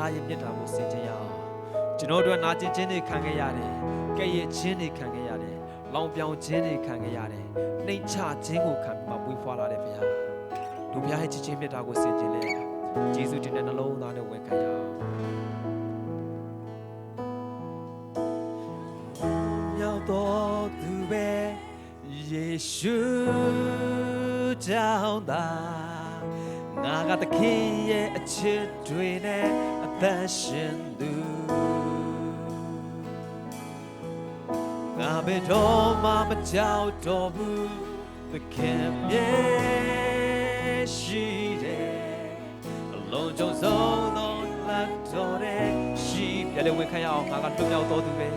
ရားရဲ့မြတ်တာကိုဆင်ခြင်ရအောင်ကျွန်တော်တို့နာကျင်ခြင်းတွေခံခဲ့ရတယ်ကဲ့ရဲ့ခြင်းတွေခံခဲ့ရတယ်လောင်ပြောင်ခြင်းတွေခံခဲ့ရတယ်နှိမ်ချခြင်းကိုခံပြီးမှမွေးဖွားလာတဲ့ဘုရားတို့ဘုရားရဲ့ချစ်ခြင်းမြတ်တာကိုဆင်ခြင်လဲယေရှုတင်တဲ့နှလုံးသားနဲ့ဝန်ခံရအောင်မြောက်တော်သူပဲယေရှုကြောင့်သာငါကသခင်ရဲ့အချစ်တွေနဲ့အသက်ရှင်သူငါဘယ်တော့မှမကြောက်တော့ဘူးသခင်ရဲ့ရှိတယ်အလုံးစုံဆုံးသောလက်တော်ရဲ့ရှိတယ်လေဝင်ခံရအောင်ငါကလွတ်မြောက်တော်သူပဲ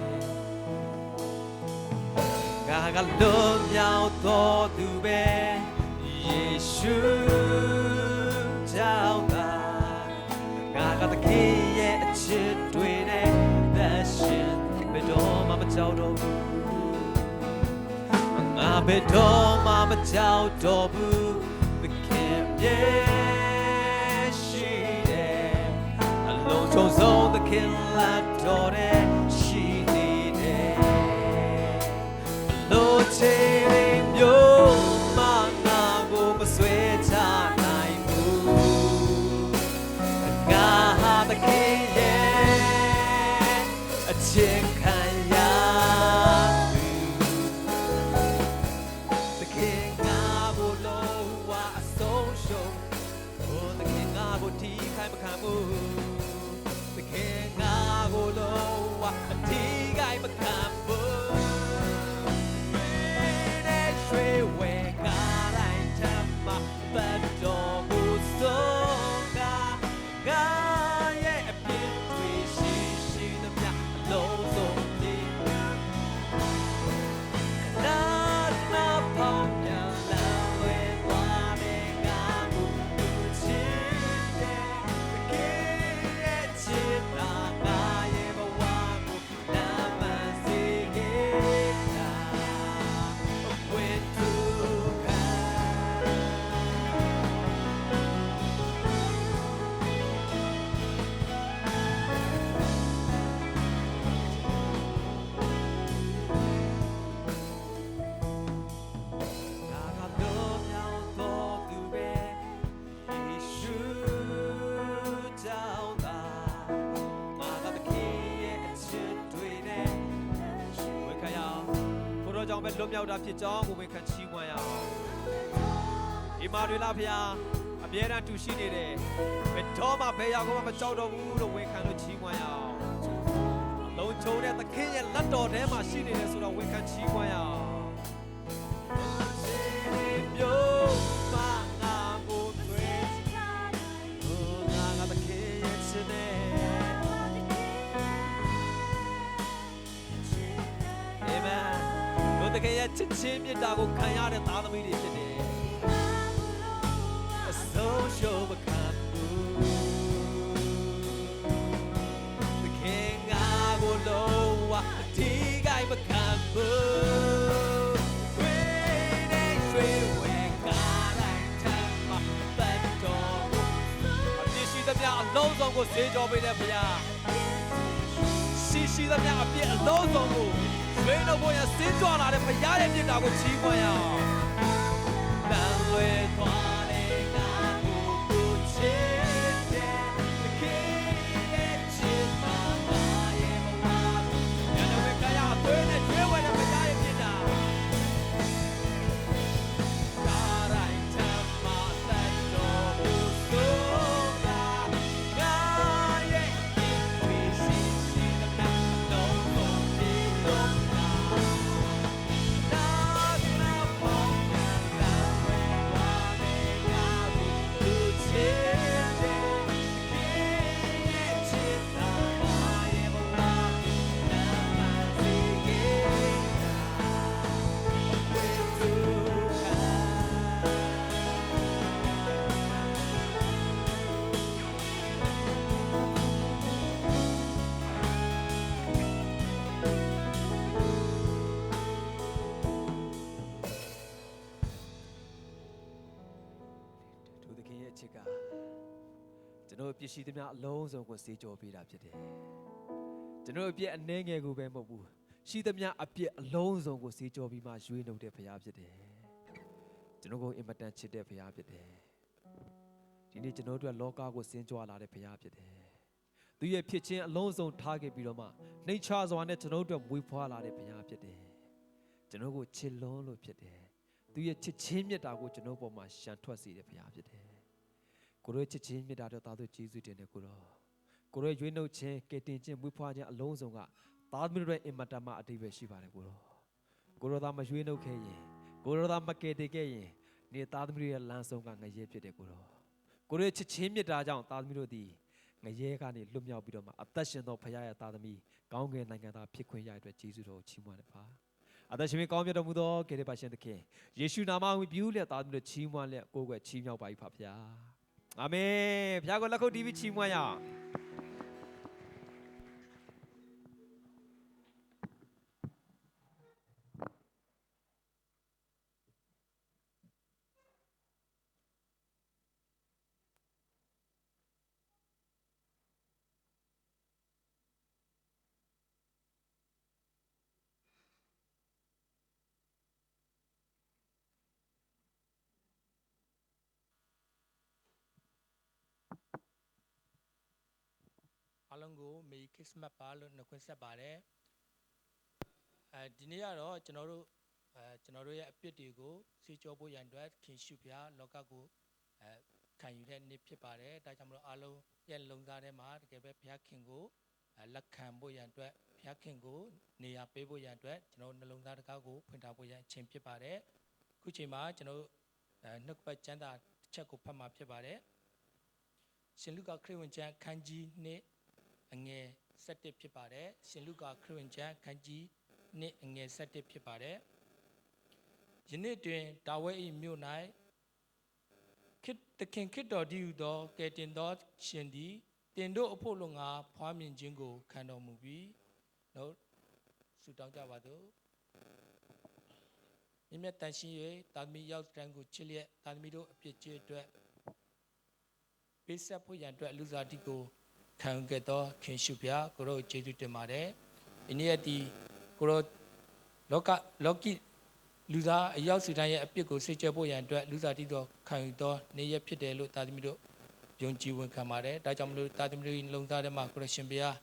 ငါကလွတ်မြောက်တော်သူပဲယေရှုကြောင့်သာငါကသခင်ရဲ့အချစ်တွေနဲ့သက်ရှင်ဘယ်တော့မှမကြောက်တော့ဘူးငါဘယ်တော့မှမကြောက်တော့ဘူးသခင်ရဲ့ရှိတယ်အလုံးစုံဆုံးသခင်လက်တော်ရဲ့ရှိနေတယ်လို့ချင်မျိုးမငါကိုမဆွဲချနိုင်ဘူးငါဟာသခင်ရဲ့အချစ်ခံရသူသခင်ငါကိုလုံးဝအဆုံးရှုံးသခင်ငါကိုထိခိုက်မခံဘူးသခင်ငါကိုလုံးဝအထိခိုက်မခံဘူးကြောင့်ပဲလွတ်မြောက်တာဖြစ်ကြောင်းကိုဝန်ခံချီးမွမ်းရအောင်ဒီမှာတွေလားဖျားအမြဲတမ်းတူရှိနေတယ်ဘယ်တော့မှဘယ်ရောက်မှမကြောက်တော့ဘူးလို့ဝန်ခံလို့ချီးမွမ်းရအောင်အလုံးချုံတဲ့သခင်ရဲ့လက်တော်ထဲမှာရှိနေတယ်ဆိုတော့ဝန်ခံချီးမွမ်းရအောင်မျိုးမငါကိုသွေးငါကသခင်ရဲ့ချစ်တဲ့အာမင်တကယ်ချစ်ချင်းမြတ်တာကိုခံရတဲ့သားသမီးတွေဖြစ်တယ်အဆုံးရှုံးမခံဘူးတကယ်ငါကိုလုံးဝအထီးကိုင်းမခံဘူးဝိနေရွှေဝဲကားလိုက်ထမ်းမှာပတ်တော်အပြည့်ရှိသမျှအလုံးစုံကိုဈေးကြောပေးတဲ့ဘုရားရှိသမျှအပြည့်အလုံးစုံကိုဝိနိုးပေါ်ရစင်းကြွလာတဲ့ဘုရားရဲ့မြတ်တာကိုချီးမွမ်းရအောင်တန်လွယ်သွားတဲ့ငါကိုကိုချစ်တဲ့သခင်ရဲ့ချစ်တာပါရဲ့ဘဝညနေဝေကရအသွေးနဲ့ကျွေးဝဲတဲ့ဘုရားရဲ့မြတ်တာကာရိုင်းထမ်းမှာသက်တော်ကိုစိုးတာငါရဲ့ဝိရှိရှိတဲ့လုံးလုံးဒီလုံး တို့ပြည့်ရှိသမျှအလုံးစုံကိုစေကြောပေးတာဖြစ်တယ်ကျွန်တော်အပြည့်အနှဲငယ်ကိုပဲမဟုတ်ဘူးရှိသမျှအပြည့်အလုံးစုံကိုစေကြောပြီးမှရွေးနှုတ်တဲ့ဘုရားဖြစ်တယ်ကျွန်တော်ကိုအင်မတန်ချစ်တဲ့ဘုရားဖြစ်တယ်ဒီနေ့ကျွန်တော်တို့လောကကိုစင်ကြွလာတဲ့ဘုရားဖြစ်တယ်သူရဲ့ဖြစ်ခြင်းအလုံးစုံထားခဲ့ပြီးတော့မှနှိမ်ချစွာနဲ့ကျွန်တော်တို့မွေးဖွားလာတဲ့ဘုရားဖြစ်တယ်ကျွန်တော်ကိုချစ်လွန်းလို့ဖြစ်တယ်သူရဲ့ချစ်ချင်းမြတ်တာကိုကျွန်တော်ပေါ်မှာရှံထွက်စေတဲ့ဘုရားဖြစ်တယ်ကိုရောချစ်ချင်းမြတ်တာတော့သားတို့ကျေးဇူးတင်တယ်ကိုရောရွေးနှုတ်ခြင်းကယ်တင်ခြင်းမွေးဖွားခြင်းအလုံးစုံကသားသမီးတို့ရဲ့အင်မတန်မှအတိတ်ပဲရှိပါတယ်ကိုရောသားမရွေးနှုတ်ခဲ့ရင်ကိုရောသားမကယ်တင်ခဲ့ရင်နေသားသမီးတို့ရဲ့လမ်းဆုံးကငရဲဖြစ်တယ်ကိုရောချစ်ချင်းမြတ်တာကြောင့်သားသမီးတို့ဒီငရဲကနေလွတ်မြောက်ပြီးတော့မှအသက်ရှင်သောဘုရားရဲ့သားသမီးကောင်းကင်နိုင်ငံသားဖြစ်ခွင့်ရတဲ့အတွက်ကျေးဇူးတော်ကိုချီးမွမ်းတယ်ပါအသက်ရှင်ကောင်းမြတ်တော်မူသောကယ်တင်ပါရှင်သခင်ယေရှုနာမဝင်ပြုလက်သားသမီးတို့ချီးမွမ်းလက်ကိုယ်ွယ်ချီးမြှောက်ပါ၏ဖဗျာအာမင်ဘုရားကိုလက်ခုပ်တီးပြီးချီးမွမ်းရအောင်အားလုံးကိုမေရီခရစ်စမတ်ပါလို့နှုတ်ခွန်းဆက်ပါတယ်ဒီနေ့ကတော့ကျွန်တော်တို့ရဲ့အပြစ်တွေကိုဆေးကြောဖို့ရန်အတွက်ခင်ရှုဖျားလောကကိုခံယူတဲ့နေ့ဖြစ်ပါတယ်ဒါကြောင့်မလို့အားလုံးရဲ့လုံသားထဲမှာတကယ်ပဲဘုရားခင်ကိုလက်ခံဖို့ရန်အတွက်ဘုရားခင်ကိုနေရာပေးဖို့ရန်အတွက်ကျွန်တော်နှလုံးသားတကားကိုဖွင့်ထားဖို့ရန်အချိန်ဖြစ်ပါတယ်အခုချိန်မှာကျွန်တော်နှုတ်ပတ်ကျမ်းစာတစ်ချက်ကိုဖတ်မှာဖြစ်ပါတယ်ရှင်လုကာခရစ်ဝင်ကျမ်းခန်းကြီး2အငယ်7ဖြစ်ပါတယ်ရှင်လုကာခရစ်ဝင်ကျမ်းခန်းကြီး2အငယ်7ဖြစ်ပါတယ်ယနေ့တွင်ဒါဝိဒ်၏မြို့၌သခင်ခရစ်တော်တည်းဟူသောကယ်တင်သောရှင်သည်တင်တို့အဖို့လုံငါဖွားမြင်ခြင်းကိုခံတော်မူပြီးနော်ဆုတောင်းကြပါစို့မြင့်မြတ်တန်ရှင်း၍သာသမီရောက်တန်းကိုချစ်လျက်သာသမီတို့အပြစ်ကြီးအတွက်ပေးဆက်ဖို့ရန်အတွက်လူစားတိကိုခံခဲ့သောခင်ရှုဖျားကိုရောကျေးဇူးတင်ပါတယ်။ဒီနေ့ရက်ဒီကိုရောလောကီလူသားအရောက်စီတိုင်းရဲ့အပြစ်ကိုစိတ်ကြဖို့ရန်အတွက်လူစားတိတော်ခံယူသောနေ့ရက်ဖြစ်တယ်လို့သာသမီတို့ယုံကြည်ဝန်ခံပါတယ်။ဒါကြောင့်မလို့သာသမီတို့လုံသားထဲမှာကိုရရှင်ဖျား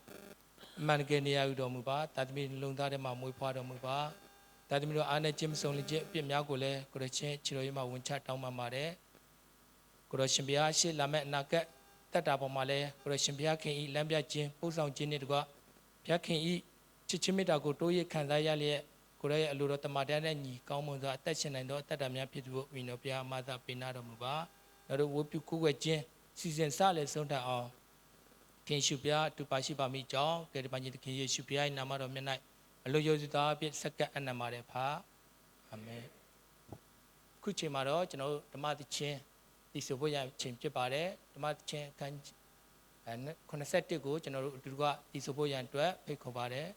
အမှန်တကယ်နေရာယူတော်မူပါ။သာသမီလုံသားထဲမှာမွေးဖွားတော်မူပါ။သာသမီတို့အားနဲ့ခြင်းမဆုံးလခြင်းအပြစ်များကိုလည်းကိုရချင်းခြေတော်ရင်းမှာဝန်ချတောင်းပန်ပါတယ်။ကိုရရှင်ဖျားရှေ့လာမဲ့အနာဂတ်တတ်တာပေါ်မှာလဲကိုရရှင်ဘုရားခင်ဤလမ်းပြခြင်းပို့ဆောင်ခြင်းနဲ့တကွဘုရားခင်ဤချစ်ချင်းမေတ္တာကိုတိုးရခံစားရလျက်ကိုရရဲ့အလိုတော်တမန်တော်နဲ့ညီကောင်းမွန်စွာအသက်ရှင်နိုင်သောအသက်တာများဖြစ်သူဝိညာဉ်တော်ဘုရားအမသာပေးနာတော်မူပါနောက်တို့ဝတ်ပြုကိုးကွယ်ခြင်းစီစဉ်စလည်းဆုံးထအောင်ခင်ရှုဘုရားတူပါရှိပါမိကြောင်းကဲဒီပါကြီးသခင်ယေရှုဘုရား၏နာမတော်မြတ်၌အလိုယောဇသားအဖြစ်ဆက်ကပ်အနံပါတယ်ဖာအာမင်ခုချိန်မှာတော့ကျွန်တော်ဓမ္မသချင်းဒီဆိုဖို့ရချိန်ဖြစ်ပါတယ်ဓမ္မချင်းအခန်း81ကိုကျွန်တော်တို့အတူတူကဒီဆိုဖို့ရန်အတွက်ဖိတ်ခေါ်ပါတယ်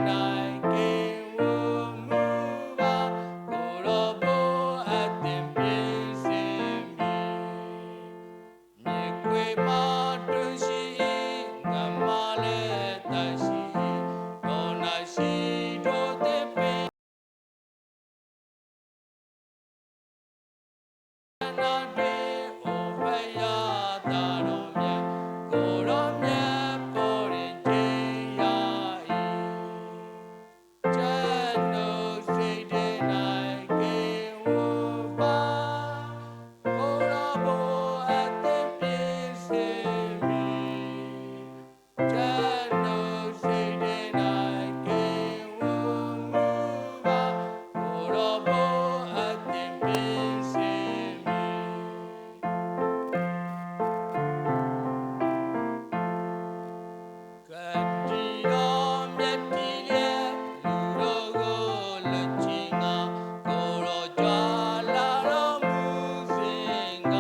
နိုင်ကေဝမူပါကိုရောဘောအတင်ပြင်းစင်ပြီမြေခွေမှာတွင်ရှိငမလည်းတရှိဒေါ်နာရှိတို့တဲ့ပင်နာတွေအိုဘယတာတော်မြတ်ကိုရောမြတ်ပေါ်ရင်ကျေရာဤကျန်တို့စိတ်တဲ့နိုင်ကေဝပါကိုရောဘောအတင်ပြင်းစင်ပြီကျန်တို့စိတ်တဲ့နိုင်ကေဝမူပါကိုရောဘောအတင်ပြင်းစင်ပြီ ကတိတော်မြတ်တီရဲ့လူတော်ကိုလွတ်ချင်းကကိုရောကြွာလာတော်မူစဉ်က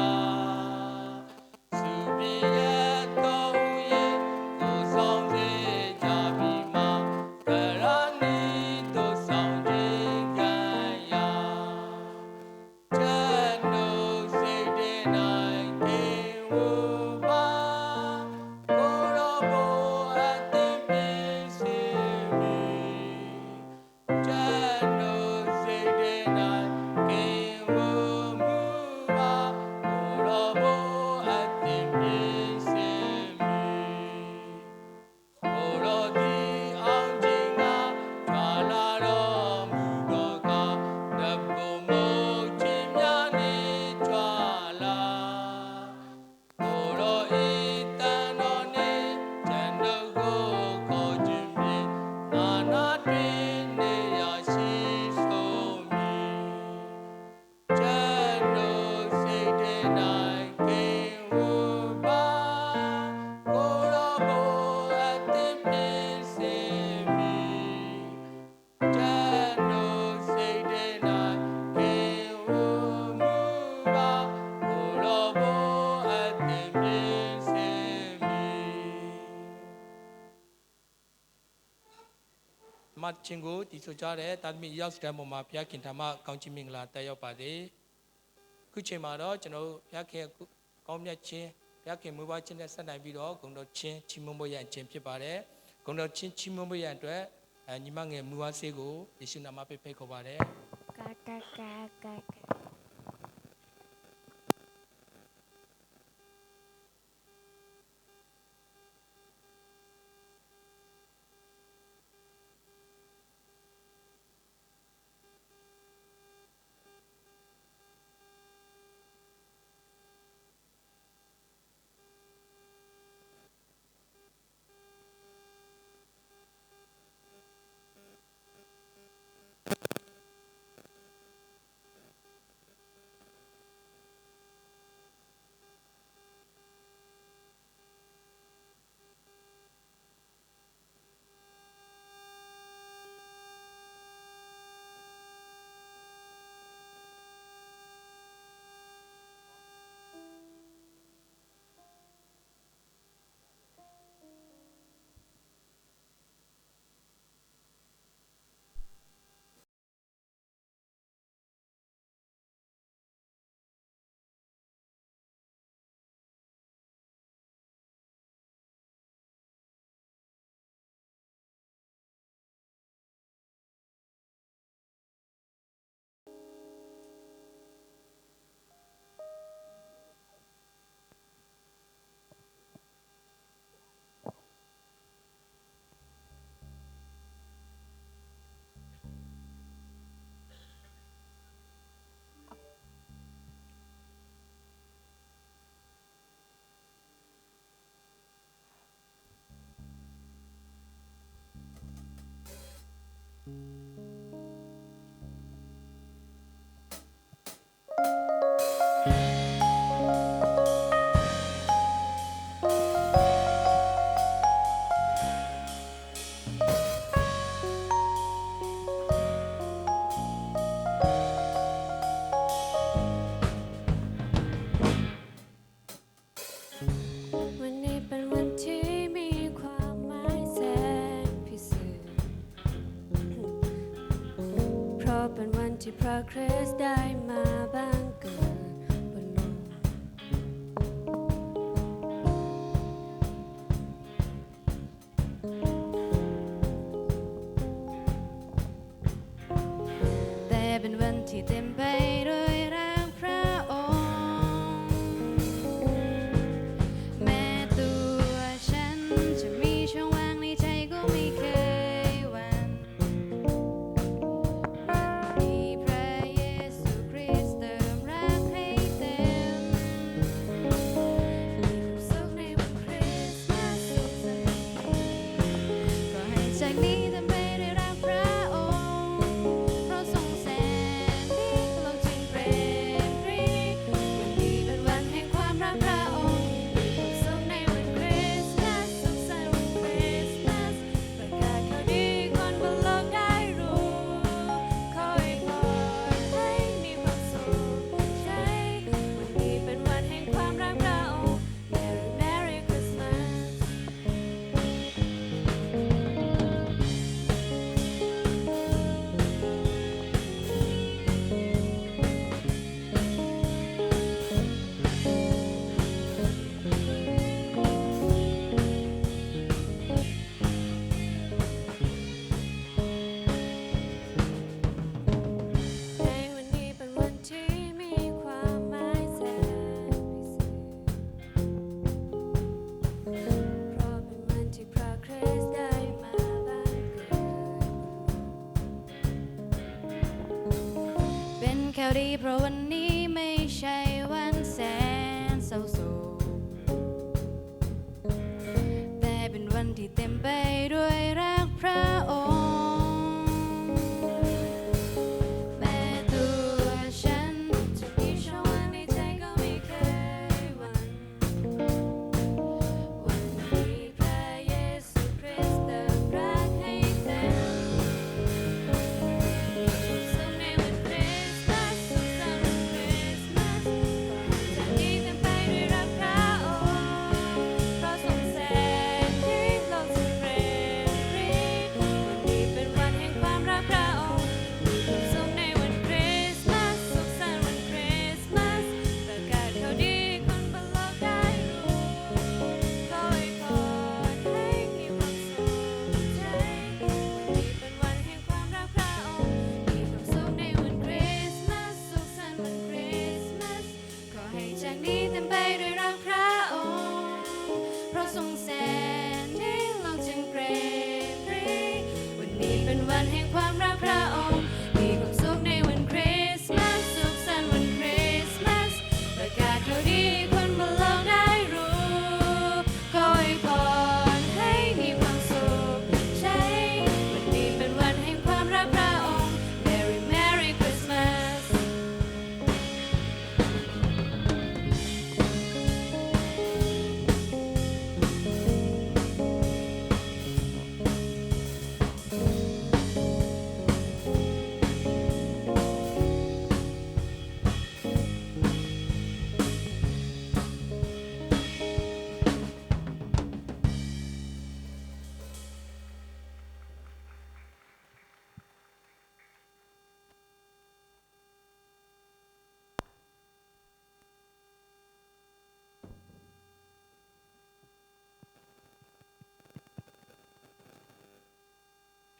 စုပြည့်ရဲ့တော်မူရဲ့ကိုဆောင်စေကြပြီမှာကရဏီတို့ဆောင်ခြင်းကံရာ ကျန်တို့စိတ်တဲ့နိုင်ကေဝပါကိုရောဘောအတင်ပြင်းစင်ပြီကျန်တို့စိတ်တဲ့နိုင်ကေဝမူပါကိုရောဘောအတင်ပြင်းစင်ပြီ ကိုရောဒီအောင်ခြင်းကကြွာလာတော်မူတော့ကတပုံမုတ်ခြင်းများနေကြွာလာကိုရောဤတန်တော်နေကျန်တို့ကိုခေါ်ခြင်းဖြင့်ငါနာတွင်နေရရှိဆုံးမည်ကျန်တို့စိတ်တဲ့နိုင်ကေဝပါကိုရောဘောအတင်ပြင်းစင်ပြီကျန်တို့စိတ်တဲ့နိုင်ကေဝမူပါကိုရောဘောအတင်ပြင်းစင်ပြီမတ်ချင်းကိုတည်ဆိုကြတဲ့တာသမီရောက်စတဲ့ပုံမှာဘုရားခင်ဓမ္မကောင်းချီးမင်္ဂလာတက်ရောက်ပါတယ်ခုချိန်မှာတော့ကျွန်တော်တို့ဘုရားခင်ကောင်းမြတ်ခြင်းဘုရားခင်မွေးဖွားခြင်းနဲ့ဆက်နိုင်ပြီးတော့ဂုဏ်တော်ချင်းချီးမွမ်းဖို့ရန်ခြင်းဖြစ်ပါတယ်ဂုဏ်တော်ချင်းချီးမွမ်းဖို့ရန်အတွက်ညီမငယ်မူဝါဆေးကိုယေရှုနာမဖြင့်ဖိတ်ခေါ်ပါတယ် Kaka. ราะเป็นวันที่พระคริสต์ได้มาบังเกิดบนโลกแต่เป็นวันที่เต็มไปด้วยรักพระองค์แม้ตัวฉันจะมีช่องว่างในใจก็ไม่เคยหวั่นวันนี้พระเยซูคริสต์เติมรักให้เต็มมีความสุขในวันคริสต์มาสสุขสันต์ก็ให้จากนี้เต็มไปด้วยรักพระองค์เพราะทรงแสนดีโลกจึงเปรมปรีวันนี้เป็นวันแห่งความรักพระองค์มีความสุขในวันคริสต์มาสสุขสันต์วันคริสต์มาสประกาศข่าวดีคนบนโลกได้รู้ขออวยพรให้มีความสุขใจวันนี้เป็นวันแห่งความรักพระองค์ Merry Merry Christmas ในวันนี้เป็นวันที่มีความหมายแสนพิเศษเพราะเป็นวันที่พระคริสต์ได้มาบังเกิดเป็นข่าวดีเพราะวันนี้ไม่ใช่วันแสนเศร้าโศกแต่เป็นวันที่เต็มไปด้วยรักพระองค์แม้ตัวฉันจะมีช่องว่างในใจก็ไม่เคยหวั่นวันนี้พระเยซูคริสต์เติมรักให้เต็มมีความสุขในวันคริสต์มาสสุขสันต์วันคริสต์มาสขอให้จากนี้เต็มไปด้วยรักพระองค์เพราะทรงแสนดีโลกจึงเปรมปรีวันนี้เป็นวันแห่งความรักพระองค์มีความสุขในวันคริสต์มาสสุขสันต์วันคริสต์มาสประกาศข่าวดีคนบนโลกได้รู้ขออวยพรให้มีความสุขใจวันนี้เป็นวันแห่งความรักพระองค์มีความสุขในวันคริสต์มาสสุขสันต์วันคริสต์มาสขอให้จากนี้เต็มไปด้วยรักพระองค์เพราะทรงแสนดีโลกจึงเปรมปรีวันนี้เป็นวันแห่งความรักพระองค์มีความสุขในวันคริสต์มาสสุขสันต์วันคริสต์มาสประกาศข่าวดีคนบนโลกได้รู้ขออวยพรให้มีความสุขใจวันนี้เป็นวันแห่งความรักพระองค์ Merry Merry Christmas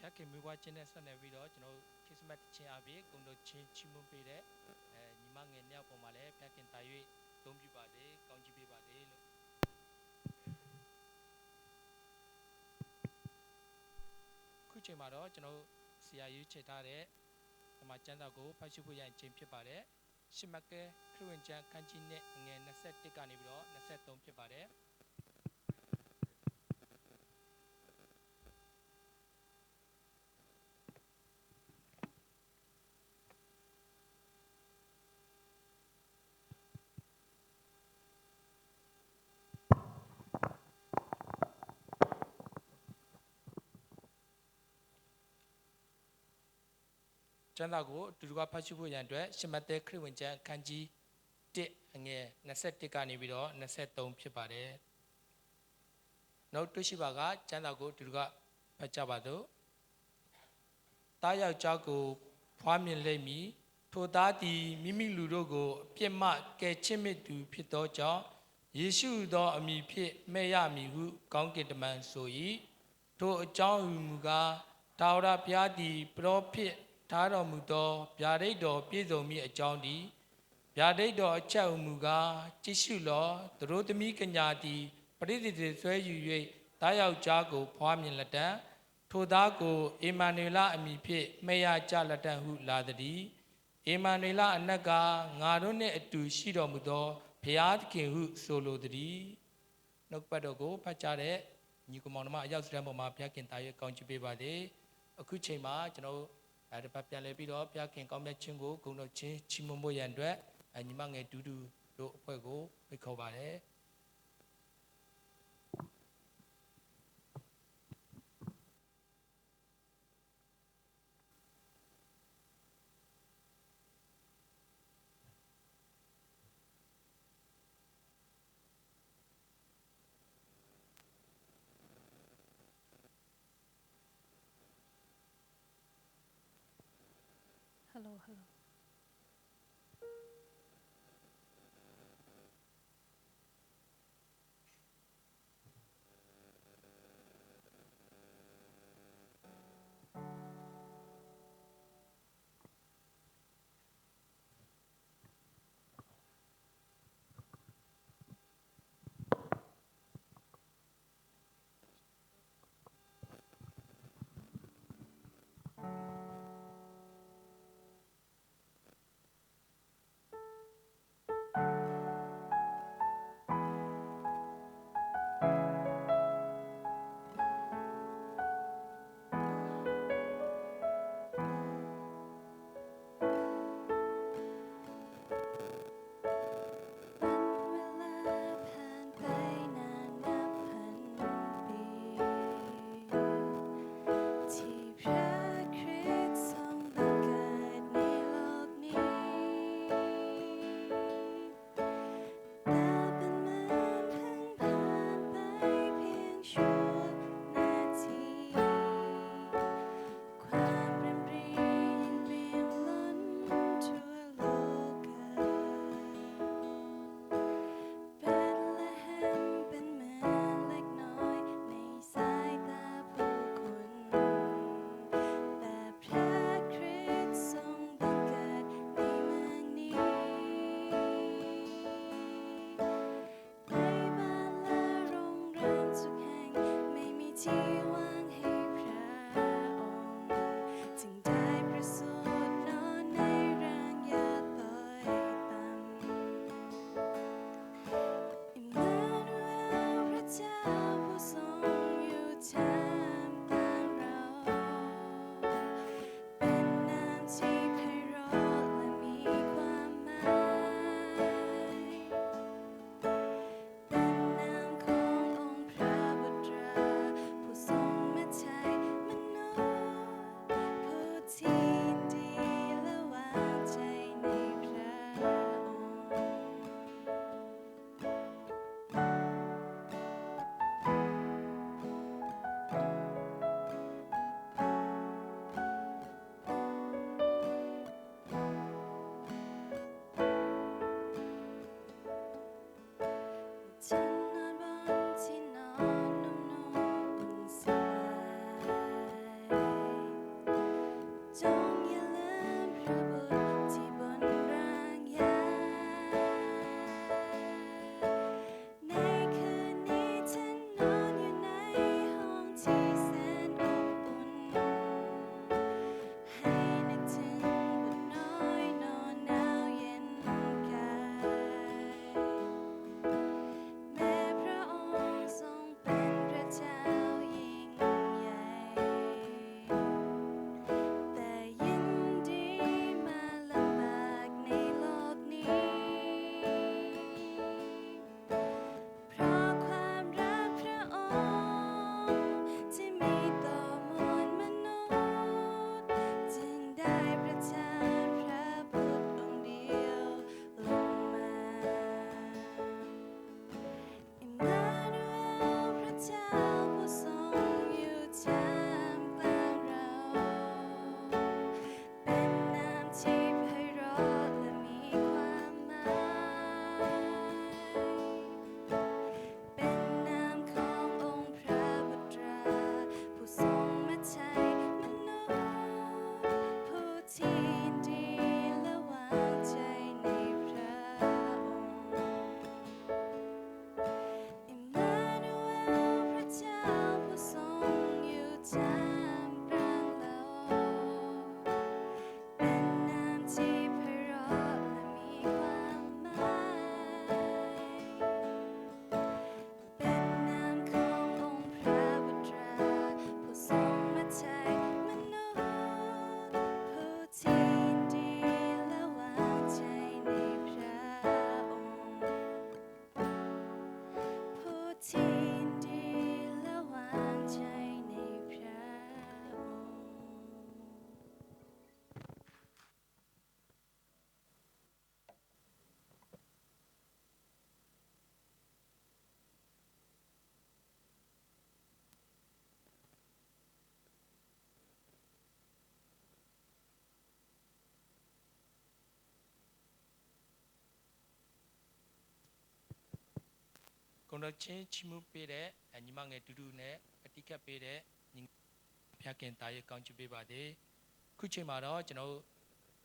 ဖျက်ခင်မွေးဖွားခြင်းနဲ့ဆက်နွယ်ပြီးတော့ကျွန်တော်ခရစ်စမတ်ချင်းအပြင်ဂုဏ်တော်ချင်းချီးမွမ်းပေးတဲ့ညီမငယ်နှစ်ယောက်ပေါ်မှာလည်းဖျက်ခင်တာ၍သုံးပြပါစေကောင်းချီးပေးပါစေလို့ခုချိန်မှာတော့ကျွန်တော်ဆရာရွေးချယ်ထားတဲ့ဓမ္မကျမ်းစာကိုဖတ်ရှုဖို့ရရင်ချိန်ဖြစ်ပါတယ်ရှမကဲခရစ်ဝင်ကျမ်းခန်းကြီးနဲ့ငယ်21ကနေပြီးတော့23ဖြစ်ပါတယ်ကျမ်းစာကိုအတူတူကဖတ်ရှုဖို့ရန်အတွက်ရှမသက်ခရစ်ဝင်ကျမ်းအခန်းကြီး1အငယ်21ကနေပြီးတော့23ဖြစ်ပါတယ်။နောက်တွေ့ရှိပါကကျမ်းစာကိုအတူတူကဖတ်ကြပါစို့။တားယောက်ျားကိုဖ ဖွားမြင်လိမ့်မည်ထိုသားသည်မိမိလူတို့ကိုအပြစ်မှကယ်ချစ်မြစ်သူဖြစ်သောကြောင့်ယေရှုသောအမည်ဖြင့်မဲ့ရမည်ဟုကောင်းကင်တမန်ဆို၏ထိုအကြောင်းမူကားထာဝရဘုရားသည်ပရောဖက်ထားတော်မူသောဗျာဒိတ်တော်ပြည့်စုံမည်အကြောင်းသည်ဗျာဒိတ်တော်အချက်မူကားကြည့်ရှုလောသူတို့သမီးကညာသည်ပရိသေဆွဲယူ၍သားယောက်ျားကိုဖွားမြင်လက်တံထိုသားကိုအေမန်နွေလအမည်ဖြင့်မဲ့ရကြလက်တံဟုလာသည်အေမန်နွေလအနက်ကငါတို့နှင့်အတူရှိတော်မူသောဘုရားသခင်ဟုဆိုလိုသည်နှုတ်ပတ်တော်ကိုဖတ်ကြတဲ့ညီကောင်မောင်နှမအရောက်စတဲ့ပုံမှာဘုရားခင်တာရဲ့ကောင်းချီးပေးပါစေအခုချိန်မှာကျွန်တော်ဒီဘက်ပြန်လဲပြီးတော့ဘုရားခင်ကောင်းမြတ်ခြင်းကိုဂုဏ်တော်ချင်းချီးမွမ်းဖို့ရန်အတွက်ညီမငယ်တူတူတို့အဖွဲ့ကိုဖိတ်ခေါ်ပါတယ်Hello. ကုန်တော်ချင်းချီမှုပေးတဲ့ညီမငယ်တူတူနဲ့အတိကပ်ပေးတဲ့ညီဖျားခင်တာရဲ့ကောင်းချီးပေးပါတယ်ခုချိန်မှာတော့ကျွန်တော်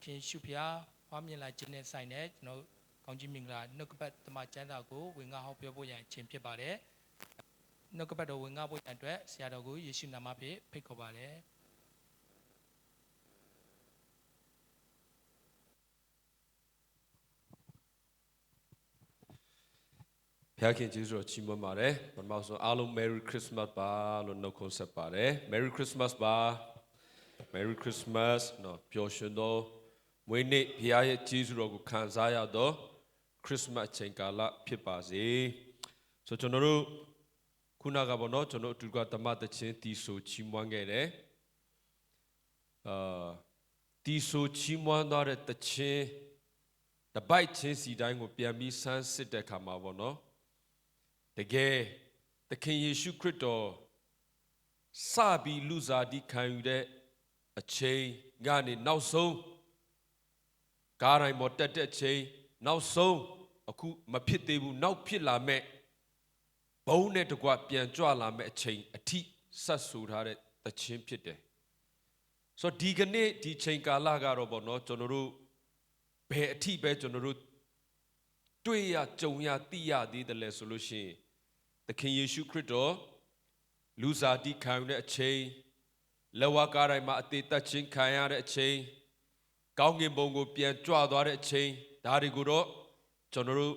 ခင်ရှုဖျားဟောမြင်လာခြင်းနဲ့ဆိုင်တဲ့ကျွန်တော်ကောင်းချီးမင်္ဂလာနှုတ်ကပတ်တမန်ကျမ်းစာကိုဝင်ငါဟောပြောဖို့ရန်အချိန်ဖြစ်ပါတယ်နှုတ်ကပတ်တော်ဝင်ငါဖို့ရန်အတွက်ဆရာတော်ကိုယေရှုနာမဖြင့်ဖိတ်ခေါ်ပါတယ် ဖျားခင်ကျေးဇူးတော်ချီးမွမ်းပါတယ်ပထမဆုံးအားလုံး Merry Christmas ပါလို့နှုတ်ခွန်းဆက်ပါတယ် Merry Christmas ပါ Merry Christmas နော်ပျော်ရွှင်သောမွေးနေ့ဖျားရဲ့ကျေးဇူးတော်ကိုခံစားရသော Christmas အချိန်ကာလဖြစ်ပါစေဆိုကျွန်တော်တို့ခုနကပေါ့နော်ကျွန်တော်အတူကဓမ္မသချင်းတီဆိုချီးမွမ်းခဲ့တယ်တီဆိုချီးမွမ်းသွားတဲ့သချင်းတပိုက်ချင်းစီတိုင်းကိုပြန်ပြီးဆန်းစစ်တဲ့ခါမှာပေါ့နော်တကယ်သခင်ယေရှုခရစ်တော်စပြီးလူစားတိခံယူတဲ့အချိန်ကနေနောက်ဆုံးကားတိုင်းပေါ်တက်တဲ့ချိန်နောက်ဆုံးအခုမဖြစ်သေးဘူးနောက်ဖြစ်လာမဲ့ဘုံနဲ့တကွပြန်ကြွလာမဲ့အချိန်အထိဆက်ဆူထားတဲ့သချင်းဖြစ်တယ်ဆိုတော့ဒီကနေ့ဒီချိန်ကာလကတော့ပေါ့နော်ကျွန်တော်တို့ဘယ်အထိပဲကျွန်တော်တို့တွေ့ရကြုံရသိရသေးတယ်လဲဆိုလို့ရှိရင်သခင်ယေရှုခရစ်တော်လူစားတိခံရတဲ့အချိန်လက်ဝါးကားတိုင်းမှာအသေးသက်ချင်းခံရတဲ့အချိန်ကောင်းကင်ဘုံကိုပြန်ကြွသွားတဲ့အချိန်ဒါတွေကိုတော့ကျွန်တော်တို့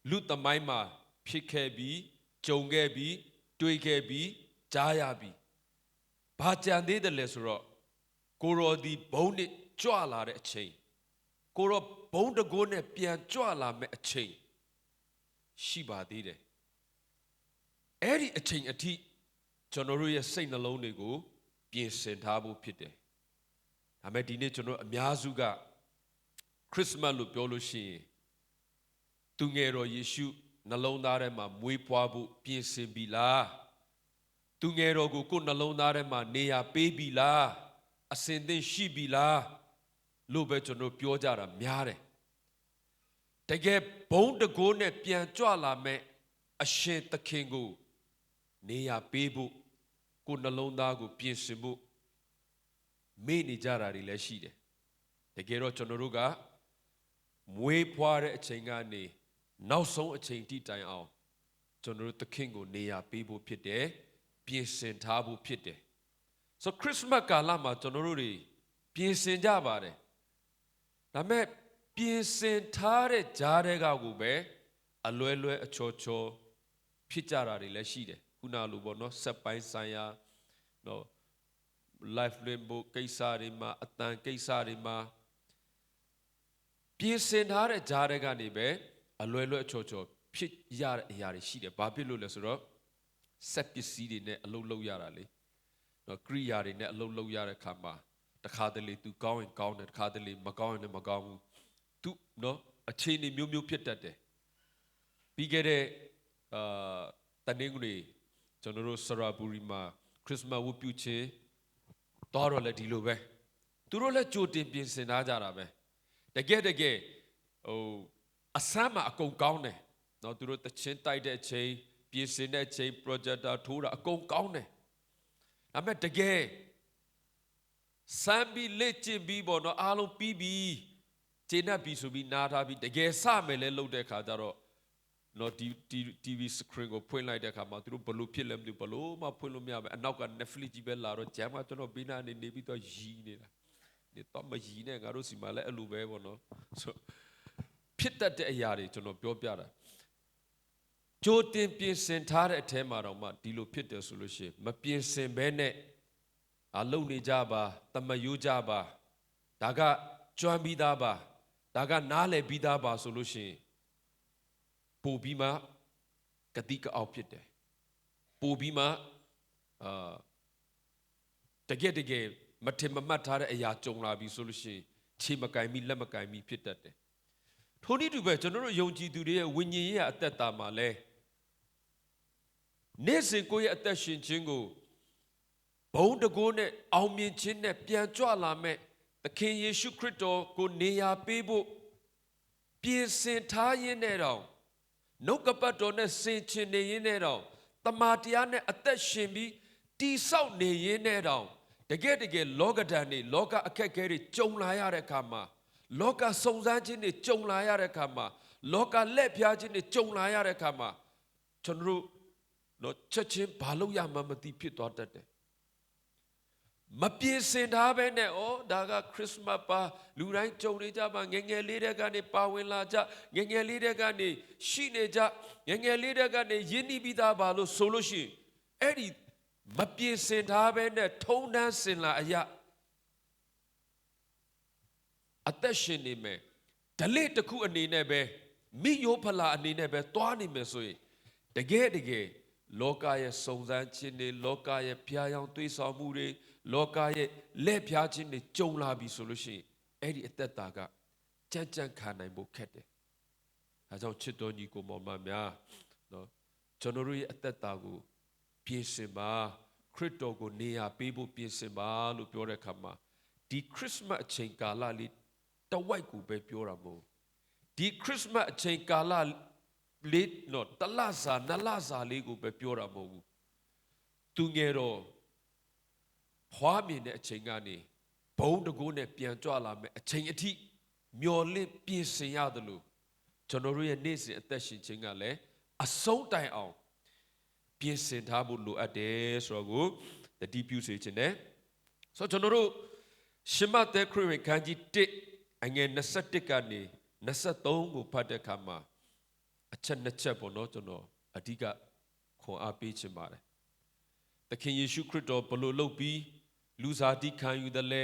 လူသမိုင်းမှာဖြစ်ခဲ့ပြီးကြုံခဲ့ပြီးတွေ့ခဲ့ပြီးကြားရပြီးဘာကြံသေးတယ်လဲဆိုတော့ကိုရောဒီဘုံနဲ့ကြွလာတဲ့အချိန်ကိုရောဘုံတကိုးနဲ့ပြန်ကြွလာမဲ့အချိန်ရှိပါသေးတယ်အဲ့ဒီအချိန်အထိကျွန်တော်တို့ရဲ့စိတ်နှလုံးတွေကိုပြင်ဆင်ထားဖို့ဖြစ်တယ်ဒါပေမဲ့ဒီနေ့ကျွန်တော်အများစုကခရစ်စမတ်လို့ပြောလို့ရှိရင်သူငယ်တော်ယေရှုနှလုံးသားထဲမှာမွေးဖွားဖို့ပြင်ဆင်ပြီလားသူငယ်တော်ကိုကိုယ်နှလုံးသားထဲမှာနေရာပေးပြီလားအစဉ်သင့်ရှိပြီလားလို့ပဲကျွန်တော်ပြောကြတာများတယ်တကယ်ဘုံတကိုးနဲ့ပြန်ကြွလာမဲ့အရှင်သခင်ကိုနေရာပေးဖို့ကိုယ်နှလုံးသားကိုပြင်ဆင်ဖို့မေ့နေကြတာတွေလည်းရှိတယ်တကယ်တော့ကျွန်တော်တို့ကမွေးဖွားတဲ့အချိန်ကနေနောက်ဆုံးအချိန်ထိတိုင်အောင်ကျွန်တော်တို့သခင်ကိုနေရာပေးဖို့ဖြစ်တယ်ပြင်ဆင်ထားဖို့ဖြစ်တယ်ဆိုခရစ်စမတ်ကာလမှာကျွန်တော်တို့တွေပြင်ဆင်ကြပါတယ်ဒါပေမဲ့ပြင်ဆင်ထားတဲ့ကြားတွေကကိုပဲအလွယ်လွယ်အချော်ချော်ဖြစ်ကြတာတွေလည်းရှိတယ်ခုနလိုပေါ့နော်စက်ပိုင်းဆိုင်ရာနော် life limbo ကိစ္စတွေမှာအတန်ကိစ္စတွေမှာပြင်ဆင်ထားတဲ့ကြားတွေကနေပဲအလွယ်လွယ်အချော်ချော်ဖြစ်ရတဲ့အရာတွေရှိတယ်ဘာဖြစ်လို့လဲဆိုတော့စက်ပစ္စည်းတွေနဲ့အလုပ်လုပ်ရတာလေနော်ကိရိယာတွေနဲ့အလုပ်လုပ်ရတဲ့ခါမှာတခါတလေသူကောင်းရင်ကောင်းတယ်တခါတလေမကောင်းရင်လည်းမကောင်းဘူးသူနော်အခြေအနေမျိုးမျိုးဖြစ်တတ်တယ်ပြီးခဲ့တဲ့တနင်္ဂနွေကျွန်တော်တို့စရာဘူရီမှာခရစ်စမတ်ဝတ်ပြုခြင်းတော်တော့လည်းဒီလိုပဲသူတို့လည်းကြိုတင်ပြင်ဆင်ထားကြတာပဲတကယ်ဟိုအဆမ်းမှာအကုန်ကောင်းတယ်နော်သူတို့တချင်းတိုက်တဲ့အချိန်ပြင်ဆင်တဲ့အချိန် projector ထိုးတာအကုန်ကောင်းတယ်ဒါပေမဲ့တကယ်စမ်းပြီးလက်ကျင်ပြီးပေါ့နော်အားလုံးပြီးပြီးခြေနှက်ပြီးဆိုပြီးနားထားပြီးတကယ်စမယ်လဲလုပ်တဲ့ခါကျတော့နော်ဒီ TV screen ကိုဖွင့်လိုက်တဲ့ခါမှာသူတို့ဘလို့ဖြစ်လဲမသိဘူးဘလို့မှဖွင့်လို့မရဘူးအနောက်က Netflix ကြီးပဲလာတော့ဂျမ်းမှာကျွန်တော်ဘေးနားနေပြီးတော့ရီးနေတာဒီတော့မရီးနဲ့ငါတို့စီမှာလည်းအဲ့လိုပဲပေါ့နော်ဆိုဖြစ်တတ်တဲ့အရာတွေကျွန်တော်ပြောပြတာကြိုတင်ပြင်ဆင်ထားတဲ့အထဲမှာတော့မှဒီလိုဖြစ်တယ်ဆိုလို့ရှိရင်မပြင်ဆင်ဘဲနဲ့အလုပ်နေကြပါတမယိုးကြပါဒါကကျွမ်းပြီးသားပါဒါကနားလည်ပြီးသားပါဆိုလို့ရှိရင်ပို့ပြီးမှကတိကအောက်ဖြစ်တယ်ပို့ပြီးမှတကယ်မထင်မမှတ်ထားတဲ့အရာကြုံလာပြီဆိုလို့ရှိရင်ခြေမကင်မိလက်မကင်မိဖြစ်တတ်တယ်ထို့နည်းတူပဲကျွန်တော်တို့ယုံကြည်သူတွေရဲ့ဝိညာဉ်ရေးအသက်တာမှာလဲနေ့စဉ်ကိုယ့်ရဲ့အသက်ရှင်ခြင်းကိုဘုံတကိုးနဲ့အောင်မြင်ခြင်းနဲ့ပြန်ကြွလာမဲ့သခင်ယေရှုခရစ်တော်ကိုနေရာပေးဖို့ပြင်ဆင်ထားရင်းနဲ့တော့ နှုတ်ကပတ်တော်နဲ့ဆင်ခြင်နေရင်းနဲ့တော့တမာတရားနဲ့အသက်ရှင်ပြီးတိဆောက်နေရင်းနဲ့တော့တကယ်လောကဓာတ်တွေလောကအခက်အခဲတွေကြုံလာရတဲ့အခါမှာလောကစုံစမ်းခြင်းတွေကြုံလာရတဲ့အခါမှာလောကလက်ဖျားခြင်းတွေကြုံလာရတဲ့အခါမှာကျွန်တော်တို့တော့ချက်ချင်းဘာလို့ရမှမသိဖြစ်သွားတတ်တယ်မပြေစင်ထားပဲနဲ့ဒါကခရစ်စမတ်ပါလူတိုင်းကြုံနေကြပါငယ်ငယ်လေးတဲ့ကနေပါဝင်လာကြငယ်ငယ်လေးတဲ့ကနေရှိနေကြငယ်ငယ်လေးတဲ့ကနေယဉ်နီးပြီးသားပါလို့ဆိုလို့ရှိရင်အဲ့ဒီမပြေစင်ထားပဲနဲ့ထုံတန်းစင်လာအရာအသက်ရှင်နေမယ်ဓလေ့တစ်ခုအနေနဲ့ပဲမိယိုဖလာအနေနဲ့ပဲသွားနေမယ်ဆိုရင်တကယ်လောကရဲ့စုံစမ်းခြင်းတွေလောကရဲ့ဖျားယောင်းတွေးဆောင်မှုတွေလောကရဲ့လက်ဖျားခြင်းတွေကြုံလာပြီဆိုလို့ရှိရင်အဲ့ဒီအသက်တာကကြမ်းကြမ်းခံနိုင်ဖို့ခက်တယ်။ဒါကြောင့်ချစ်တော်ညီကိုမောင်မများနော်ကျွန်တော်တို့ရဲ့အသက်တာကိုပြင်ဆင်ပါခရစ်တော်ကိုနေရာပေးဖို့ပြင်ဆင်ပါလို့ပြောတဲ့အခါမှာဒီခရစ်စမတ်အချိန်ကာလလေးတဝိုက်ကိုပဲပြောတာမဟုတ်ဒီခရစ်စမတ်အချိန်ကာလလေးတော့တလစာနလစာလေးကိုပဲပြောတာမဟုတ်ဘူးသူငယ်တော့ဖွားမြင်တဲ့အချိန်ကနေဘုံတကိုးနဲ့ပြန်ကြွလာမယ်အချိန်အထိမျော်လင့်ပြင်ဆင်ရတယ်လို့ကျွန်တော်တို့ရဲ့နေ့စဉ်အသက်ရှင်ခြင်းကလည်းအဆုံးတိုင်အောင်ပြင်ဆင်ထားဖို့လိုအပ်တယ်ဆိုတော့ကိုတတိပြုစေခြင်းနဲ့ဆိုတော့ကျွန်တော်တို့ရှမသက်ခရစ်ဝင်ခန်းကြီး1အငယ်21ကနေ23ကိုဖတ်တဲ့အခါမှာအချက်2ချက်ပေါ့နော်ကျွန်တော်အဓိကခွန်အားပေးခြင်းပါတယ်သခင်ယေရှုခရစ်တော်ဘလို့လုပ်ပြီးလူစားတိခံယူတယ်လဲ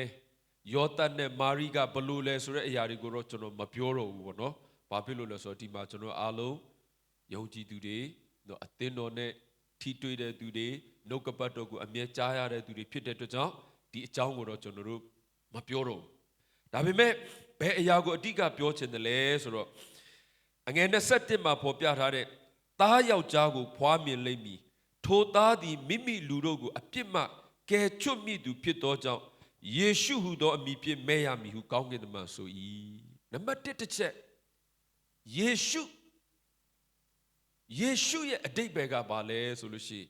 ယောသတ်နဲ့မာရိကဘလို့လဲဆိုတဲ့အရာတွေကိုတော့ကျွန်တော်မပြောတော့ဘူးပေါ့နော်ဘာဖြစ်လို့လဲဆိုတော့ဒီမှာကျွန်တော်အားလုံးယုံကြည်သူတွေတော့အသင်းတော်နဲ့ထိတွေ့တဲ့သူတွေနှုတ်ကပတ်တော်ကိုအမြဲကြားရတဲ့သူတွေဖြစ်တဲ့အတွက်ကြောင့်ဒီအကြောင်းကိုတော့ကျွန်တော်တို့မပြောတော့ဘူးဒါပေမဲ့ဘယ်အရာကိုအဓိကပြောချင်တယ်လဲဆိုတော့အငယ်21မှာဖော်ပြထားတဲ့သားယောက်ျားကိုဖွားမြင်လိမ့်မည်ထိုသားသည်မိမိလူတို့ကိုအပြစ်မှကယ်ချွတ်မိသူဖြစ်သောကြောင့်ယေရှုဟူသောအမည်ဖြင့်မဲ့ရမည်ဟုကောင်းကင်တမန်ဆို၏နံပါတ်1တစ်ချက်ယေရှုရဲ့အဓိပ္ပာယ်ကဘာလဲဆိုလို့ရှိရင်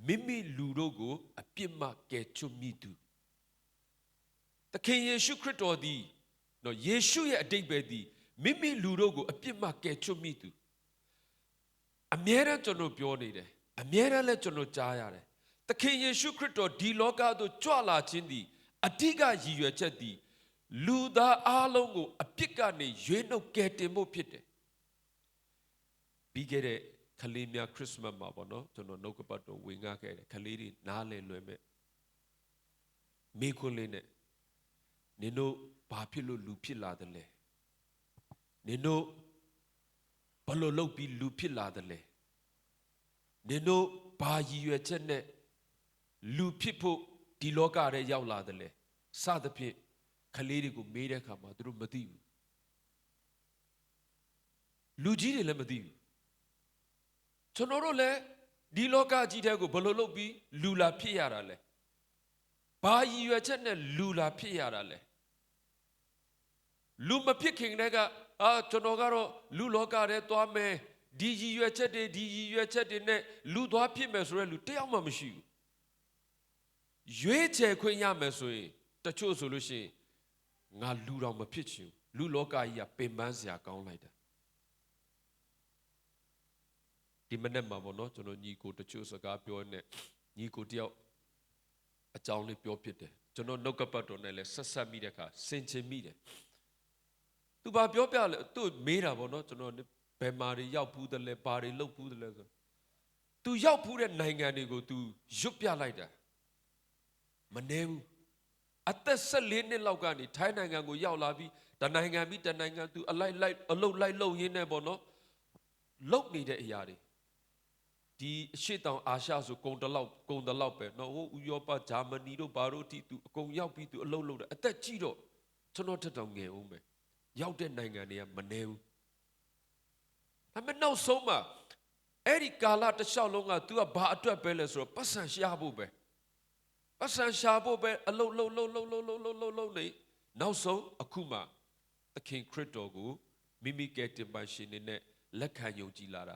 မိမိလူတို့ကိုအပြစ်မှကယ်ချွတ်မိသူသခင်ယေရှုခရစ်တော်သည်နော်ယေရှုရဲ့အဓိပ္ပာယ်သည်မိမိလူတို့ကိုအပြစ်မှကယ်ချွတ်မိသူအမြဲတမ်းကျွန်တော်ပြောနေတယ်အမြဲတမ်းလည်းကျွန်တော်ကြားရတယ်သခင်ယေရှုခရစ်တော်ဒီလောကသို့ကြွလာခြင်းသည်အဓိကရည်ရွယ်ချက်သည်လူသားအလုံးကိုအပြစ်ကနေရွေးနှုတ်ကယ်တင်ဖို့ဖြစ်တယ်ပြီးခဲ့တဲ့ခလေးများခရစ်စမတ်မှာပေါ့နော်ကျွန်တော်နှုတ်ကပတ်တော်ဝင်ငှခဲ့တယ်ခလေးတွေနားလည်လွယ်မဲ့မိခွန်းလေးနဲ့နင်တို့ဘာဖြစ်လို့လူဖြစ်လာတယ်လဲနင်တို့ဘလို့လုပ်ပြီးလူဖြစ်လာတယ်လဲနင်တို့ဘာရည်ရွယ်ချက်နဲ့လူဖြစ်ဖို့ဒီလောကထဲရောက်လာတယ်လဲစသဖြင့်ခလေးတွေကိုမေးတဲ့အခါမှာသူတို့မသိဘူးလူကြီးတွေလည်းမသိဘူးကျွန်တော်တို့လည်းဒီလောကကြီးတဲ့ကိုဘလို့လုပ်ပြီးလူလာဖြစ်ရတာလဲဘာရည်ရွယ်ချက်နဲ့လူလာဖြစ်ရတာလဲလူမဖြစ်ခင်တည်းကကျွန်တော်ကတော့လူလောကထဲသွားမယ်ဒီရည်ရွယ်ချက်တွေနဲ့လူသွားဖြစ်မယ်ဆိုရဲလူတယောက်မှမရှိဘူးရွေးချယ်ခွင့်ရမယ်ဆိုရင်တချို့ဆိုလို့ရှိရင်ငါလူတော်မဖြစ်ချင်လူလောကကြီးကပင်ပန်းစရာကောင်းလိုက်တာဒီမနေ့မှာပေါ့နော်ကျွန်တော်ညီကိုတချို့စကားပြောနေညီကိုတယောက်အကြောင်းလေးပြောဖြစ်တယ်ကျွန်တော်နှုတ်ကပတ်တော်နဲ့လည်းဆက်ဆက်မိတဲ့အခါစင်ချင်မိတယ်သူဘာပြောပြလဲသူမေးတာပေါ့နော်ကျွန်တော်ဘယ်မှာတွေရောက်ဘူးတယ်လဲဘာတွေလုပ်ဘူးတယ်လဲဆိုသူရောက်ဘူးတဲ့နိုင်ငံတွေကိုသူရွတ်ပြလိုက်တာမနေဘူးအသက်14နှစ်လောက်ကနေထိုင်းနိုင်ငံကိုရောက်လာပြီးတနိုင်ငံပြီးတနိုင်ငံသူအလုတ်လိုက်ရင်းနဲ့ပေါ့နော်လုတ်နေတဲ့အရာတွေဒီအရှေ့တောင်အာရှဆိုကုန်တလောက်ပဲနော်ဟိုဥရောပဂျာမနီတို့ဘာတို့အထိသူအကုန်ရောက်ပြီးသူအလုတ်လုပ်တယ်အသက်ကြီးတော့ကျွန်တော်ထက်တောင်ငယ်အောင်ပဲရောက်တဲ့နိုင်ငံတွေကမနေဘူးဒါပေမဲ့နောက်ဆုံးမှာအဲ့ဒီကာလတစ်လျှောက်လုံးက तू ကဘာအတွက်ပဲလဲဆိုတော့ပတ်စံရှာဖို့ပဲအလုတ်နေနောက်ဆုံးအခုမှသခင်ခရစ်တော်ကိုမိမိကယ်တင်ပါရှင်နဲ့ လက်ခံယုံကြည်လာတာ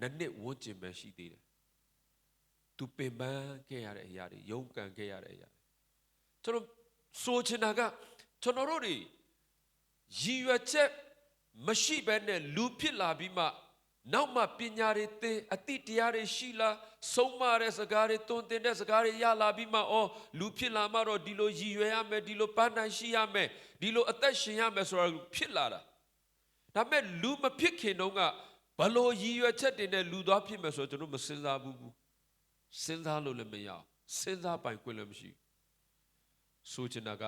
နှစ်ဝန်းကျင်ပဲရှိသေးတယ်သူပင်ပန်းခဲ့ရတဲ့အရာတွေယုံကန်ခဲ့ရတဲ့အရာကျွန်တော်ဆိုချင်တာကကျွန်တော်တို့တွေရည်ရွယ်ချက်မရှိဘဲနဲ့လူဖြစ်လာပြီးမှနောက်မှပညာတွေသင်အတိတရားတွေရှိလာဆုံးမတဲ့စကားတွေတွင်တင်တဲ့စကားတွေရလာပြီးမှအော်လူဖြစ်လာမှတော့ဒီလိုရည်ရွယ်ရမယ်ဒီလိုပန်းနိုင်ရှိရမယ်ဒီလိုအသက်ရှင်ရမယ်ဆိုတာဖြစ်လာတာဒါပေမဲ့လူမဖြစ်ခင်တုန်းကဘလို့ရည်ရွယ်ချက်တွေနဲ့လူသွားဖြစ်မယ်ဆိုတော့ကျွန်တော်မစဉ်းစားဘူးစဉ်းစားလို့လည်းမရအောင်စဉ်းစားပိုင်ခွင့်လည်းမရှိဆိုချင်တာက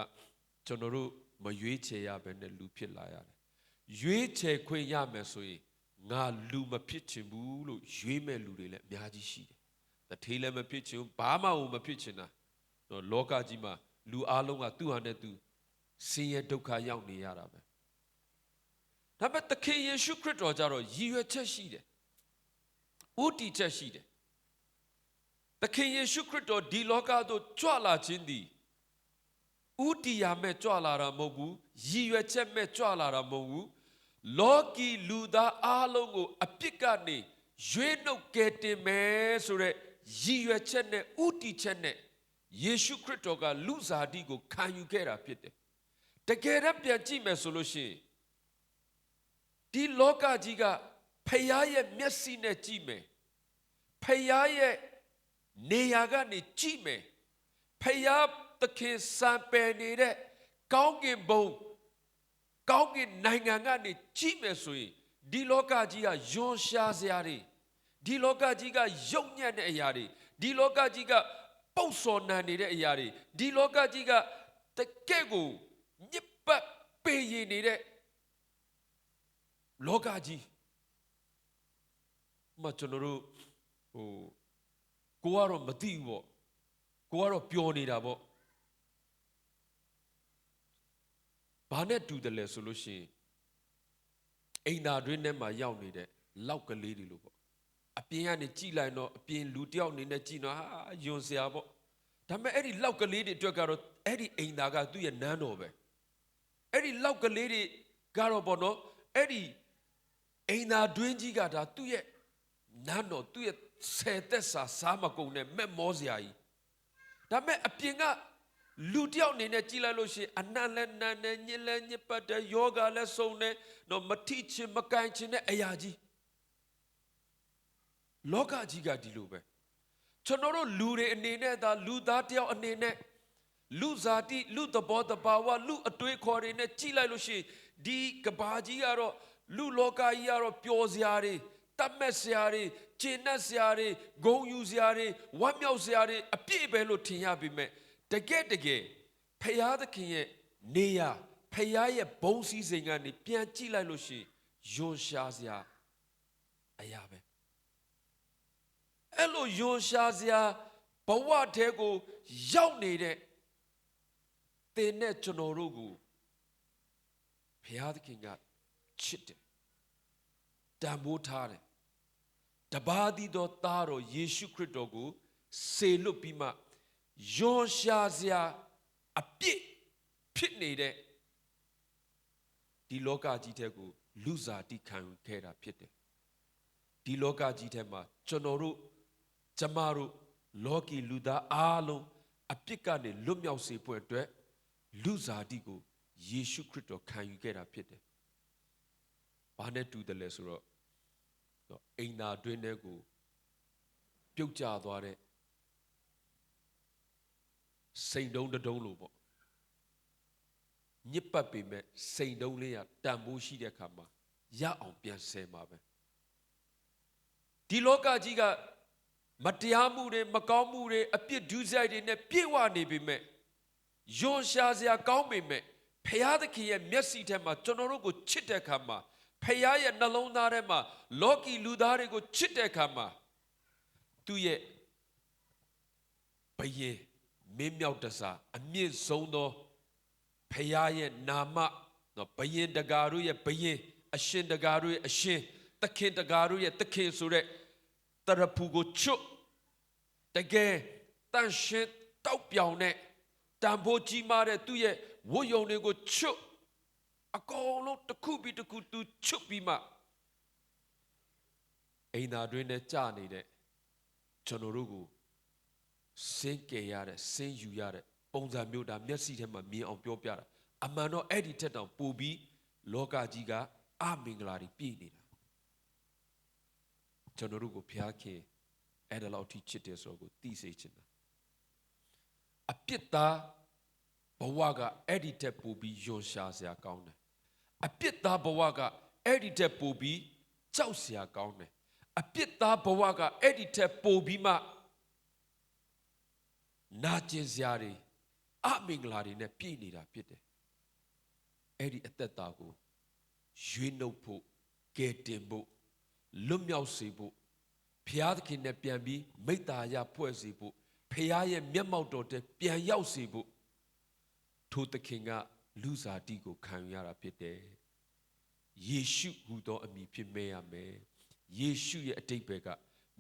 ကျွန်တော်တို့မရွေးချယ်ရဘဲနဲ့လူဖြစ်လာရတယ်ရွေးချယ်ခွင့်ရမယ်ဆိုရင်ငါလူမဖြစ်ချင်ဘူးလို့ရွေးမဲ့လူတွေလည်းအများကြီးရှိတယ်တထေးလည်းမဖြစ်ချင်ဘာမှမဖြစ်ချင်တာတော့လောကကြီးမှာလူအလုံးကသူ့ဟာနဲ့သူဆင်းရဲဒုက္ခရောက်နေရတာပဲဒါပေမဲ့သခင်ယေရှုခရစ်တော်ကြတော့ရည်ရွယ်ချက်ရှိတယ်ဥတီချက်ရှိတယ်သခင်ယေရှုခရစ်တော်ဒီလောကသို့ကြွလာခြင်းသည်ဥတီယာမဲ့ကြွလာတာမဟုတ်ဘူးရည်ရွယ်ချက်မဲ့ကြွလာတာမဟုတ်ဘူးလောကီလူသားအားလုံးကိုအပြစ်ကနေရွေးနှုတ်ကယ်တင်မယ်ဆိုတဲ့ရည်ရွယ်ချက်နဲ့ဥတီချက်နဲ့ယေရှုခရစ်တော်ကလူစားတိကိုခံယူခဲ့တာဖြစ်တယ်တကယ်တော့ပြန်ကြည့်မယ်ဆိုလို့ရှိရင်ဒီလောကကြီးကဖယားရဲ့မျက်စိနဲ့ကြည့်မယ်ဖယားရဲ့နေရာကနေကြည့်မယ်ဖယားသခင်စံပယ်နေတဲ့ကောင်းကင်ဘုံကောင်းကင်နိုင်ငံကနေကြည့်မယ်ဆိုရင်ဒီလောကကြီးကယွန်ရှားစရာတွေဒီလောကကြီးကယုံညံ့တဲ့အရာတွေဒီလောကကြီးကပုတ်စော်နံနေတဲ့အရာတွေဒီလောကကြီးကတကယ့်ကိုညစ်ပတ်ပေးရနေတဲ့လောကကြီးမကျွန်တော်တို့ကိုကတော့မသိဘူးပေါ့ကိုကတော့ပျော်နေတာပေါ့ဘာနဲ့တူတယ်လဲဆိုလို့ရှိရင်အိမ်သာတွင်းထဲမှာရောက်နေတဲ့လောက်ကလေးတွေလို့ပေါ့အပြင်ကနေကြည့်လိုက်တော့အပြင်လူတယောက်အနေနဲ့ကြည့်တော့ဟာယွန်စရာပေါ့ဒါပေမဲ့အဲ့ဒီလောက်ကလေးတွေအတွက်ကတော့အဲ့ဒီအိမ်သာကသူ့ရဲ့နန်းတော်ပဲအဲ့ဒီလောက်ကလေးတွေကတော့ပေါ့နော်အဲ့ဒီအိမ်သာတွင်းကြီးကဒါသူ့ရဲ့နန်းတော်သူ့ရဲ့ဆယ်သက်စာစားမကုန်နဲ့မဲ့မောစရာကြီးဒါပေမဲ့အပြင်ကလူတယောက်အနေနဲ့ကြည်လိုက်လို့ရှိရင်အနံ့လဲနံ့နဲ့ညစ်လဲညစ်ပတ်တဲ့ယောဂလဲစုံနဲ့တော့မထိချင်မကန်ချင်တဲ့အရာကြီးလောကကြီးကဒီလိုပဲကျွန်တော်တို့လူတွေအနေနဲ့သာလူသားတယောက်အနေနဲ့လူဇာတိလူသဘောတဘာဝလူအတွေးခေါ်တွေနဲ့ကြည်လိုက်လို့ရှိရင်ဒီကဘာကြီးကတော့လူလောကကြီးကတော့ပျော်စရာတွေတတ်မဲ့စရာတွေကျဉ်တ်စရာတွေဂုဏ်ယူစရာတွေဝမ်းမြောက်စရာတွေအပြည့်ပဲလို့ထင်ရပေမဲ့တကယ်ဖယားသခင်ရဲ့နေရာဖယားရဲ့ဘုံစည်းစိမ်ကနေပြန်ကြည့်လိုက်လို့ရှိရင်ယွန်ရှားစရာအရာပဲအဲ့လိုယွန်ရှားစရာဘဝထဲကိုရောက်နေတဲ့သင်နဲ့ကျွန်တော်တို့ကိုဖယားသခင်ကချစ်တယ်တန်ဖိုးထားတယ်တပါးသီးသောသားတော်ယေရှုခရစ်တော်ကိုစေလွတ်ပြီးမှယွန်ရှားစရာအပြစ်ဖြစ်နေတဲ့ဒီလောကကြီးထဲကိုလူစားတိခံခဲ့တာဖြစ်တယ်ဒီလောကကြီးထဲမှာကျွန်တော်တို့ကျမတို့လောကီလူသားအားလုံးအပြစ်ကနေလွတ်မြောက်စေဖို့အတွက်လူစားတိကိုယေရှုခရစ်တော်ခံယူခဲ့တာဖြစ်တယ်ဘာနဲ့တူတယ်လဲဆိုတော့အိမ်သာတွင်းထဲကိုပြုတ်ကျသွားတဲ့စိန်တုံးတုံးလို့ပေါ့ညစ်ပတ်ပေမဲ့စိန်တုံးလေးကတန်ဖိုးရှိတဲ့အခါမှာရအောင်ပြန်ဆယ်မှာပဲဒီလောကကြီးကမတရားမှုတွေမကောင်းမှုတွေအပြစ်ဒုစရိုက်တွေနဲ့ပြည့်ဝနေပေမဲ့ယွန်ရှားစရာကောင်းပေမဲ့ဖယားသခင်ရဲ့မျက်စိထဲမှာကျွန်တော်တို့ကိုချစ်တဲ့အခါမှာဖယားရဲ့နှလုံးသားထဲမှာလောကီလူသားတွေကိုချစ်တဲ့အခါမှာသူ့ရဲ့ဘယင်မင်းမြောက်တစားအမြင့်ဆုံးသောဖယားရဲ့နာမနော်ဘယင်တကာတို့ရဲ့ဘယင်အရှင်တကာတို့ရဲ့အရှင်သခင်တကာတို့ရဲ့သခင်ဆိုတဲ့တရဖူကိုချွတ်တကယ်တန်ရှင်တောက်ပြောင်တဲ့တန်ဖိုးကြီးမားတဲ့သူ့ရဲ့ဝတ်ယုံတွေကိုချွတ်အကုန်လုံးတစ်ခုပြီးတစ်ခုသူချွတ်ပြီးမှ အိမ်သာတွင်းနဲ့ကြာနေတဲ့ကျွန်တော်တို့ကိုစင်ကယ်ရတဲ့စင်ယူရတဲ့ပုံစံမျိုးဒါမျက်စိထဲမှာမြင်အောင်ပြောပြတာအမှန်တော့အဲ့ဒီထက်တောင်ပိုပြီးလောကကြီးကအမင်္ဂလာတွေပြည့်နေတာကျွန်တော်တို့ကိုဘုရားခင်အဲ့ဒါလောက်ထိချစ်တယ်ဆိုတော့ကိုသိစေချင်တာအပြစ်သားဘဝကအဲ့ဒီထက်ပိုပြီးယွန်ရှာစရာကောင်းတယ်အပြစ်သားဘဝကအဲ့ဒီထက်ပိုပြီးကြောက်စရာကောင်းတယ်အပြစ်သားဘဝကအဲ့ဒီထက်ပိုပြီးမှနာကျင်စရာတွေအမင်္ဂလာတွေနဲ့ပြည့်နေတာဖြစ်တယ်အဲ့ဒီအသက်တာကိုရွေးနှုတ်ဖို့ကယ်တင်ဖို့လွတ်မြောက်စေဖို့ဘုရားသခင်နဲ့ပြန်ပြီးမိတ္တာရဖွဲ့စေဖို့ဘုရားရဲ့မျက်မှောက်တော်တဲ့ပြန်ရောက်စေဖို့ထိုသခင်ကလူစားတိကိုခံရတာဖြစ်တယ်ယေရှုဟူသောအမည်ဖြစ်မဲ့ရမယ်ယေရှုရဲ့အတိတ်ဘက်က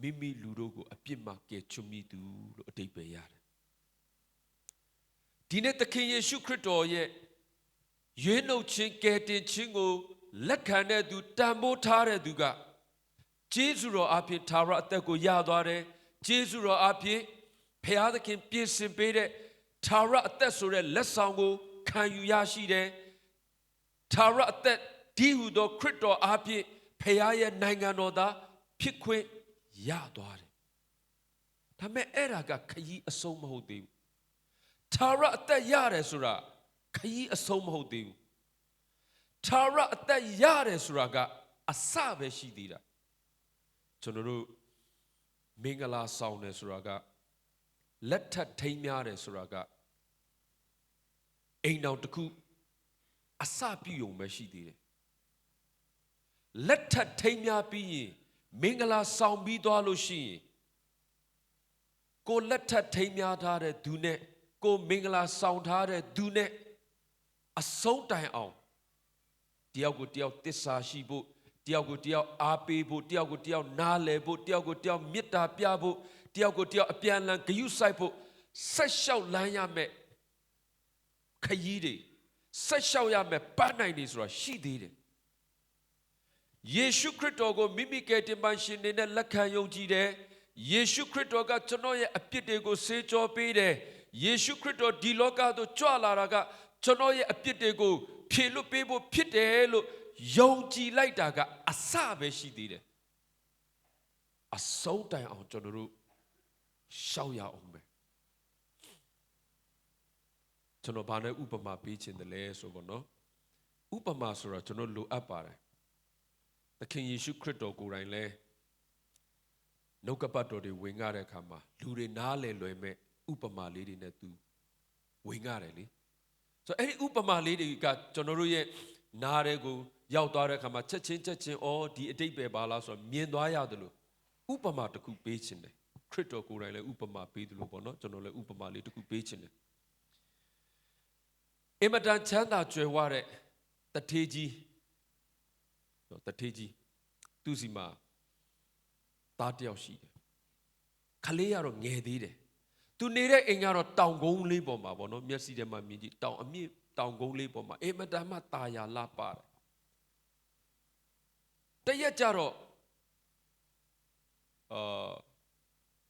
မိမိလူတို့ကိုအပြစ်မှကယ်ချွတ်မိသူလို့အတိတ်ပဲရတယ်ဒီနေ့သခင်ယေရှုခရစ်တော်ရဲ့ရွေးနှုတ်ခြင်းကယ်တင်ခြင်းကိုလက်ခံတဲ့သူတန်ဖိုးထားတဲ့သူကကျေးဇူးတော်အဖြစ်သာရအသက်ကိုရသွားတယ်ကျေးဇူးတော်အဖြစ်ဘုရားသခင်ပြင်ဆင်ပေးတဲ့သာရအသက်ဆိုတဲ့လက်ဆောင်ကိုခံယူရရှိတယ်သာရအသက်ဒီဟုသောခရစ်တော်အဖြစ်ဘုရားရဲ့နိုင်ငံတော်သားဖြစ်ခွင့်ရသွားတယ်ဒါပေမဲ့အဲ့ဒါကခရီးအဆုံးမဟုတ်သေးဘူးသာရအသက်ရတယ်ဆိုတာခရီးအဆုံးမဟုတ်သေးဘူးသာရအသက်ရတယ်ဆိုတာကအစပဲရှိသေးတာကျွန်တော်တို့မင်္ဂလာဆောင်တယ်ဆိုတာကလက်ထပ်ထိမ်းများတယ်ဆိုတာကအိမ်တော်တစ်ခုအစပြုံပဲရှိသေးတယ်လက်ထပ်ထိမ်းများပြီးရင်မင်္ဂလာဆောင်ပြီးသွားလို့ရှိရင်ကိုလက်ထပ်ထိမ်းများထားတဲ့သူနဲ့ကိုမင်္ဂလာဆောင်ထားတဲ့သူနဲ့အဆုံးတိုင်အောင်တယောက်ကိုတယောက်တစ္ဆာရှိဖို့တယောက်ကိုတယောက်အားပေးဖို့တယောက်ကိုတယောက်နားလည်ဖို့တယောက်ကိုတယောက်မေတ္တာပြဖို့တယောက်ကိုတယောက်အပြန်အလှန်ဂရုစိုက်ဖို့ဆက်လျှောက်လမ်းရမယ်ခရီးတွေဆက်လျှောက်ရမယ်ပန်းနိုင်တွေဆိုတာရှိသေးတယ်ယေရှုခရစ်တော်ကိုမိမိကယ်တင်ပါရှင်နေနဲ့လက်ခံယုံကြည်တယ်ယေရှုခရစ်တော်ကကျွန်တော်ရဲ့အပြစ်တွေကိုဆေးကြောပေးတယ်ယေရှုခရစ်တော်ဒီလောကသို့ကြွလာတာကကျွန်တော်ရဲ့အပြစ်တွေကိုဖြေလွတ်ပေးဖို့ဖြစ်တယ်လို့ယုံကြည်လိုက်တာကအစပဲရှိသေးတယ်အဆုံးတိုင်အောင်ကျွန်တော်တို့ရှောက်ရအောင်ပဲကျွန်တော်ဘာနဲ့ဥပမာပေးခြင်းတလဲဆိုပေါ့နော်ဥပမာဆိုတော့ကျွန်တော်လိုအပ်ပါတယ်သခင်ယေရှုခရစ်တော်ကိုယ်တိုင်လဲနှုတ်ကပတ်တော်တွေဝင်ရတဲ့အခါမှာလူတွေနားလည်လွယ်မဲ့ဥပမာလေးတွေနဲ့သူဝင်ရတယ်လေဆိုတော့အဲ့ဒီဥပမာလေးတွေကကျွန်တော်တို့ရဲ့နားတဲ့ကိုရောက်သွားတဲ့အခါမှာချက်ချင်းအော်ဒီအတိတ်ပဲပါလားဆိုတော့မြင်သွားရတယ်လို့ဥပမာတစ်ခုပေးခြင်းတယ်ခရစ်တော်ကိုယ်တိုင်လည်းဥပမာပေးတယ်လို့ပေါ့နော်ကျွန်တော်လည်းဥပမာလေးတစ်ခုပေးခြင်းတယ်အမတန်ချမ်းသာကြွယ်ဝတဲ့တထေးကြီးသူစီမှာသားတယောက်ရှိတယ်ခလေးကတော့ငယ်သေးတယ်သူနေတဲ့အိမ်ကတော့တောင်ကုန်းလေးပေါ်မှာပေါ့နော်မျက်စိထဲမှာမြင်ကြည့်တောင်အမြင့်တောင်ကုန်းလေးပေါ်မှာအမတန်မှตาရလာပါတယ်တရက်ကြတော့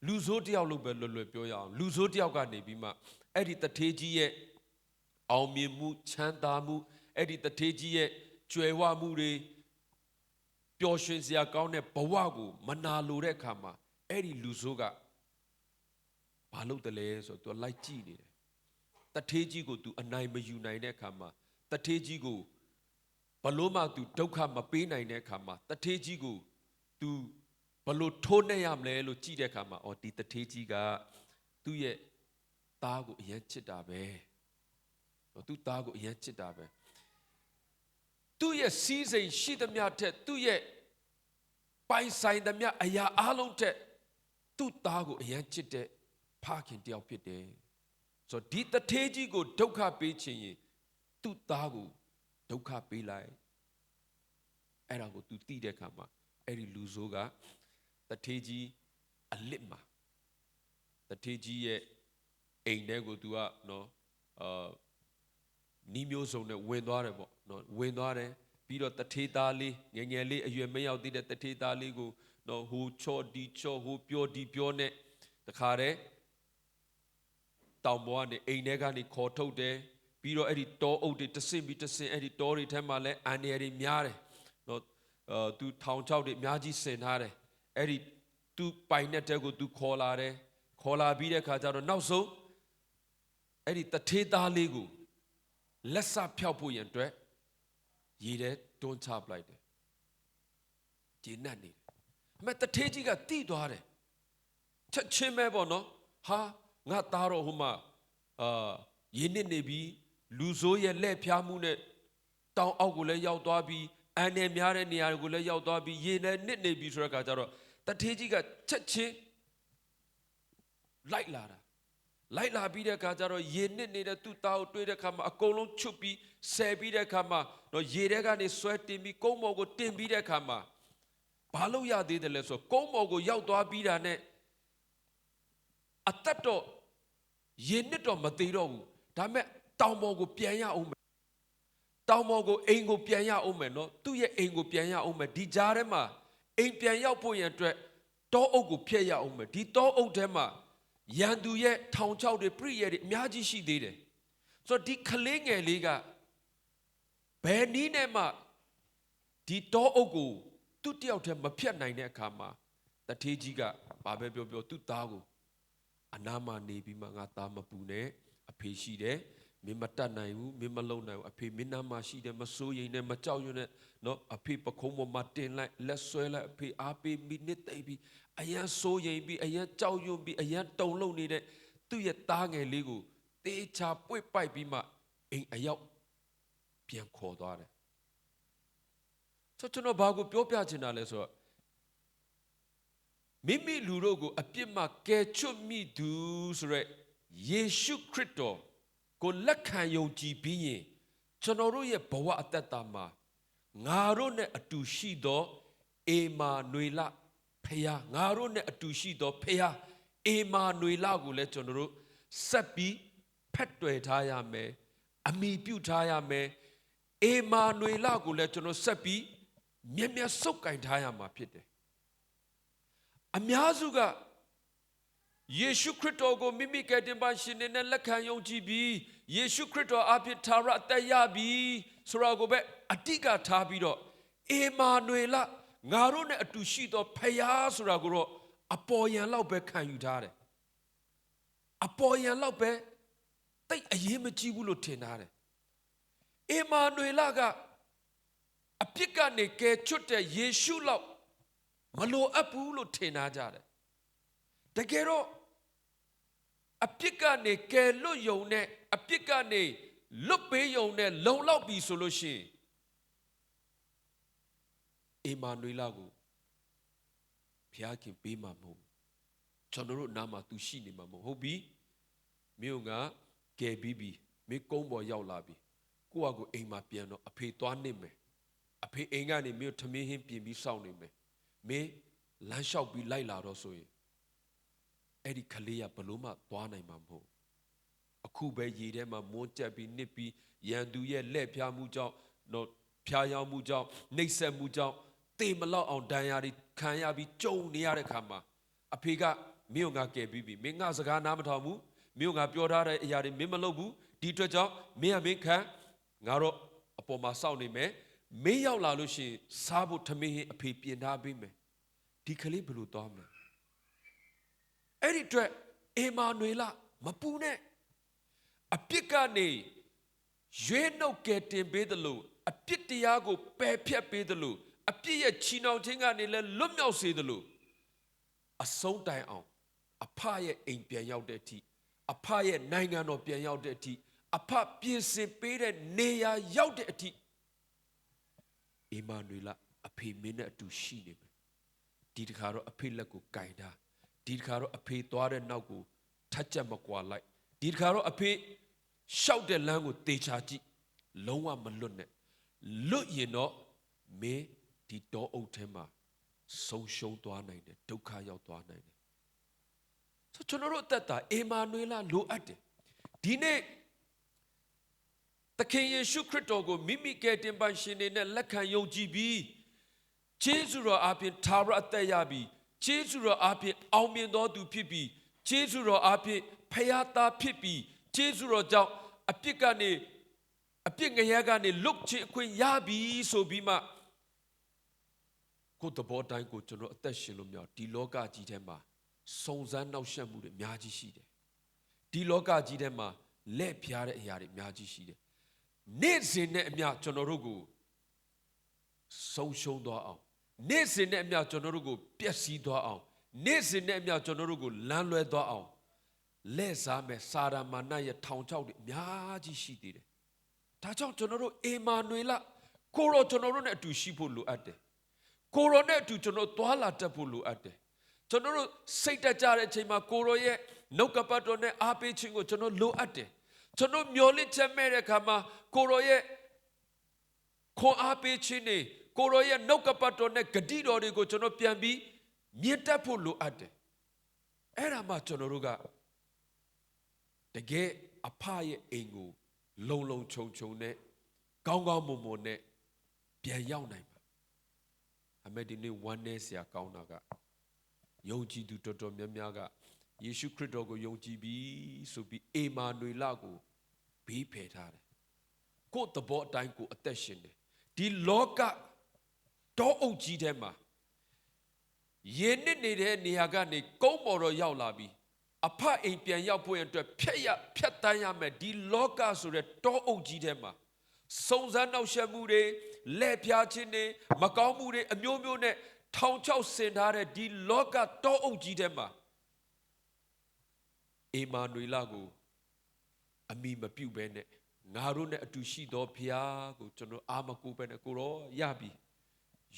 လူဆိုးတယောက်လို့ပဲလွယ်ပြောရအောင်လူဆိုးတယောက်ကနေပြီးမှအဲ့ဒီတထေးကြီးရဲ့အောင်မြင်မှုချမ်းသာမှုအဲ့ဒီတထေးကြီးရဲ့ကြွယ်ဝမှုတွေပျော်ရွှင်စရာကောင်းတဲ့ဘဝကိုမနာလိုတဲ့အခါမှာအဲ့ဒီလူဆိုးကဘာလုပ်တယ်လဲဆိုတော့ तू လိုက်ကြည့်နေတယ်တထေးကြီးကို तू အနိုင်မယူနိုင်တဲ့အခါမှာတထေးကြီးကိုဘလို့မှ तू ဒုက္ခမပေးနိုင်တဲ့အခါမှာတထေးကြီးကို तू ဘလို့ထိုးနှက်ရမလဲလို့ကြည့်တဲ့အခါမှာအော်ဒီတထေးကြီးကသူ့ရဲ့သားကိုအရင်ချစ်တာပဲသူ့သားကိုအရင်ချစ်တာပဲသူ့ရဲ့စီးစိမ်ရှိသမျှထက်သူ့ရဲ့ပိုင်ဆိုင်သမျှအရာအလုံးထက်သူ့သားကိုအရင်ချစ်တဲ့ဖခင်တယောက်ဖြစ်တယ်ဆိုတော့ဒီတထေးကြီးကိုဒုက္ခပေးခြင်းရင်သူ့သားကိုဒုက္ခပေးလိုက်အဲ့ဒါကို तू သိတဲ့အခါမှာအဲ့ဒီလူဆိုးကတထေးကြီးအလစ်မှာတထေးကြီးရဲ့အိမ်ထဲကို तू ကနော်နီးမျိုးစုံနဲ့ဝင်သွားတယ်ပေါ့နော်ဝင်သွားတယ်ပြီးတော့တထေးသားလေးငယ်ငယ်လေးအရွယ်မရောက်သေးတဲ့တထေးသားလေးကို နော်ဟိုချော်ဒီချော်ဟိုပြောဒီပြောနဲ့တခါတည်းတောင်ပေါ်ကနေအိမ်ထဲကနေခေါ်ထုတ်တယ်ပြီးတော့အဲ့ဒီတောအုပ်တွေတဆင့်ပြီးတဆင့်အဲ့ဒီတောတွေထဲမှာလဲအန်ရတွေများတယ်နော်သူထောင်ချောက်တွေအများကြီးဆင်ထားတယ်အဲ့ဒီသူပိုင်တဲ့တဲကိုသူခေါ်လာတယ်ခေါ်လာပြီးတဲ့ခါကျတော့နောက်ဆုံးအဲ့ဒီတထေးသားလေးကိုလက်စဖြောက်ဖို့ရန်အတွက်ရေထဲတွန်းချပလိုက်တယ်ဂျင်းနဲ့နေတယ်အမေတထေးကြီးကတိသွားတယ်ချက်ချင်းပဲပေါ့နော်ဟာငါသားတော်ဟိုမှာရေနစ်နေပြီးလူဆိုးရဲ့လက်ဖျားမှုနဲ့တောင်အောက်ကိုလည်းရောက်သွားပြီးအန်နယ်များတဲ့နေရာကိုလည်းရောက်သွားပြီးရေနဲ့နစ်နေပြီးဆိုတဲ့အခါကျတော့တထေးကြီးကချက်ချင်းလိုက်လာပြီးတဲ့အခါကျတော့ရေနစ်နေတဲ့သူ့သားကိုတွေ့တဲ့အခါမှာအကုန်လုံးချွတ်ပြီးဆယ်ပြီးတဲ့အခါမှာတော့ရေထဲကနေဆွဲတင်ပြီးကုန်းပေါ်ကိုတင်ပြီးတဲ့အခါမှာဘာလို့ရသေးတယ်လဲဆိုကုန်းပေါ်ကိုရောက်သွားပြီးတာနဲ့အသက်တော့ရေနစ်တော့မသေးတော့ဘူးဒါပေမဲ့တောင်ပေါ်ကိုပြန်ရအောင်မယ်တောင်ပေါ်ကိုအိမ်ကိုပြန်ရအောင်မယ်နော်သူ့ရဲ့အိမ်ကိုပြန်ရအောင်မယ်ဒီကြားထဲမှာအိမ်ပြန်ရောက်ဖို့ရန်အတွက်တောအုပ်ကိုဖျက်ရအောင်မယ်ဒီတောအုပ်ထဲမှာရန်သူရဲ့ထောင်ချောက်တွေပြည့်ရတွေအများကြီးရှိသေးတယ်ဆိုတော့ဒီကလေးငယ်လေးကဘယ်နည်းနဲ့မှဒီတောအုပ်ကိုသူ့တယောက်တည်းမဖျက်နိုင်တဲ့အခါမှာတထေးကြီးကဘာပဲပြောပြောသူ့သားကိုအနားမှာနေပြီးမှငါသားမပူနဲ့အဖေရှိတယ်မင်းမတတ်နိုင်ဘူးမင်းမလုံနိုင်ဘူးအဖေမင်းနားမှာရှိတယ်မစိုးရိမ်နဲ့မကြောက်ရွံ့နဲ့နော်အဖေပခုံးပေါ်မှာတင်လိုက်လက်ဆွဲလိုက်အဖေအားပေးမိနစ်သိပ်ပြီးအရန်စိုးရိမ်ပြီးအရန်ကြောက်ရွံ့ပြီးအရန်တုန်လှုပ်နေတဲ့သူ့ရဲ့သားငယ်လေးကိုတေးချပွေ့ပိုက်ပြီးမှအိမ်အရောက်ပြန်ခေါ်သွားတယ်ကျွန်တော်ဘာကိုပြောပြချင်တာလဲဆိုတော့မိမိလူတို့ကိုအပြစ်မှကယ်ချွတ်မိသူဆိုရက်ယေရှုခရစ်တော်ကိုလက်ခံယုံကြည်ပြီးရင်ကျွန်တော်တို့ရဲ့ဘဝအသက်တာမှာငါတို့နဲ့အတူရှိသောအေမာနွေလဖယားငါတို့နဲ့အတူရှိသောဖယားအေမာနွေလကိုလည်းကျွန်တော်တို့ဆက်ပြီးဖက်တွယ်ထားရမယ်အမိပြုထားရမယ်အေမာနွေလကိုလည်းကျွန်တော်ဆက်ပြီးမြဲမြဲစုပ်ကင်ထားရမှာဖြစ်တယ်အများစုကယေရှုခရစ်တော်ကိုမိမိကယ်တင်ပါရှင်နဲ့လက်ခံယုံကြည်ပြီးယေရှုခရစ်တော်အဖြစ်သာရအသက်ရပြီးဆိုတာကိုပဲအတိကထားပြီးတော့အေမာနွေလငါတို့နဲ့အတူရှိသောဖယားဆိုတာကိုတော့အပေါ်ယံလောက်ပဲခံယူထားတယ်အပေါ်ယံလောက်ပဲတိတ်အရေးမကြီးဘူးလို့ထင်ထားတယ်အေမာနွေလကအပြစ်ကနေကယ်ချွတ်တဲ့ယေရှုလောက်မလိုအပ်ဘူးလို့ထင်ထားကြတယ်တကယ်တော့အပြစ်ကနေကယ်လွတ်ယုံနဲ့အပြစ်ကနေလွတ်ပေးယုံနဲ့လုံလောက်ပြီဆိုလို့ရှိရင်အေမာနွေလကိုဘုရားခင်ပေးမှာမဟုတ်ကျွန်တော်တို့နားမှာသူရှိနေမှာမဟုတ်ပြီမြို့ကကယ်ပြီးပြီမင်းကုန်းပေါ်ရောက်လာပြီကိုယ့်အကိုအိမ်မှာပြန်တော့အဖေသွားနေမယ်အဖေအိမ်ကနေမြို့ထမင်းဟင်းပြင်ပြီးစောင့်နေမယ်မင်းလမ်းလျှောက်ပြီးလိုက်လာတော့ဆိုရင်အဲ့ဒီကလေးကဘလို့မှသွားနိုင်မှာမဟုတ်အခုပဲရေထဲမှာမွန်းကျက်ပြီးနစ်ပြီးရန်သူရဲ့လက်ဖျားမှုကြောင့်တော့ဖျားယောင်းမှုကြောင့်နှိပ်စက်မှုကြောင့်တေမလောက်အောင်ဒဏ်ရာတွေခံရပြီးကြုံနေရတဲ့ခါမှာအဖေကမင်းကကယ်ပြီးပြီမင်းငါစကားနားမထောင်ဘူးမင်းကပြောထားတဲ့အရာတွေမင်းမလုပ်ဘူးဒီအတွက်ကြောင့်မင်းကမင်းခံငါတော့အပေါ်မှာစောင့်နေမယ်မင်းရောက်လာလို့ရှိရင်စားဖို့ထမင်းဟင်းအဖေပြင်ထားပေးမယ်ဒီကလေးဘယ်လိုသွားမလဲအဲ့ဒီအတွက်အေမာနွေလမပူနဲ့အပြစ်ကနေရွေးနှုတ်ကယ်တင်ပေးသလိုအပြစ်တရားကိုပယ်ဖြတ်ပေးသလိုအပြစ်ရဲ့ချီနှောင်ခြင်းကနေလည်းလွတ်မြောက်စေသလိုအဆုံးတိုင်အောင်အဖရဲ့အိမ်ပြန်ရောက်တဲ့အထိအဖရဲ့နိုင်ငံတော်ပြန်ရောက်တဲ့အထိအဖပြင်ဆင်ပေးတဲ့နေရာရောက်တဲ့အထိအေမာနွေလအဖေမင်းနဲ့အတူရှိနေမယ်ဒီတခါတော့အဖေလက်ကိုကင်ထားဒီတခါတော့အဖေသွားတဲ့နောက်ကိုထက်ချက်မကွာလိုက်ဒီတခါတော့အဖေရှောက်တဲ့လမ်းကိုတေချာကြည့်လုံးဝမလွတ်နဲ့လွတ်ရင်တော့မင်းဒီတောအုပ်ထဲမှာဆုံးရှုံးသွားနိုင်တယ်ဒုက္ခရောက်သွားနိုင်တယ်ဆိုကျွန်တော်တို့အသက်တာအေမာနွေလလိုအပ်တယ်ဒီနေ့သခင်ယေရှုခရစ်တော်ကိုမိမိကယ်တင်ပါရှင်နဲ့လက်ခံယုံကြည်ပြီး ကျေးဇူးတော်အပြင်သာရအသက်ရပြီးကျေးဇူးတော်အပြင်အောင်မြင်တော်သူဖြစ်ပြီးကျေးဇူးတော်အပြင်ဖယားသားဖြစ်ပြီးကျေးဇူးတော်ကြောင့်အပြစ်ငရဲကနေလွတ်ခြင်းအခွင့်ရပြီဆိုပြီးမှကိုယ်သဘောတိုင်းကိုကျွန်တော်အသက်ရှင်လို့မရဒီလောကကြီးထဲမှာစုံစမ်းနှောက်ယှက်မှုတွေအများကြီးရှိတယ်ဒီလောကကြီးထဲမှာလက်ဖျားတဲ့အရာတွေအများကြီးရှိတယ်နေ့စဉ်နဲ့အမျှကျွန်တော်တို့ကိုဆုံးရှုံးသွားအောင်နေ့စဉ်နဲ့အမျှကျွန်တော်တို့ကိုပျက်စီးသွားအောင်နေ့စဉ်နဲ့အမျှကျွန်တော်တို့ကိုလမ်းလွဲသွားအောင်လက်စားမဲ့စာရမာနရဲ့ထောင်ချောက်တွေအများကြီးရှိသေးတယ်ဒါကြောင့်ကျွန်တော်တို့အေမာနွေလကိုရောကျွန်တော်တို့နဲ့အတူရှိဖို့လိုအပ်တယ်ကိုရောနဲ့အတူကျွန်တော်သွားလာတတ်ဖို့လိုအပ်တယ်ကျွန်တော်တို့စိတ်တက်ကြတဲ့အချိန်မှာကိုရောရဲ့နှုတ်ကပတ်တော်နဲ့အားပေးခြင်းကိုကျွန်တော်လိုအပ်တယ်ကျွန်တော်မျောလင့်ချက်မဲ့တဲ့အခါမှာကိုရောရဲ့ခွန်အားပေးခြင်းတွေကိုရောရဲ့နှုတ်ကပတ်တော်နဲ့ဂတိတော်တွေကိုကျွန်တော်ပြန်ပြီးမြင့်တက်ဖို့လိုအပ်တယ်အဲ့ဒါမှကျွန်တော်တို့ကတကယ်အဖရဲ့အိမ်ကိုလုံလုံခြုံခြုံနဲ့ကောင်းကောင်းမွန်မွန်နဲ့ပြန်ရောက်နိုင်ပါအမေဒီနေ့ဝမ်းနည်းစရာကောင်းတာကယုံကြည်သူတော်တော်များများကယေရှုခရစ်တော်ကိုယုံကြည်ပြီးဆိုပြီးအေမာနွေလကိုဘေးဖယ်ထားတယ်ကိုယ့်သဘောအတိုင်းကိုအသက်ရှင်တယ်ဒီလောကတောအုပ်ကြီးထဲမှာယေနစ်နေတဲ့နေရာကနေကုန်းပေါ်တော့ရောက်လာပြီးအဖအိမ်ပြန်ရောက်ဖို့အတွက်ဖြတ်တန်းရမယ်ဒီလောကဆိုတဲ့တောအုပ်ကြီးထဲမှာစုံစမ်းနှောက်ယှက်မှုတွေလက်ပြားခြင်းတွေမကောင်းမှုတွေအမျိုးမျိုးနဲ့ထောင်ချောက်ဆင်ထားတဲ့ဒီလောကတောအုပ်ကြီးထဲမှာအေမာနွေလကိုအမိမပြုတ်ပဲနဲ့ငါတို့နဲ့အတူရှိသောဖျားကိုကျွန်တော်အာမကိုပဲနဲ့ကိုရောရပြီ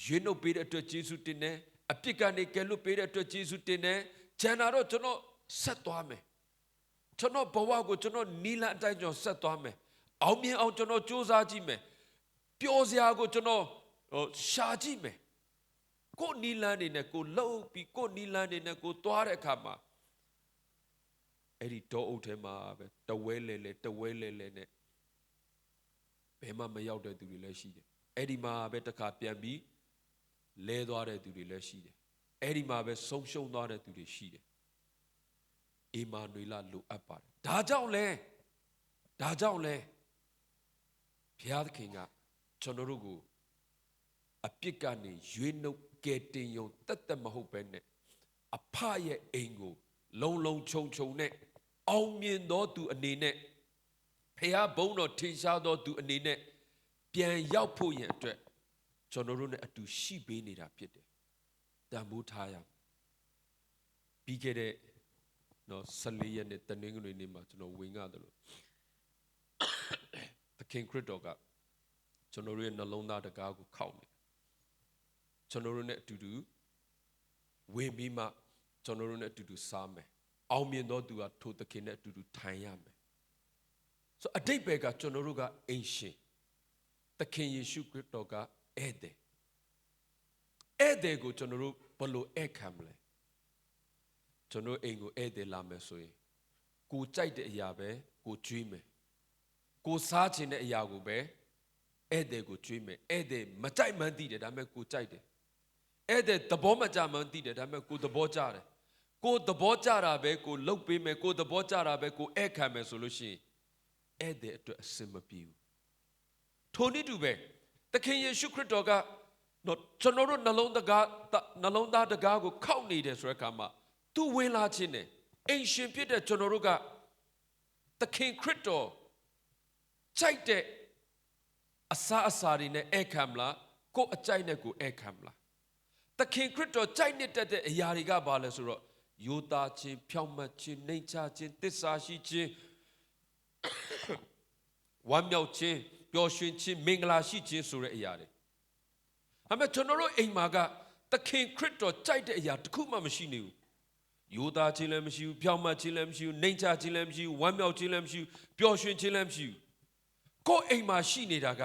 ရွေးနှုတ်ပေးတဲ့အတွက်ယေရှုတင်တယ်အပြစ်ကနေကယ်လွတ်ပေးတဲ့အတွက်ယေရှုတင်တယ်ဂျန်နာတော့ကျွန်တော်ဆက်သွားမယ်ကျွန်တော်ဘဝကိုကျွန်တော်နီလန်အတိုင်းကျွန်တော်ဆက်သွားမယ်အောင်မြင်အောင်ကျွန်တော်စူးစမ်းကြည့်မယ်ပျော်စရာကိုကျွန်တော်ရှာကြည့်မယ်ကိုနီလန်နေနဲ့ကိုလှုပ်ပြီးကိုနီလန်နေနဲ့ကိုသွားတဲ့အခါမှာအဲ့ဒီတောအုပ်ထဲမှာပဲတဝဲလဲနဲ့ဘယ်မှမရောက်တဲ့သူတွေလည်းရှိတယ်အဲ့ဒီမှာပဲတစ်ခါပြန်ပြီးလဲသွားတဲ့သူတွေလည်းရှိတယ်အဲ့ဒီမှာပဲဆုံးရှုံးသွားတဲ့သူတွေရှိတယ်အေမာနွေလလိုအပ်ပါတယ်ဒါကြောင့်လဲဘုရားသခင်ကကျွန်တော်တို့ကိုအပြစ်ကနေရွေးနှုတ်ကယ်တင်ရုံတက်မဟုတ်ပဲနဲ့အဖရဲ့အိမ်ကိုလုံခြုံနဲ့အောင်မြင်သောသူအနေနဲ့ဖျားဘုန်းတော်ထင်ရှားသောသူအနေနဲ့ပြန်ရောက်ဖို့ရန်အတွက်ကျွန်တော်တို့နဲ့အတူရှိပေးနေတာဖြစ်တယ်တန်ဖိုးထားရပြီးခဲ့တဲ့14ရက်နဲ့တနင်္ဂနွေနေ့မှာကျွန်တော်ဝင်ရတယ်လို့သခင်ခရစ်တော်ကကျွန်တော်တို့ရဲ့နှလုံးသားတကားကိုခောက်နေကျွန်တော်တို့နဲ့အတူတူဝင်ပြီးမှကျွန်တော်တို့နဲ့အတူတူစားမယ်အောင်မြင်သောသူကထိုသခင်နဲ့အတူတူထိုင်ရမယ်ဆိုအတိတ်ဘက်ကကျွန်တော်တို့ကအိမ်ရှင်သခင်ယေရှုခရစ်တော်ကဧည့်သည်ကိုကျွန်တော်တို့ဘယ်လိုဧည့်ခံမလဲကျွန်တော်အိမ်ကိုဧည့်သည်လာမယ်ဆိုရင်ကိုကြိုက်တဲ့အရာပဲကိုကျွေးမယ်ကိုစားချင်တဲ့အရာကိုပဲဧည့်သည်ကိုကျွေးမယ်ဧည့်သည်မကြိုက်မှန်းသိတယ်ဒါပေမဲ့ကိုကြိုက်တယ်ဧည့်သည်သဘောမကျမှန်းသိတယ်ဒါပေမဲ့ကိုသဘောကျတယ်ကိုသဘောကျတာပဲကိုလှုပ်ပေးမယ်ကိုသဘောကျတာပဲကိုဧည့်ခံမယ်ဆိုလို့ရှိရင်ဧည့်သည်အတွက်အစင်မပြေဘူးထိုနည်းတူပဲသခင်ယေရှုခရစ်တော်ကကျွန်တော်တို့နှလုံးသားတကားကိုခောက်နေတယ်ဆိုတဲ့အခါမှာသူဝင်လာခြင်းနဲ့အိမ်ရှင်ဖြစ်တဲ့ကျွန်တော်တို့ကသခင်ခရစ်တော်ကြိုက်တဲ့အစာတွေနဲ့ဧည့်ခံမလားကိုအကြိုက်နဲ့ကိုဧည့်ခံမလားသခင်ခရစ်တော်ကြိုက်နေတဲ့အရာတွေကဘာလဲဆိုတော့ယောသားခြင်းဖြောင့်မတ်ခြင်းနှိမ်ချခြင်းသစ္စာရှိခြင်းဝမ်းမြောက်ခြင်းပျော်ရွှင်ခြင်းမင်္ဂလာရှိခြင်းဆိုတဲ့အရာတွေဒါပေမဲ့ကျွန်တော်တို့အိမ်မှာကသခင်ခရစ်တော်ကြိုက်တဲ့အရာတစ်ခုမှမရှိနေဘူးယောသားခြင်းလည်းမရှိဘူးဖြောင့်မတ်ခြင်းလည်းမရှိဘူးနှိမ်ချခြင်းလည်းမရှိဘူးဝမ်းမြောက်ခြင်းလည်းမရှိဘူးပျော်ရွှင်ခြင်းလည်းမရှိဘူးကိုယ်အိမ်မှာရှိနေတာက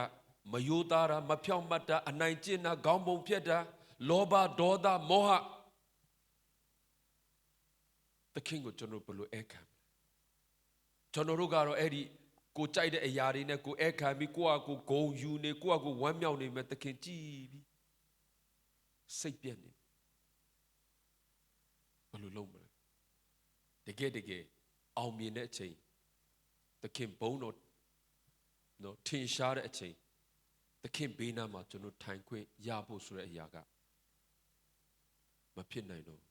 မယောသားတာမဖြောင့်မတ်တာအနိုင်ကျင့်တာခေါင်းပုံဖြတ်တာလောဘဒေါသမောဟသခင်ကိုကျွန်တော်ဘယ်လိုဧည့်ခံကျွန်တော်တို့ကတော့အဲ့ဒီကိုကြိုက်တဲ့အရာတွေနဲ့ကိုဧည့်ခံပြီးကိုယ့်အကိုဂုံယူနေကိုယ့်အကိုဝမ်းမြောက်နေမဲ့သခင်ကြည်ပြီး စိတ်ပြက်နေဘယ်လိုလုပ်မလဲတကယ်အောင်မြင်တဲ့အချိန်သခင်ဘုန်းတော်နော်ထင်ရှားတဲ့အချိန်သခင်ဘေးနားမှာကျွန်တော်ထိုင်ခွင့်ရဖို့ဆိုတဲ့အရာကမဖြစ်နိုင်တော့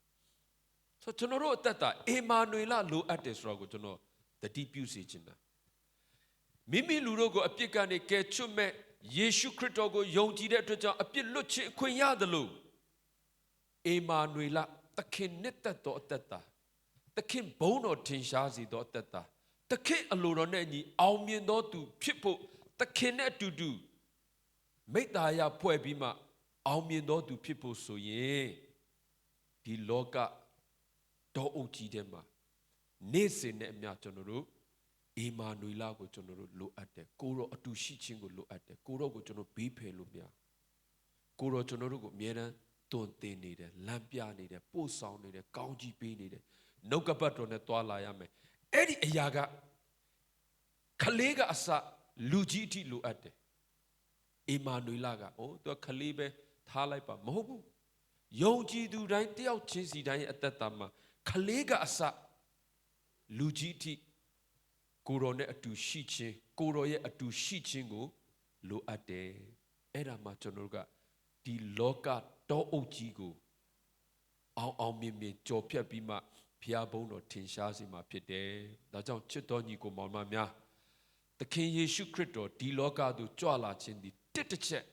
ဆိုကျွန်တော်တို့အသက်တာအေမာနွေလလိုအပ်တယ်ဆိုတော့ကိုကျွန်တော်တတိပြုစေချင်တာမိမိလူတို့ကိုအပြစ်ကနေကယ်ချွတ်မဲ့ယေရှုခရစ်တော်ကိုယုံကြည်တဲ့အတွက်ကြောင့်အပြစ်လွတ်ခြင်းအခွင့်ရတယ်လို့အေမာနွေလသခင်နဲ့သက်တော်အသက်တာသခင်ဘုန်းတော်ထင်ရှားစေသောအသက်တာသခင်အလိုတော်နဲ့ညီအောင်မြင်သောသူဖြစ်ဖို့သခင်နဲ့အတူတူမိတ္တာယဖွဲ့ပြီးမှအောင်မြင်သောသူဖြစ်ဖို့ဆိုရင်ဒီလောကတောအုပ်ကြီးထဲမှာနေ့စဉ်နဲ့အမျှကျွန်တော်တို့အေမာနွေလကိုကျွန်တော်တို့လိုအပ်တယ်ကိုရောအတူရှိခြင်းကိုလိုအပ်တယ်ကိုရောကိုကျွန်တော်ဘေးဖယ်လို့မရကိုရောကျွန်တော်တို့ကိုအမြဲတမ်းတွင်တင်နေတယ်လမ်းပြနေတယ်ပို့ဆောင်နေတယ်ကောင်းကြီးပေးနေတယ်နှုတ်ကပတ်တော်နဲ့တွာလာရမယ်အဲ့ဒီအရာကခလေးကအစလူကြီးအထိလိုအပ်တယ်အေမာနွေလကသူကခလေးပဲထားလိုက်ပါမဟုတ်ဘူးယုံကြည်သူတိုင်းတယောက်ချင်းစီတိုင်းရဲ့အသက်တာမှာခလေးကအစလူကြီးအထိကိုရောနဲ့အတူရှိခြင်းကိုရောရဲ့အတူရှိခြင်းကိုလိုအပ်တယ်အဲ့ဒါမှကျွန်တော်တို့ကဒီလောကတောအုပ်ကြီးကိုအောင်မြင်ကြော်ဖြတ်ပြီးမှဘုရားဘုန်းတော်ထင်ရှားစေမှာဖြစ်တယ်ဒါကြောင့်ချစ်တော်ညီကိုမောင်မများသခင်ယေရှုခရစ်တော်ဒီလောကသို့ကြွလာခြင်းဒီတစ်ချက်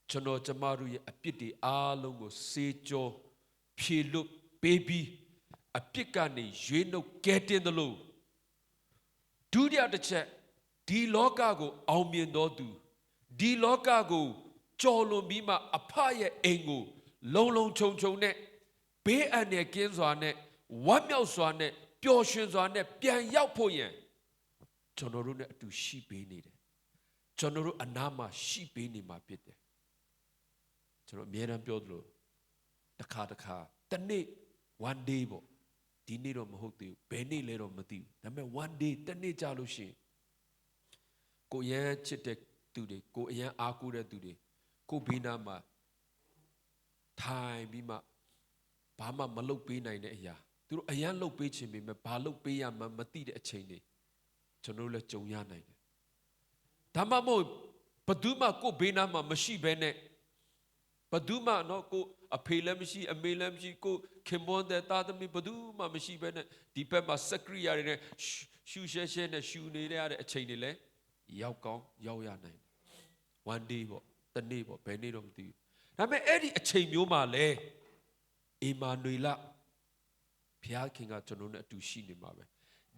ကျွန်တော်ကျမတို့ရဲ့အပြစ်တွေအားလုံးကိုစေကြောဖြေလွတ်ပေးပြီးအပြစ်ကနေရွေးနှုတ်ကယ်တင်သလိုဒုတိယတစ်ချက်ဒီလောကကိုအောင်မြင်တော်သူဒီလောကကိုကြော်လွန်ပြီးမှအဖရဲ့အိမ်ကိုလုံခြုံနဲ့ဘေးအန္တရာယ်ကင်းစွာနဲ့ဝမ်းမြောက်စွာနဲ့ပျော်ရွှင်စွာနဲ့ပြန်ရောက်ဖို့ရန်ကျွန်တော်တို့နဲ့အတူရှိပေးနေတယ်ကျွန်တော်တို့အနားမှာရှိပေးနေမှာဖြစ်တယ်ကျွန်တော်အမြဲတမ်းပြောသလိုတစ်ခါတနေ့ one day ပေါ့ဒီနေ့တော့မဟုတ်သေးဘူးဘယ်နေ့လဲတော့မသိဘူးဒါပေမဲ့ one day တနေ့ကြာလို့ရှိရင်ကိုရမ်းချစ်တဲ့သူတွေကိုအရန်အားကိုးတဲ့သူတွေကိုဘေးနားမှာထိုင်ပြီးမှဘာမှမလုပ်ပေးနိုင်တဲ့အရာသူတို့အရန်လုပ်ပေးခြင်းပေမဲ့ဘာလုပ်ပေးရမှမသိတဲ့အချိန်တွေကျွန်တော်လည်းကြုံရနိုင်တယ်ဒါမှမဟုတ်ဘယ်သူမှကိုဘေးနားမှာမရှိဘဲနဲ့ဘယ်သူမှတော့ကိုအဖေလည်းမရှိအမေလည်းမရှိကိုခင်ပွန်းတဲ့သားသမီးဘယ်သူမှမရှိဘဲနဲ့ဒီဘက်မှာစက်ကိရိယာတွေနဲ့ရှူရှဲနဲ့ရှူနေရတဲ့အချိန်တွေလည်းရောက်ကောင်းရောက်ရနိုင်တယ် one day ပေါ့တနေ့ပေါ့ဘယ်နေ့တော့မသိဘူးဒါပေမဲ့အဲ့ဒီအချိန်မျိုးမှာလဲအေမာနွေလဘုရားခင်ကကျွန်တော်နဲ့အတူရှိနေမှာပဲ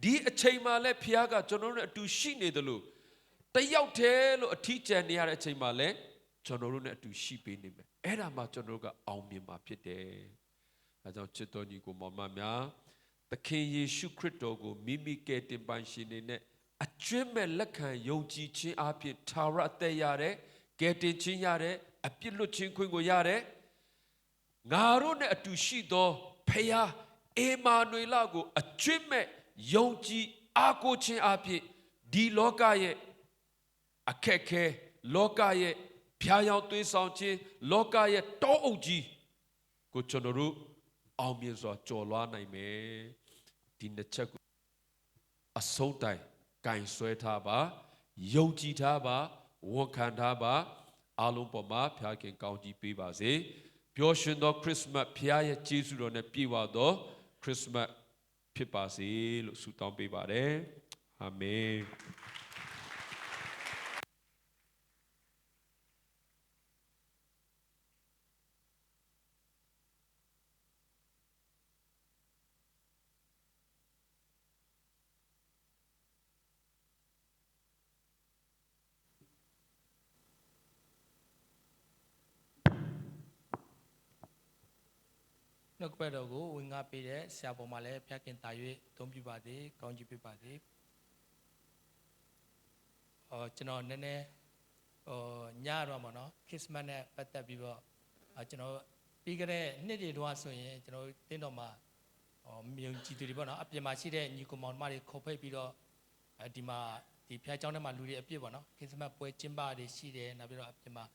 ဒီအချိန်မှာလဲဘုရားကကျွန်တော်နဲ့အတူရှိနေတယ်လို့တယောက်တည်းလို့အထီးကျန်နေရတဲ့အချိန်မှာလဲကျွန်တော်တို့နဲ့အတူရှိပေးနေမယ်အဲ့ဒါမှကျွန်တော်တို့ကအောင်မြင်မှာဖြစ်တယ်အဲကြောင့်ချစ်တော်ညီကိုမောင်မများသခင်ယေရှုခရစ်တော်ကိုမိမိကယ်တင်ပိုင်ရှင်နေနဲ့အကျွင့်မဲ့လက်ခံယုံကြည်ခြင်းအပြင်ထာဝရအသက်ရတယ်ကယ်တင်ခြင်းရတယ်အပြစ်လွတ်ခြင်းခွင့်ကိုရတယ်ငါတို့နဲ့အတူရှိသောဖခင်အေမာနွေလကိုအကျွင့်မဲ့ယုံကြည်အားကိုးခြင်းအပြင်ဒီလောကရဲ့အခက်ခဲလောကရဲ့ဖျားယောင်းသွေးဆောင်ခြင်းလောကရဲ့တောအုပ်ကြီးကိုကျွန်တော်တို့အောင်မြင်စွာကြော်လွှားနိုင်မယ်ဒီနှစ်ချက်ကိုအဆုံးတိုင်ကင်ဆွဲထားပါယုံကြည်ထားပါဝန်ခံထားပါအားလုံးပေါ်မှာဖျားခင်ကောင်းကြီးပေးပါစေပျော်ရွှင်သောခရစ်စမတ်ဖျားရဲ့ကျေးဇူးတော်နဲ့ပြည့်ဝသောခရစ်စမတ်ဖြစ်ပါစေလို့ဆုတောင်းပေးပါတယ်အာမင်နှုတ်ကပတ်တော်ကိုဝင်ငါပေးတဲ့ဆရာပေါ်မှာလည်းဖျားခင်တာ၍သုံးပြပါစေကောင်းချီးပေးပါစေကျွန်တော်နည်းနည်းညတော့မှာနော်ခရစ်စမတ်နဲ့ပတ်သက်ပြီးတော့ကျွန်တော်ပြီးကြတဲ့နှစ်တွေတော့ဆိုရင်ကျွန်တော်တင်းတော်မှာမြုံကြည်သူတွေပေါ့နော်အပြင်မှာရှိတဲ့ညီကောင်မောင်မတွေခေါ်ဖိတ်ပြီးတော့ဒီမှာဒီဖျားเจ้าထဲမှာလူတွေအပြစ်ပေါ့နော်ခရစ်စမတ်ပွဲကျင်းပတွေရှိတယ်နောက်ပြီးတော့အပြင်မှာ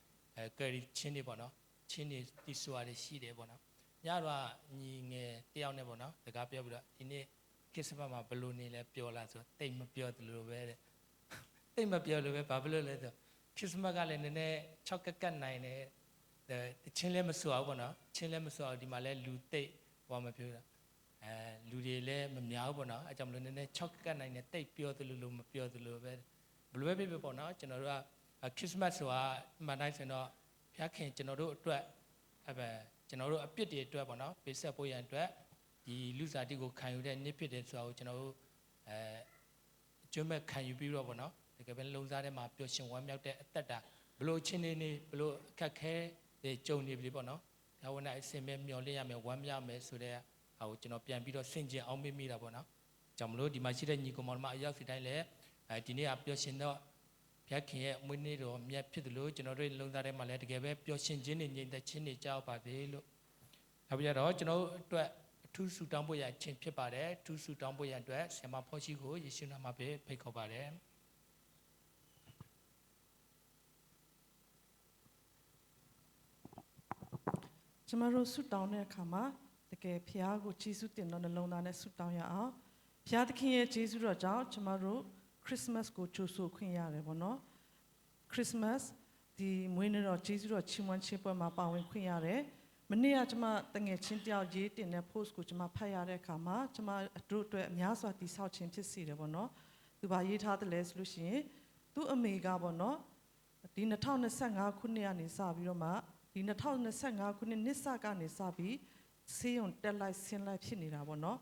ကယ်ရီချင်းတွေပေါ့နော် ချင်းနေတီးဆိုရတယ်ရှိတယ်ပေါ့နော်ညတော့ညီငယ်တယောက်နဲ့ပေါ့နော်တကားပြောပြီးတော့ဒီနေ့ခရစ်စမတ်မှာဘလို့နေလဲပြောလာဆိုတိတ်မပြောသလိုပဲတဲ့တိတ်မပြောလို့ပဲဘာဖြစ်လို့လဲဆိုခရစ်စမတ်ကလည်းနည်းနည်း6ကတ်နိုင်တယ်ချင်းလည်းမဆိုအောင်ပေါ့နော်ချင်းလည်းမဆိုအောင်ဒီမှာလဲလူတိတ်ဟောမပြောတာလူတွေလည်းမများဘူးပေါ့နော်အဲကြောင့်မလို့နည်းနည်း6ကတ်နိုင်တယ်တိတ်ပြောသလိုမပြောသလိုပဲဘလို့ပဲဖြစ်ပေါ့နော်ကျွန်တော်တို့ကခရစ်စမတ်ဆိုတာမှန်တိုင်းဆိုတော့ဘုရားခင်ကျွန်တော်တို့အတွက်ကျွန်တော်တို့အပြစ်တွေအတွက်ပေါ့နော်ပေးဆက်ဖို့ရန်အတွက်ဒီလူစားတိကိုခံယူတဲ့နေ့ဖြစ်တယ်ဆိုတာကိုကျွန်တော်တို့အကျွမ်းမဲ့ခံယူပြီးတော့ပေါ့နော်တကယ်ပဲလုံစားထဲမှာပျော်ရွှင်ဝမ်းမြောက်တဲ့အသက်တာဘလို့ချင်းနေဘလို့အခက်ခဲတွေကြုံနေပြီပေါ့နော်ဒါဝင်တဲ့အစင်မဲ့မျော်လင့်ရမယ်ဝမ်းမြောက်မယ်ဆိုတဲ့ဟာကိုကျွန်တော်ပြန်ပြီးတော့ဆင်ခြင်အောင်မေ့မိတာပေါ့နော်ကြောင့်မလို့ဒီမှာရှိတဲ့ညီကောင်မောင်မအရောက်စီတိုင်းလည်းဒီနေ့ကပျော်ရွှင်တော့ဘုရားခင်ရဲ့မွေးနေ့တော်မြတ်ဖြစ်တယ်လို့ကျွန်တော်တို့လုံသားထဲမှာလည်းတကယ်ပဲပျော်ရွှင်ခြင်းနဲ့ညီတဲ့ခြင်းတွေကြောက်ပါသေးလို့နောက်ပြီးတော့ကျွန်တော်တို့အတွက်အထူးဆုတောင်းဖို့ရခြင်းဖြစ်ပါတယ်အထူးဆုတောင်းဖို့ရအတွက်ဆရာမဖောရှိကိုယေရှုနာမဖြင့်ဖိတ်ခေါ်ပါတယ်ကျွန်တော်တို့ဆုတောင်းတဲ့အခါမှာတကယ်ဖခင်ကိုကျေးဇူးတင်တော့နှလုံးသားနဲ့ဆုတောင်းရအောင်ဖခင်သခင်ရဲ့ကျေးဇူးတော်ကြောင့်ကျွန်တော်တို့ခရစ်စမတ်ကိုကြိုဆိုခွင့်ရတယ်ပေါ့နော်ခရစ်စမတ်ဒီမွေးနေ့တော်ကျေးဇူးတော်ချီးမွမ်းခြင်းပွဲမှာပါဝင်ခွင့်ရတယ်မနေ့ကကျွန်မတငယ်ချင်းတယောက်ရေးတင်တဲ့ post ကိုကျွန်မဖတ်ရတဲ့အခါမှာကျွန်မတို့အတွက်အများစွာတိဆောက်ခြင်းဖြစ်စီတယ်ပေါ့နော်သူဘာရေးထားတယ်လဲဆိုလို့ရှိရင်သူ့အမေကပေါ့နော်ဒီ2025ခုနှစ်ကနေစပြီးတော့မှဒီ2025ခုနှစ်နှစ်စကနေစပြီးဆေးရုံတက်လိုက်ဆင်းလိုက်ဖြစ်နေတာပေါ့နော်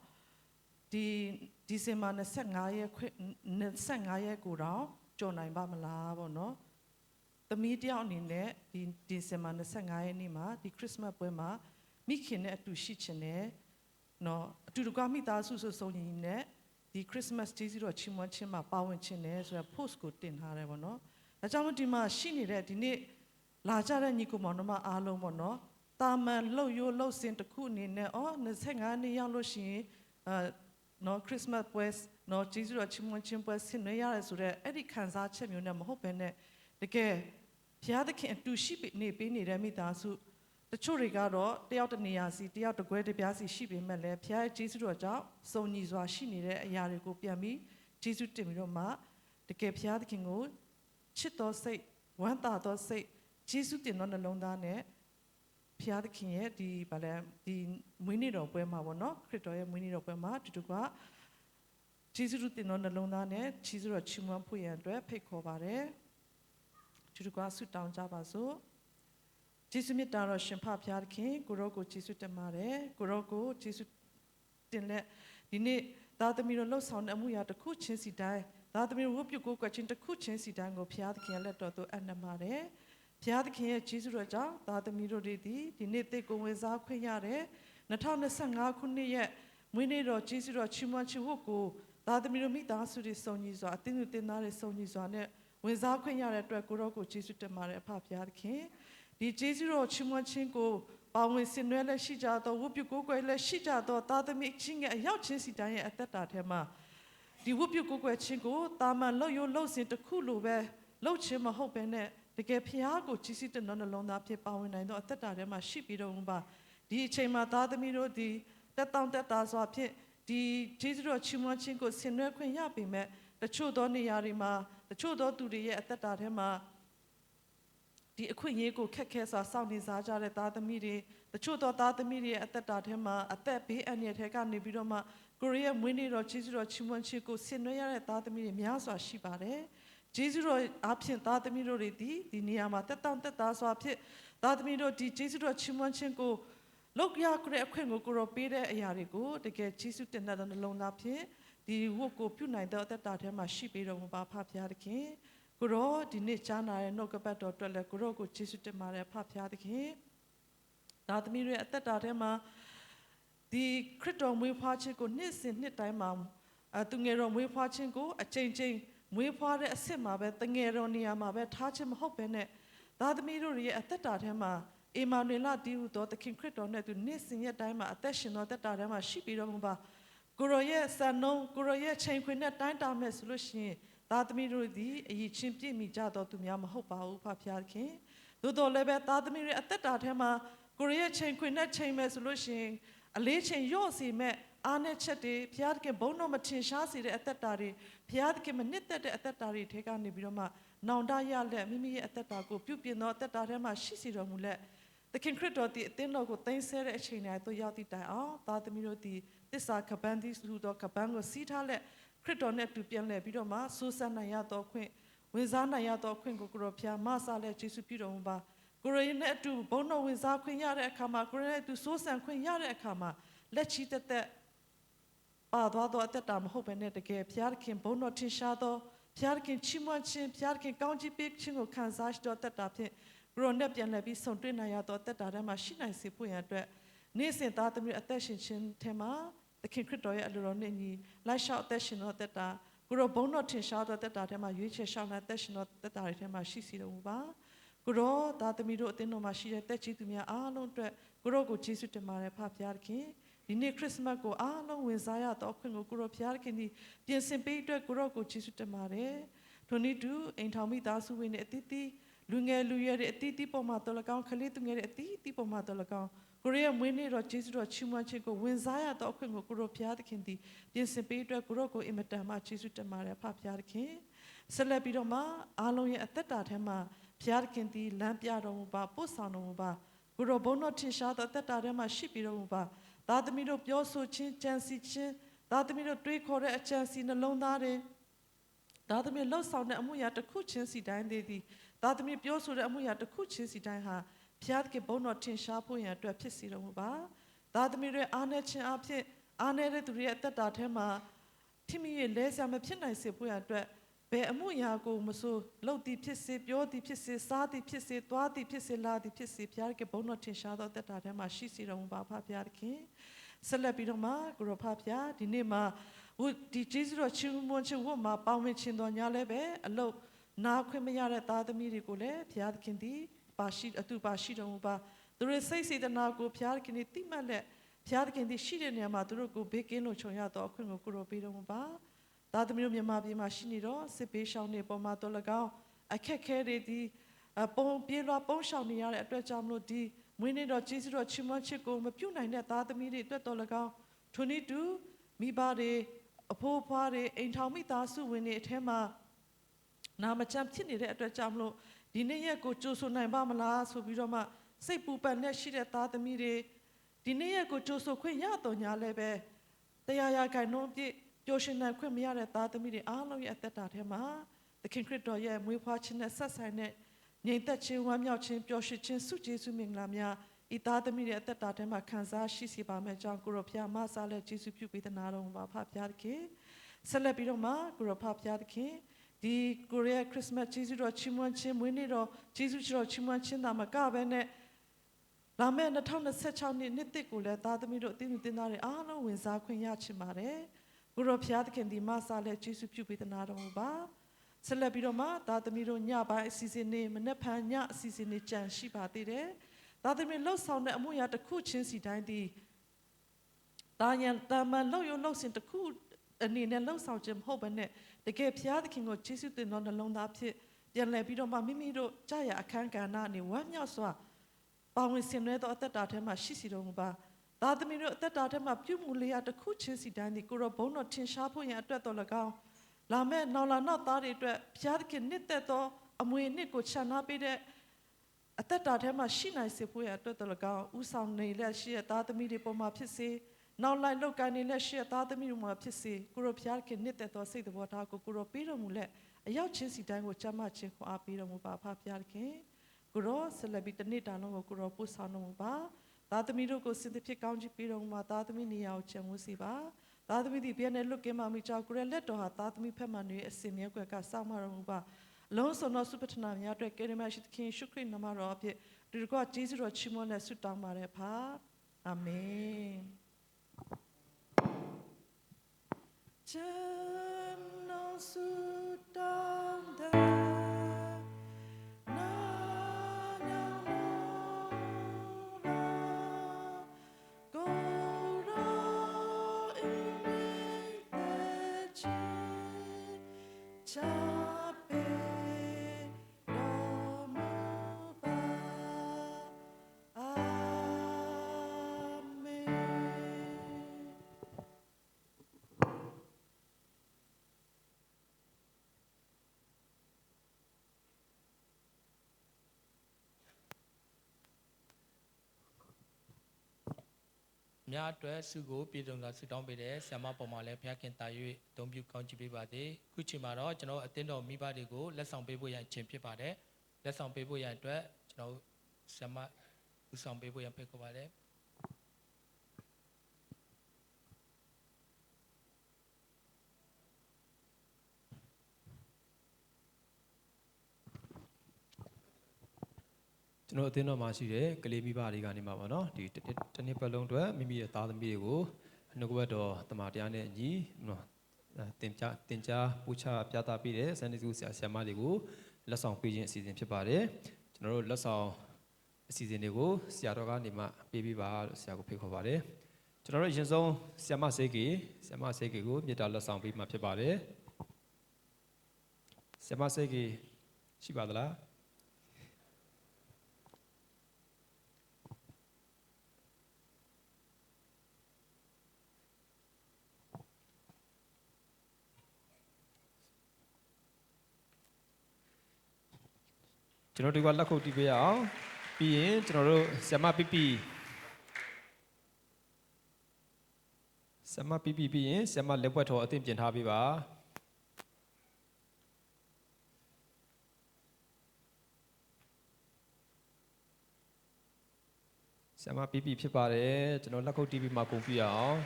ဒီဇင်ဘာ25ရက်ကိုတော့ကြော်နိုင်ပါမလားပေါ့နော်သမီးတယောက်အနေနဲ့ဒီဇင်ဘာ25ရက်နေ့မှာဒီခရစ်စမတ်ပွဲမှာမိခင်နဲ့အတူရှိချင်တယ်နော်အတူတကွမိသားစုစုံညီနဲ့ဒီခရစ်စမတ်ကျေးဇူးတော်ချီးမွမ်းခြင်းမှာပါဝင်ခြင်းနဲ့ဆိုတော့ post ကိုတင်ထားတယ်ပေါ့နော်ဒါကြောင့်မို့ဒီမှာရှိနေတဲ့ဒီနေ့လာကြတဲ့ညီကိုမောင်တို့မအားလုံးပေါ့နော်တာမန်လှုပ်ရိုးလှုပ်စင်တစ်ခုအနေနဲ့25နှစ်ရောက်လို့ရှိရင်နော်ခရစ်စမတ်ပွဲနော်ဂျေဇုတော်ချီးမွမ်းခြင်းပွဲဆင်နွှဲရတယ်ဆိုတော့အဲ့ဒီခံစားချက်မျိုးနဲ့မဟုတ်ဘဲနဲ့တကယ်ဘုရားသခင်အတူရှိနေပေးနေတဲ့မိသားစုတချို့တွေကတော့တယောက်တစ်နေရာစီတယောက်တစ်ကွဲတစ်ပြားစီရှိပေမဲ့လည်းဘုရားရဲ့ဂျေဇုတော်ကြောင့်စုံညီစွာရှိနေတဲ့အရာတွေကိုပြန်ပြီးဂျေဇုတင်ပြီးတော့မှတကယ်ဘုရားသခင်ကိုချစ်တော်စိတ်ဝမ်းသာတော်စိတ်ဂျေဇုတင်သောနှလုံးသားနဲ့ဖျားသခင်ရဲ့ဒီမွေးနေ့တော်ပွဲမှာပေါ့နော်ခရစ်တော်ရဲ့မွေးနေ့တော်ပွဲမှာတူတူကဂျေဇုတင်သောနှလုံးသားနဲ့ဂျေဇုတော်ချီးမွမ်းဖို့ရန်အတွက်ဖိတ်ခေါ်ပါတယ်တူတူကဆုတောင်းကြပါစို့ဂျေဇုမြတ်တော်ရှင်ဖဖျားသခင်ကိုရောကိုဂျေဇုတင်ပါတယ်ကိုရောကိုဂျေဇုတင်လက်ဒီနေ့သားသမီးတို့လှုပ်ဆောင်တဲ့အမှုရာတစ်ခုချင်းစီတိုင်းသားသမီးတို့ဝတ်ပြုကိုယ်ကွယ်ခြင်းတစ်ခုချင်းစီတိုင်းကိုဖျားသခင်လက်တော်သို့အနံပါတယ်ဘုရားသခင်ရဲ့ကျေးဇူးတော်ကြောင့်သားသမီးတို့ဒီနေ့သိကိုဝင်စားခွင့်ရတယ်2025ခုနှစ်ရဲ့မွေးနေ့တော်ကျေးဇူးတော်ချီးမွမ်းခြင်းဝတ်ကိုသားသမီးတို့မိသားစုတွေစုံညီစွာအသင်းသူတင်သားတွေစုံညီစွာနဲ့ဝင်စားခွင့်ရတဲ့အတွက်ကိုရောကိုကျေးဇူးတင်ပါတယ်အဖဘုရားသခင်ဒီကျေးဇူးတော်ချီးမွမ်းခြင်းကိုပါဝင်ဆင်နွှဲလက်ရှိကြသောဝတ်ပြုကိုယ်ကွယ်လက်ရှိကြသောသားသမီးချင်းရဲ့အရောက်ချင်းစီတိုင်းရဲ့အသက်တာထဲမှာဒီဝတ်ပြုကိုယ်ကွယ်ခြင်းကိုတာမန်လှုပ်ရိုးလှုပ်စင်တစ်ခုလိုပဲလှုပ်ခြင်းမဟုတ်ဘဲနဲ့တကယ်ဖျားကိုကြီးစီးတဲ့နှလုံးသားဖြစ်ပါဝင်နိုင်သောအသက်တာထဲမှာရှိပြီးတော့ပါဒီအချိန်မှာသားသမီးတို့ဒီတက်တောင့်တက်တာစွာဖြင့်ဒီဂျေဇုတော်ချီးမွမ်းခြင်းကိုဆင်နွှဲခွင့်ရပေမဲ့တချို့သောနေရာတွေမှာတချို့သောသူတွေရဲ့အသက်တာထဲမှာဒီအခွင့်အရေးကိုခက်ခဲစွာစောင့်နေစားကြတဲ့သားသမီးတွေတချို့သောသားသမီးတွေရဲ့အသက်တာထဲမှာအသက်ဘေးအန္တရာယ်ထဲကနေပြီးတော့မှကိုရီးယားမွေးနေ့တော်ဂျေဇုတော်ချီးမွမ်းခြင်းကိုဆင်နွှဲရတဲ့သားသမီးတွေများစွာရှိပါတယ်ဂျေဇုတော်အဖြစ်သားသမီးတို့တွေဒီနေရာမှာတက်တောင့်တက်တာစွာဖြင့်သားသမီးတို့ဒီဂျေဇုတော်ချီးမွမ်းခြင်းကိုလောက်ရကြတဲ့အခွင့်ကိုကိုရောပေးတဲ့အရာတွေကိုတကယ်ဂျေဇုတင်တဲ့နှလုံးသားဖြင့်ဒီဝတ်ကိုပြုနိုင်တဲ့အသက်တာထဲမှာရှိပြီးတော့ပါဖဖျားသခင်ကိုရောဒီနေ့ကြားနာတဲ့နှုတ်ကပတ်တော်အတွက်လည်းကိုရောကိုဂျေဇုတင်ပါတယ်ဖဖျားသခင်သားသမီးတွေအသက်တာထဲမှာဒီခရစ်တော်မွေးဖွားခြင်းကိုနှစ်စဉ်နှစ်တိုင်းမှာသူငယ်တော်မွေးဖွားခြင်းကိုအချိန်ချင်းမွေးဖွားတဲ့အစ်စ်မှာပဲတငယ်တော်နေရာမှာပဲထားခြင်းမဟုတ်ပဲနဲ့သားသမီးတို့ရဲ့အသက်တာထဲမှာအေမာနွေလတည်ဟူသောသခင်ခရစ်တော်နဲ့သူနေ့စဉ်ရက်တိုင်းမှာအသက်ရှင်တော်သက်တာထဲမှာရှိပြီးတော့ပါကိုရောရဲ့စံနှုန်းကိုရောရဲ့ချိန်ခွင်နဲ့တိုင်းတာမယ်ဆိုလို့ရှိရင်သားသမီးတို့သည်အရေးချင်းပြည့်မိကြတော်သူများမဟုတ်ပါဘူးဖဖျားခင်သိ သို့တော်လည်းပဲသားသမီးတွေအသက်တာထဲမှာကိုရီးယားချိန်ခွင်နဲ့ချိန်မဲ့ဆိုလို့ရှိရင်အလေးချိန်ရော့စီမဲ့အားနဲ့ချက်တွေဘုရားသခင်ဘုန်းတော်မထင်ရှားစေတဲ့အသက်တာတွေဘုရားသခင်မနှစ်သက်တဲ့အသက်တာတွေထဲကနေပြီးတော့မှနောင်တရလက်မိမိရဲ့အသက်တာကိုပြုပြင်သောအသက်တာထဲမှာရှိစီတော်မူလက်သခင်ခရစ်တော်သည်အသင်းတော်ကိုသိမ်းဆဲတဲ့အချိန်တိုင်းသို့ရောက်သည့်တိုင်အောင်သားသမီးတို့သည်သစ္စာကပန်းသည်ဟူသောကပန်းကိုစီးထားလက်ခရစ်တော်နဲ့တူပြန်လဲပြီးတော့မှဆိုးဆန်းနိုင်ရသောခွင့်ဝင်စားနိုင်ရသောခွင့်ကိုကိုရောဖျားမဆားလက်ယေရှုပြုတော်မူပါကိုရင်းနဲ့အတူဘုန်းတော်ဝင်စားခွင့်ရတဲ့အခါမှာကိုရင်းနဲ့အတူစိုးစံခွင့်ရတဲ့အခါမှာလက်ချီတက်တက်ပါသွားသောအသက်တာမဟုတ်ဘဲနဲ့တကယ်ဘုရားသခင်ဘုန်းတော်ထင်ရှားသောဘုရားသခင်ချီးမွမ်းခြင်းဘုရားသခင်ကောင်းချီးပေးခြင်းကိုခံစားရှိသောအသက်တာဖြင့်ကိုရောနဲ့ပြန်လည်ပြီးဆုံတွေ့နိုင်ရသောအသက်တာထဲမှာရှိနိုင်စေဖို့ရန်အတွက်နေ့စဉ်သားသမီးအသက်ရှင်ခြင်းထဲမှာသခင်ခရစ်တော်ရဲ့အလိုတော်နဲ့ညီလိုက်လျှောက်အသက်ရှင်သောအသက်တာကိုရောဘုန်းတော်ထင်ရှားသောအသက်တာထဲမှာရွေးချယ်ရှောက်နှံအသက်ရှင်သောအသက်တာတွေထဲမှာရှိစီတော်မူပါကိုရောသားသမီးတို့အသင်းတော်မှာရှိတဲ့တက်ကြီးသူများအားလုံးအတွက်ကိုရောကိုယေရှုတင်ပါတယ်ဖဖျားသခင်ဒီနေ့ခရစ်မတ်ကိုအားလုံးဝင်စားရသောအခွင့်ကိုကိုရောဖျားသခင်ဒီပြင်ဆင်ပေးအတွက်ကိုရောကိုယေရှုတင်ပါတယ်ထိုနည်းတူအိမ်ထောင်မိသားစုဝင်တွေအသီးသီးလူငယ်လူရွယ်တွေအသီးသီးပေါ်မှာတော်လကောင်းခလေးသူငယ်တွေအသီးသီးပေါ်မှာတော်လကောင်းကိုရောရဲ့မွေးနေ့တော်ယေရှုတော်ချီးမွမ်းခြင်းကိုဝင်စားရသောအခွင့်ကိုကိုရောဖျားသခင်ဒီပြင်ဆင်ပေးအတွက်ကိုရောကိုအင်မတန်မှယေရှုတင်ပါတယ်ဖဖျားသခင်ဆက်လက်ပြီးတော့မှအားလုံးရဲ့အသက်တာထဲမှာဘုရားသခင်သည်လမ်းပြတော်မူပါပို့ဆောင်တော်မူပါကိုရောဘုန်းတော်ထင်ရှားသောအသက်တာထဲမှာရှိပြီးတော်မူပါသားသမီးတို့ပြောဆိုခြင်းကြံစီခြင်းသားသမီးတို့တွေးခေါ်တဲ့အကြံစီနှလုံးသားတွေသားသမီးလှုပ်ဆောင်တဲ့အမှုရာတစ်ခုချင်းစီတိုင်းသေးသည်သားသမီးပြောဆိုတဲ့အမှုရာတစ်ခုချင်းစီတိုင်းဟာဘုရားသခင်ဘုန်းတော်ထင်ရှားဖို့ရန်အတွက်ဖြစ်စီတော်မူပါသားသမီးတွေအားနည်းခြင်းအဖြစ်အားနည်းတဲ့သူတွေရဲ့အသက်တာထဲမှာထိမိရဲ့လဲဆရာမဖြစ်နိုင်စေဖို့ရန်အတွက်ဘယ်အမှုရာကိုမဆိုလှုပ်သည်ဖြစ်စေပြောသည်ဖြစ်စေစားသည်ဖြစ်စေသွားသည်ဖြစ်စေလာသည်ဖြစ်စေဘုရားကဘုန်းတော်ထင်ရှားသောတက်တာထဲမှာရှိစီတော်မူပါဖဘုရားခင်ဆက်လက်ပြီးတော့မှကိုရောဖဘုရားဒီနေ့မှာဒီဂျေဇုတော်ချီးမွမ်းခြင်းဝတ်မှာပေါဝင်ခြင်းတော်ညာလည်းပဲအလုတ်နာခွင့်မရတဲ့သားသမီးတွေကိုလည်းဘုရားခင်သည်ပါရှိအတူပါရှိတော်မူပါသူတို့စိတ်စေတနာကိုဘုရားခင်သည်တိမှတ်လက်ဘုရားခင်သည်ရှိတဲ့နေရာမှာသူတို့ကိုဘေးကင်းလို့ခြုံရတော့အခွင့်ကိုကိုရောပေးတော်မူပါသားသမီးတို့မြန်မာပြည်မှာရှိနေတော့စစ်ပေးရှောင်းနေပေါ်မှာတော်၎င်းအခက်ခဲတွေဒီပုံပြေးလွှာပုံရှောင်းနေရတဲ့အတွက်ကြောင့်မလို့ဒီမွေးနေ့တော်ကျေးဇူးတော်ချီးမွမ်းချစ်ကိုမပြုတ်နိုင်တဲ့သားသမီးတွေအတွက်တော်၎င်းထိုနည်းတူမိဘတွေအဖိုးအဖွားတွေအိမ်ထောင်မိသားစုဝင်တွေအထက်မှာနာမကျန်းဖြစ်နေတဲ့အတွက်ကြောင့်မလို့ဒီနေ့ရက်ကိုကြိုးဆိုနိုင်ပါမလားဆိုပြီးတော့မှစိတ်ပူပန်နေရှိတဲ့သားသမီးတွေဒီနေ့ရက်ကိုကြိုးဆိုခွင့်ရတော်ညာလည်းပဲတရားရခိုင်နှုန်းပြည့်ပျော်ရွှင်နိုင်ခွင့်မရတဲ့သားသမီးတွေအားလုံးရဲ့အသက်တာထဲမှာသခင်ခရစ်တော်ရဲ့မွေးဖွားခြင်းနဲ့ဆက်ဆိုင်တဲ့ငြိမ်သက်ခြင်းဝမ်းမြောက်ခြင်းပျော်ရွှင်ခြင်းဆုကျေးဇူးမင်္ဂလာများဤသားသမီးရဲ့အသက်တာထဲမှာခံစားရှိစေပါမယ်ကြောင်းကိုရောဖျားမဆားလက်ကျေးဇူးပြုပေးသနာတော်မှာဖဖျားသခင်ဆက်လက်ပြီးတော့မှကိုရောဖဖျားသခင်ဒီကိုရီးယားခရစ်စမတ်ကျေးဇူးတော်ချီးမွမ်းခြင်းမွေးနေ့တော်ကျေးဇူးတော်ချီးမွမ်းခြင်းသာမကဘဲနဲ့လာမယ့်2026နှစ်သစ်ကိုလည်းသားသမီးတို့အသင်းသူတင်သားတွေအားလုံးဝင်စားခွင့်ရချင်ပါတယ်ကိုရောဖျားသခင်ဒီမဆာလက်ကျေးဇူးပြုပေးသနာတော်မူပါဆက်လက်ပြီးတော့မှသားသမီးတို့ညပိုင်းအစီအစဉ်နေမနေ့ဖန်ညအစီအစဉ်နေကြံရှိပါသေးတယ်သားသမီးလှုပ်ဆောင်တဲ့အမှုရာတစ်ခုချင်းစီတိုင်းဒီတာမန်လှုပ်ရုံလှုပ်စဉ်တစ်ခုအနေနဲ့လှုပ်ဆောင်ခြင်းမဟုတ်ဘဲနဲ့တကယ်ဖျားသခင်ကိုကျေးဇူးတင်တော်နှလုံးသားဖြစ်ပြန်လည်ပြီးတော့မှမိမိတို့ကြာရအခန်းကဏ္ဍအနေဝမ်းမြောက်စွာပါဝင်ဆင်နွှဲသောအသက်တာထဲမှာရှိစီတော်မူပါသားသမီးတို့အသက်တာထဲမှာပြုမှုလျက်တစ်ခုချင်းစီတိုင်းဒီကိုရောဘုန်းတော်ထင်ရှားဖို့ရန်အတွက်တော်၎င်းလာမဲ့နောက်လာနောက်သားတွေအတွက်ဘုရားသခင်နှစ်သက်သောအမွေအနှစ်ကိုချန်နာပေးတဲ့အသက်တာထဲမှာရှိနိုင်စေဖို့ရန်အတွက်တော်၎င်းဥဆောင်နေလက်ရှိတဲ့သားသမီးတွေပေါ်မှာဖြစ်စေနောက်လိုက်လောက်ကန်နေလက်ရှိတဲ့သားသမီးတွေမှာဖြစ်စေကိုရောဘုရားသခင်နှစ်သက်သောစိတ်တော်ထားကိုရောပေးတော်မူလက်အရောက်ချင်းစီတိုင်းကိုချမ်းသာခြင်းခွန်အားပေးတော်မူပါဖဘုရားသခင်ကိုရောဆက်လက်ပြီးတနေ့တာလုံးကိုကိုရောပို့ဆောင်တော်မူပါသားသမီးတို့ကိုစင်သဖြစ်ကောင်းချီးပေးတော်မူပါသားသမီးနေရာကိုချမ်းဝစီပါသားသမီးဒီပြန်နဲ့လွတ်ကင်းမှမိကြောက်ကိုရလက်တော်ဟာသားသမီးဖက်မှနေအစင်မြဲကွယ်ကစောင့်မတော်မူပါအလုံးစုံသောစုပထနာများအတွက်ကေရမရှိသခင်ရှုခရစ်နမတော်အဖြစ်ဒီကွာကျေးဇူးတော်ချီးမွမ်းနဲ့ဆုတောင်းပါတယ်ဖာအာမင်ကျွန်တော်ဆုတောင်းတဲ့ချာပေတော်မူပါ များအတွက်စုကိုပြည်စုံစွာဆုတောင်းပေးတဲ့ဆရာမပေါ်မှာလည်းဘုရားခင်တာ၍အသုံးပြုကောင်းချီးပေးပါသည်ခုချိန်မှာတော့ကျွန်တော်အသင်းတော်မိဘတွေကိုလက်ဆောင်ပေးဖို့ရန်အချိန်ဖြစ်ပါတယ်လက်ဆောင်ပေးဖို့ရန်အတွက်ကျွန်တော်ဆရာမဦးဆောင်ပေးဖို့ရန်ဖိတ်ခေါ်ပါတယ်ကျွန်တော်အသင်းတော်မှာရှိတဲ့ကလေးမိဘတွေကနေမှာပါနော်ဒီတစ်နှစ်ပတ်လုံးအတွက်မိမိရဲ့သားသမီးတွေကိုနှုတ်ကပတ်တော်တမန်တရားနဲ့အညီနော်တင်ကြားပူချပြသပေးတဲ့စန္ဒိစုဆရာမတွေကိုလက်ဆောင်ပေးခြင်းအစီအစဉ်ဖြစ်ပါတယ်ကျွန်တော်တို့လက်ဆောင်အစီအစဉ်တွေကိုဆရာတော်ကနေမှပေးပေးပါလို့ဆရာကိုဖိတ်ခေါ်ပါတယ်ကျွန်တော်တို့အရင်ဆုံးဆရာမဆေးကေကိုမြေတာလက်ဆောင်ပေးမှာဖြစ်ပါတယ်ဆရာမဆေးကေရှိပါသလားကျွန်တော်တို့ကလက်ခုပ်တီးပေးအောင်ပြီးရင်ကျွန်တော်တို့ဆ iam ပီပြီးရင်ဆ iam လက်ပွက်ထော်အသင့်ပြင်ထားပေးပါဆ iam ပီဖြစ်ပါတယ်ကျွန်တော်လက်ခုပ်တီးပြီးမှကုန်ပြအောင်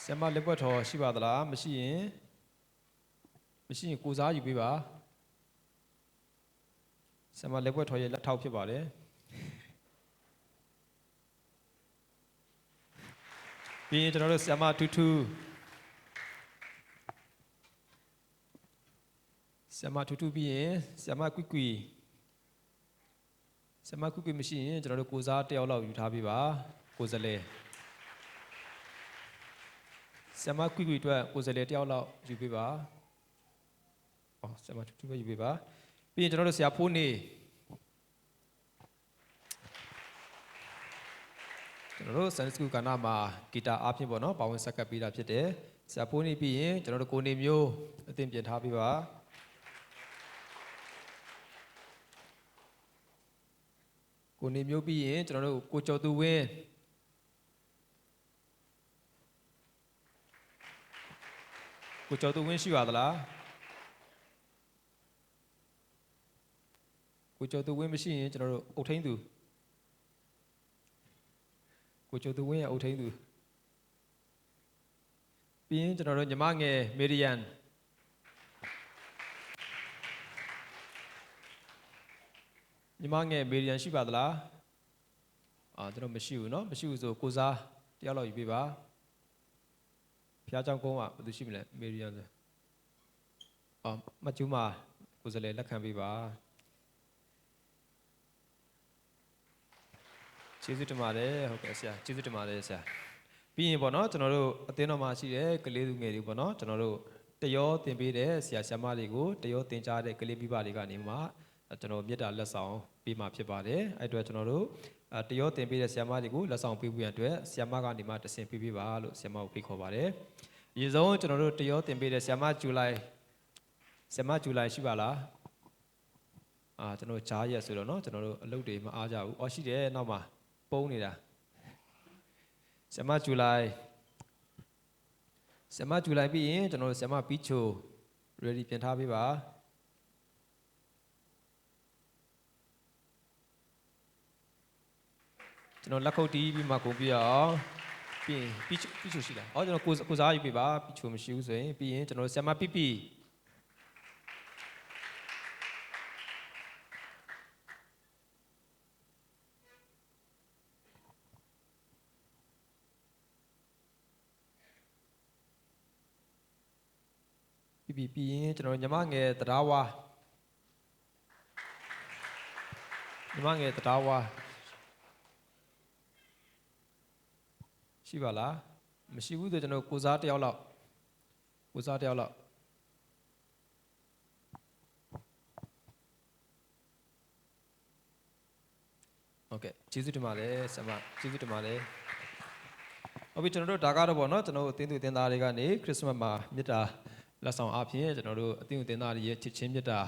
ဆ iam လက်ပွက်ထော်ရှိပါသလားမရှိရင်ကိုစားယူပေးပါဆ iam လက်ပွက်ထော်ရဲ့လက်ထောက်ဖြစ်ပါတယ်ပြီးရင်ကျွန်တော်တို့ဆ iam တူတူပြီးရင်ဆ iam ကွီကွီမရှိရင်ကျွန်တော်တို့ကိုစားတယောက်လောက်ယူထားပေးပါကိုစလဲဆ iam ကွီကွီအတွက်ကိုစလဲတယောက်လောက်ယူပေးပါဆ iam တူတူပဲယူပေးပါပြီးရင်ကျွန်တော်တို့ဆရာဖိုးနေကျွန်တော်တို့စန်စကူကဏ္ဍမှာဂီတာအားဖြင့်ပေါ့နော်ပါဝင်ဆက်ကပ်ပေးတာဖြစ်တယ်ဆရာဖိုးနေပြီးရင်ကျွန်တော်တို့ကိုနေမျိုးအသင်ပြင်ထားပေးပါကိုနေမျိုးပြီးရင်ကျွန်တော်တို့ကိုကျော်သူဝင်းရှိပါသလားကိုကျော်သူဝင်းမရှိရင်ကျွန်တော်တို့အုတ်ထင်းသူကိုကျော်သူဝင်းရဲ့အုတ်ထင်းသူပြီးရင်ကျွန်တော်တို့ညီမငယ်မေရီယန်ရှိပါသလားကျွန်တော်မရှိဘူးเนาะမရှိဘူးဆိုကိုစားတယောက်လောက်ယူပေးပါဖျားเจ้าကုန်းကဘယ်သူရှိမလဲမေရီယန်ဆိုမကျူးမကိုစလဲလက်ခံပေးပါကျေးဇူးတင်ပါတယ်ဟုတ်ကဲ့ဆရာကျေးဇူးတင်ပါတယ်ဆရာပြီးရင်ပေါ့နော်ကျွန်တော်တို့အသင်းတော်မှာရှိတဲ့ကလေးသူငယ်တွေပေါ့နော်ကျွန်တော်တို့တရောသင်ပေးတဲ့ဆရာဆရာမတွေကိုတရောသင်ကြားတဲ့ကလေးမိဘတွေကနေမှကျွန်တော်မြတ်တာလက်ဆောင်ပေးမှာဖြစ်ပါတယ်အဲ့အတွက်ကျွန်တော်တို့တရောသင်ပေးတဲ့ဆရာမတွေကိုလက်ဆောင်ပေးဖို့ရန်အတွက်ဆရာမကနေမှတဆင်ပေးပါလို့ဆရာမကိုဖိတ်ခေါ်ပါတယ်အရင်ဆုံးကျွန်တော်တို့တရောသင်ပေးတဲ့ဆရာမဇူလိုင်ရှိပါလားကျွန်တော်ဂျားရက်ဆိုတော့เนาะကျွန်တော်တို့အလုပ်တွေမအားကြဘူးရှိတယ်နောက်မှာပုံးနေတာဆ iam ဇူလိုင်ပြီးရင်ကျွန်တော်တို့ဆ iam ပီချို ready ပြင်ထားပေးပါကျွန်တော်လက်ခုပ်တီးပြီးမှကုန်ပြအောင်ပြီးရင်ပီချိုရှိလားကျွန်တော်ကိုစားယူပေးပါပီချိုမရှိဘူးဆိုရင်ပြီးရင်ကျွန်တော်တို့ဆ iam ပီပြီးရင်ကျွန်တော်ညီမငယ်တရားဝါရှိပါလားမရှိဘူးဆိုကျွန်တော်ကိုစားတယောက်လောက်ဟုတ်ကဲ့ကျေးဇူးတင်ပါတယ်ဆရာမကျေးဇူးတင်ပါတယ်ဟုတ်ပြီကျွန်တော်တို့ဒါကတော့ပေါ့နော်ကျွန်တော်တို့အသင်းသူအသင်းသားတွေကနေခရစ်စမတ်မှာမြတ်တာလက်ဆောင်အဖြစ်ကျွန်တော်တို့အသင်းသူအသင်းသားတွေရဲ့ချစ်ချင်းမြတ်တာ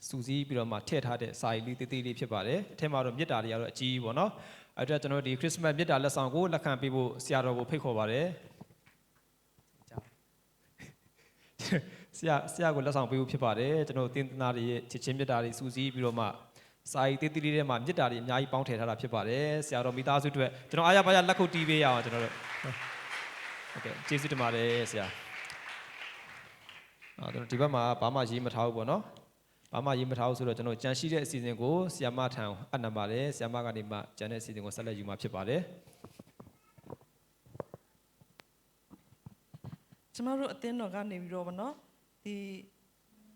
စူးစီးပြီးတော့မှထည့်ထားတဲ့စာရီလေးတေးသေးလေးဖြစ်ပါတယ်အထက်မှာတော့မြတ်တာတွေကတော့အကြီးပေါ့နော် အဲ့တော့ကျွန်တော်ဒီခရစ်စမတ်မြတ်တာလက်ဆောင်ကိုလက်ခံပေးဖို့ဆရာတော်ကိုဖိတ်ခေါ်ပါတယ်ဆရာကိုလက်ဆောင်ပေးဖို့ဖြစ်ပါတယ်ကျွန်တော်တင်သနာတွေရဲ့ချစ်ချင်းမြတ်တာတွေစူးစီးပြီးတော့မှစာရေးတေးသေးလေးထဲမှာမြတ်တာတွေအများကြီးပေါင်းထည့်ထားတာဖြစ်ပါတယ်ဆရာတော်မိသားစုအတွက်ကျွန်တော်အားရပါရလက်ခုပ်တီးပေးရအောင်ကျွန်တော်တို့ဟုတ်ကဲ့ကျေးဇူးတင်ပါတယ်ဆရာကျွန်တော်ဒီဘက်မှာဘာမှရေးမထားဘူးပေါ့နော်ဘာမှရေးမထားဘူးဆိုတော့ကျွန်တော်ကြံရှိတဲ့အစီအစဉ်ကိုဆရာမထံအပ်နှံပါတယ်ဆရာမကနေမှကြံတဲ့အစီအစဉ်ကိုဆက်လက်ယူမှာဖြစ်ပါတယ်ကျမတို့အသင်းတော်ကနေပြီးတော့ဗောနော်ဒီ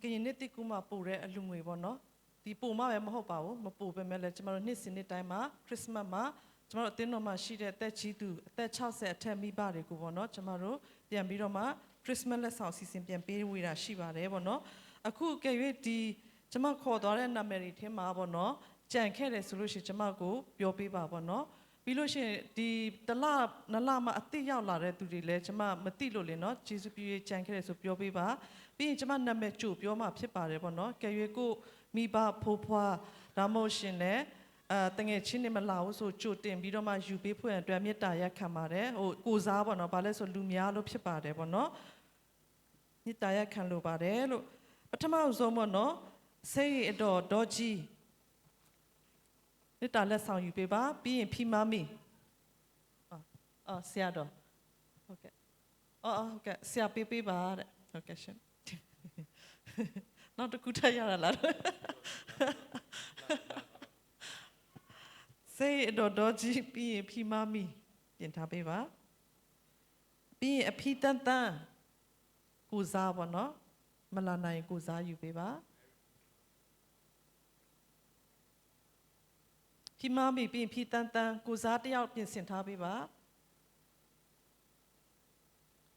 ကရင်နှစ်တိကူမှာပို့တဲ့အလူငွေဗောနော်ဒီပို့မှပဲမဟုတ်ပါဘူးမပို့ပဲမဲ့လည်းကျမတို့နှစ်စဉ်နှစ်တိုင်းမှာခရစ်စမတ်မှာကျမတို့အသင်းတော်မှာရှိတဲ့အသက်ကြီးသူအသက်60အထက်မိဘတွေကိုဗောနော်ကျမတို့ပြန်ပြီးတော့မှခရစ်စမတ်လက်ဆောင်အစီအစဉ်ပြန်ပေးဝေတာရှိပါတယ်ဗောနော်အခုကဲ၍ဒီကျမခေါ်သွားတဲ့နာမည်တွေထဲမှာဗောနော်ကြံခဲ့တယ်ဆိုလို့ရှိရင်ကျမကိုပြောပေးပါဗောနော်ပြီးလို့ရှိရင်ဒီတလနလမှာအတိရောက်လာတဲ့သူတွေလည်းကျမမသိလို့လေနော်ဂျေစုပြည့်ကြံခဲ့တယ်ဆိုပြောပေးပါပြီးရင်ကျမနာမည်ကြိုပြောမှဖြစ်ပါတယ်ဗောနော်ကဲ၍ကိုမိဘဖိုးဖွားဒါမှမဟုတ်ရှင်လည်းတငယ်ချင်းတွေမလာဘူးဆိုကြိုတင်ပြီးတော့မှယူပေးဖွင့်အတွက်မေတ္တာရက်ခံပါတယ်ဟိုကိုစားဗောနော်ဘာလဲဆိုလူများလို့ဖြစ်ပါတယ်ဗောနော်မေတ္တာရက်ခံလို့ပါတယ်လို့ပထမဆုံးဗောနော်စိတ်အတော်ဒေါ်ကြီးမေတ္တာလက်ဆောင်ယူပေးပါပြီးရင်ဖီမမီဆရာတော်ဟုတ်ကဲ့ဟုတ်ကဲ့ဆရာပေးပါတဲ့ဟုတ်ကဲ့ရှင်နောက်တစ်ခုထပ်ရတာလားစိတ်အတော်ဒေါ်ကြီးပြီးရင်ဖီမမီပြင်ထားပေးပါပြီးရင်အဖီတန်တန်ကိုစားပါနော်မလာနိုင်ကိုစားယူပေးပါဖီမမီပြီးရင်ဖီတန်တန်ကိုစားတယောက်ပြင်ဆင်ထားပေးပါ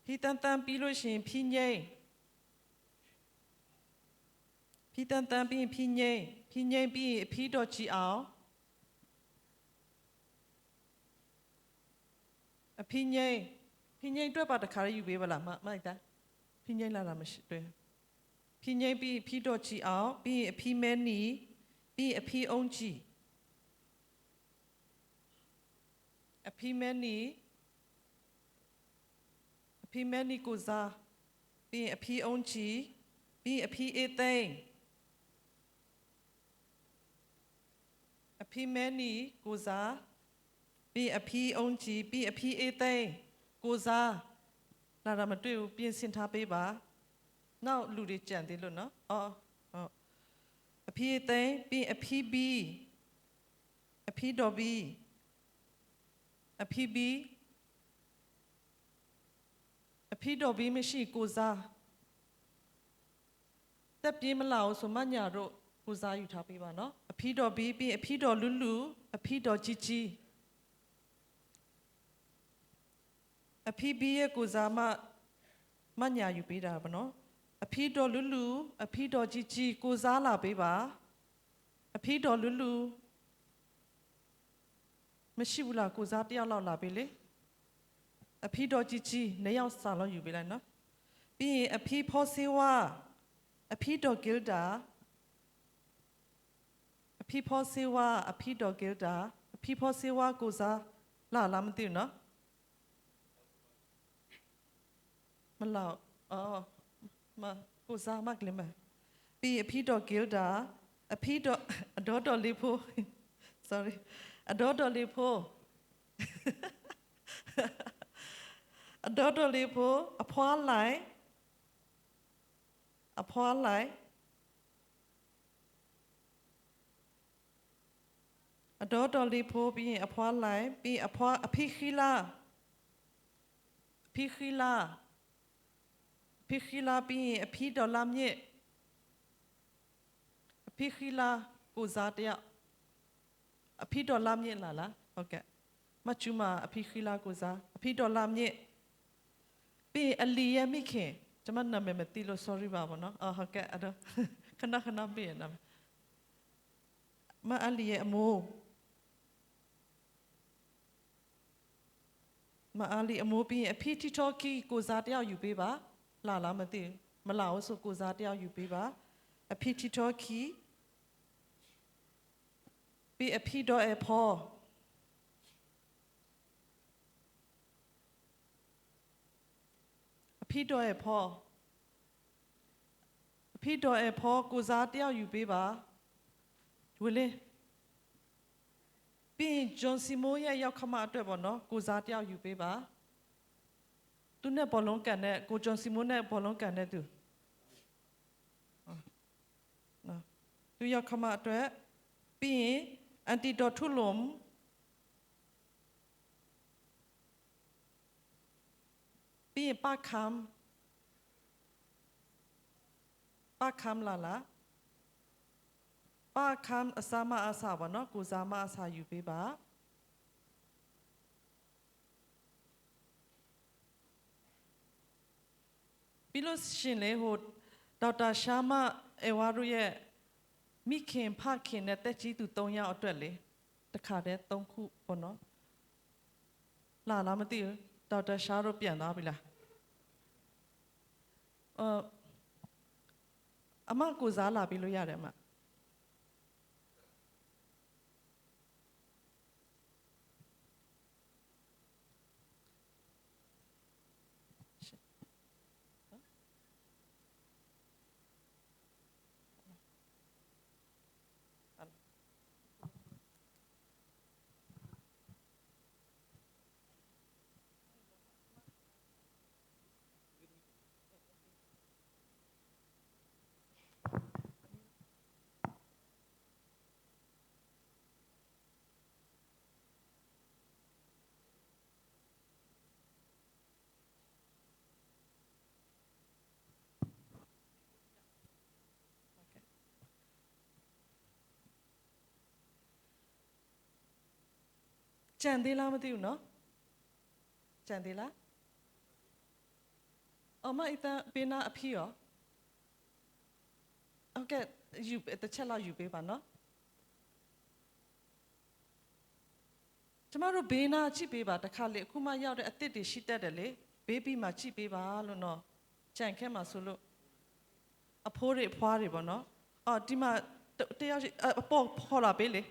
ဖီတန်တန်ပြီးလို့ရှိရင်ဖီငိမ့်ဖီတန်တန်ပြီးရင်ဖီငိမ့်ပြီးရင်အဖီတော်ကြည့်အောင်အဖီငိမ့်အတွက်ပါတခါလေးယူပေးပါလားမိုက်တာဖီငိမ့်လာတာမရှိတွေ့ဖီငိမ့်ပြီးဖီတော်ကြည့်အောင်ပြီးရင်အဖီမဲနီပြီးအဖီအုံးကြည့်အဖီမဲနီကိုစားပြီးရင်အဖီအုံးကြည့်ပြီးရင်အဖီအေးသိန်းအဖီမဲနီကိုစားပြီးအဖီအုံးကြည့်ပြီးအဖီအေးသိန်းကိုစားလာတာမတွေ့ဘူးပြင်ဆင်ထားပေးပါနောက်လူတွေကြံသေးလို့နော်ဟုတ်အဖီအေးသိန်းပြီးအဖီဘီအဖီတော်ဘီအဖီဘီအဖီတော်ဘီမရှိကိုစားတက်ပြေးမလာဘူးဆိုမညာတို့ကိုစားယူထားပေးပါနော်အဖီတော်ဘီပြီးအဖီတော်လူလူအဖီတော်ကြီးကြီးအဖီဘီရဲ့ကိုစားမညာယူပေးတာပါနော်အဖီတော်လူလူအဖီတော်ကြီးကြီးကိုစားလာပေးပါအဖီတော်လူလူမရှိဘူးလားကိုစားတယောက်လောက်လာပေးလေအဖီတော်ကြီးကြီးနှစ်ယောက်စာလောက်ယူပေးလိုက်နော်ပြီးရင်အဖီဖောဆေဝါအဖီတော်ဂီလ်ဒါအဖီဖောဆေဝါအဖီတော်ဂီလ်ဒါအဖီဖောဆေဝါကိုစားလာမသိဘူးနော်မလောက်မကိုစားမကလည်းမပြီးအဖီတော်ဂီလ်ဒါအဖီတော်အဒေါ်တော်လေးဖို့ sorry အဒေါ်တော်လေးဖို့အဒေါ်တော်လေးဖို့အဖွားလိုက်အဖွားဖီရင်အဖွားလိုက်ပြီးအဖိခီလာပြီးရင်အဖိဒေါ်လာမြစ်အဖိခီလာကိုစားတယောက်အဖိဒေါ်လာမြစ်လားဟုတ်ကဲ့မချူမအဖိခီလာကိုစားအဖိဒေါ်လာမြစ်ပြီးအလီယမိခင်ကျွန်မနာမည်မသိလို့ sorry ပါဗောနော်ဟုတ်ကဲ့အဲ့တော့ခဏပြရနာမအလီရဲ့အမိုးမအလီအမိုးပြီးရင်အဖိတီတော်ကီကိုစားတယောက်ယူပေးပါလာမသိမလာဘူးဆိုကိုစားတယောက်ယူပေးပါအဖိတီတော်ကီပြီးအဖိတော်အဖော ဖေတော်ရဲ့ဖောအဖေတော်ရဲ့ဖောကိုစားတယောက်ယူပေးပါဝေလင်းပြီးဂျွန်စီမိုးရဲ့ရောက်ခမအတွက်ပေါ့နော်ကိုစားတယောက်ယူပေးပါသူနဲ့ဘောလုံးကန်တဲ့ကိုဂျွန်စီမိုးနဲ့ဘောလုံးကန်တဲ့သူနော်သူရောက်ခမအတွက်ပြီးရင်အန်တီဒေါ်ထုလုံပြီးရင်ပါခမ်လာပါခမ်အစာမအစာပါနော်ကိုစားမအစာယူပေးပါပြီးလို့ရှင်လေဟိုဒေါက်တာရှာမအေဝါရုရဲ့မိခင်ဖခင်နဲ့တက်ကြီးသူ3ယောက်အတွက်လေတခါတည်း3ခုပေါ့နော်လာလားမသိဘူးဒေါက်တာရှာတို့ပြန်သွားပြီလားအမကိုစားလာပြီးလို့ရတယ်အမကြံသေးလားမသိဘူးနော်ကြံသေးလားအမအတန်ပေးနာအဖေရောဟုတ်ကဲ့ယူတစ်ချက်လောက်ယူပေးပါနော်ကျမတို့ဘေးနာချိပေးပါတစ်ခါလေအခုမှရောက်တဲ့အစ်စ်တွေရှိတတ်တယ်လေဘေးပြီးမှချိပေးပါလို့နော်ကြံခဲမှာဆိုလို့အဖိုးတွေအဖွားတွေပေါ့နော်အော်ဒီမှာတယောက်အပေါ်ခေါ်လာပေးလေ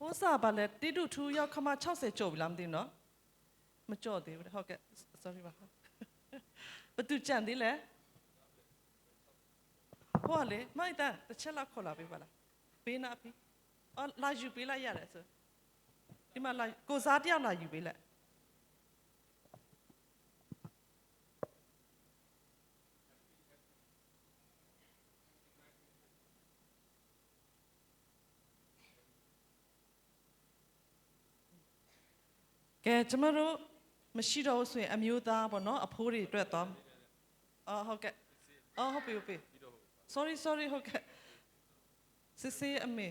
ဟိုစားပါလေတီတူထူရောက်ခမ60ကျော်ပြီလားမသိနော်မကျော်သေးဘူးဟုတ်ကဲ့ sorry ပါဘသူကြံသေးလဲဟိုလေမိုက်တာတစ်ချက်လောက်ခေါ်လာပေးပါလားပေးနာပြီအော်လာယူပေးလိုက်ရတယ်ဆိုဒီမှာလာကိုစားတယောက်လာယူပေးလိုက်ကဲကျမတို့မရှိတော့ဘူးဆိုရင်အမျိုးသားပေါ့နော်အဖိုးတွေအတွက်သွားအော်ဟုတ်ကဲ့အော်ဟုတ်ပြီ sorry ဟုတ်ကဲ့စစ်စေးအမေ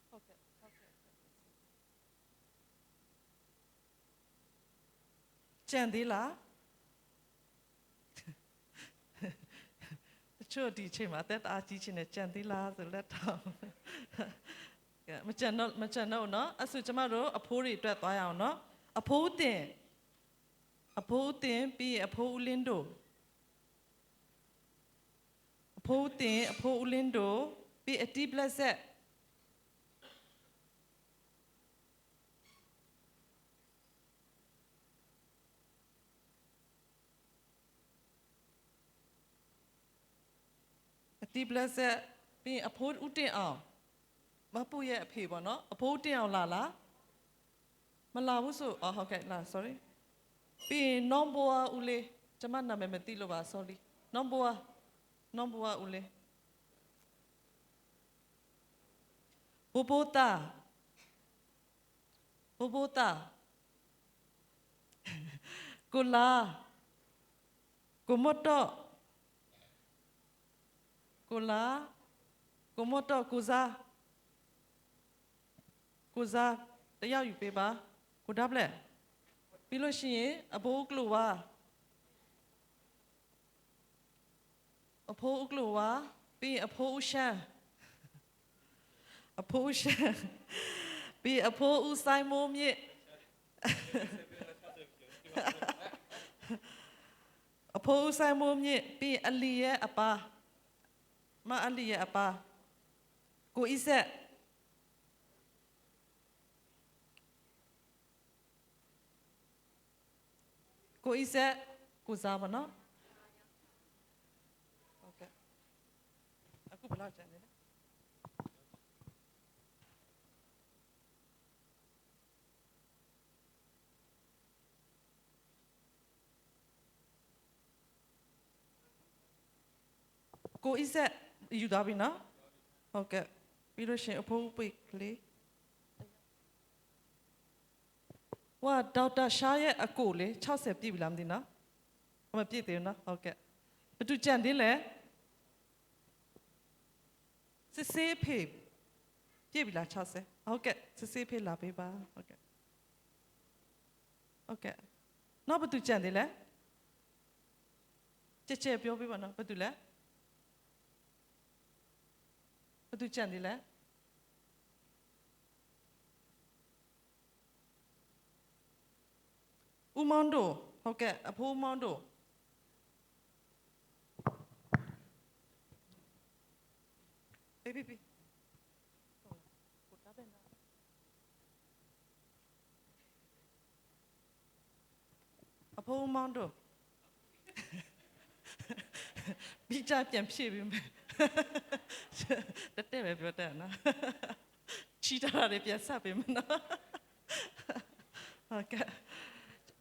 ဟုတ်ကဲ့ကြံသေးလားချို့ဒီချိန်မှာတက်အားကြီးချင်းနဲ့ကြံသေးလားဆိုလက်ထောင်မကြံတော့နော်အဲ့ဆိုကျမတို့အဖိုးတွေအတွက်သွားရအောင်နော်အဖိုးတင်ပြီးအဖိုးဦးလင်းတို့အဖိုးတင်အဖိုးဦးလင်းတို့ပြီးအတီးဘလက်ဆက်ဒီပလက်ဆက်ပြီးအဖိုးဦးတင်အောင်မပူရဲ့အဖေပေါ့နော်အဖိုးတင်အောင်လာလားမလာဘူးဆိုအော်ဟုတ်ကဲ့လာ sorry ပြီးနောင်ဘွားဦးလေးကျမနာမည်မသိလို့ပါ sorry နောင်ဘွားဦးလေးဘိုဘိုတာကိုလာကိုမတော့ကိုလာကိုမတော့ကိုစားတယောက်ယူပေးပါကိုဒပ်လက် ပြီးလို့ရှိရင်အဖိုးကလိုပါအဖိုးကလိုပါပြီးအဖိုးဦးရှမ်းအဖိုးရှမ်းပြီးအဖိုးဦးဆိုင်မိုးမြင့်အဖိုးဦးဆိုင်မိုးမြင့်ပြီးအလီရဲ့အပါမအလီရဲ့အပါကိုအီဆက်ကိုအီဆက်ကိုစားမနော်ဟုတ်ကဲ့အခုဘယ်လောက်ကျန်လဲကိုအီဆက်ယူသွားပြီနော်ဟုတ်ကဲ့ပြီးလို့ရှိရင်အဖိုးပိတ်ကလေးဝါဒေါက်တာရှားရဲ့အကိုလေ60ပြည့်ပြီလားမသိနော်မပြည့်သေးဘူးနော်ဟုတ်ကဲ့ဘယ်သူကြံသေးလဲစစ်စေးဖေးပြည့်ပြီလား60ဟုတ်ကဲ့စစ်စေးဖေးလာပေးပါဟုတ်ကဲ့ဟုတ်ကဲ့နောက်ဘယ်သူကြံသေးလဲကြက်ကြက်ပြောပေးပါနော်ဘယ်သူလဲဘယ်သူကြံသေးလဲဦးမောင်တို့ဟုတ်ကဲ့အဖိုးမောင်တို့ဘေးအဖိုးမောင်တို့ပြီးကြပြန်ဖြည့်ပြီးမယ်တက်ပဲပြောတယ်နော်ချီတာရပြန်ဆက်ပေးမယ်နော်ဟုတ်ကဲ့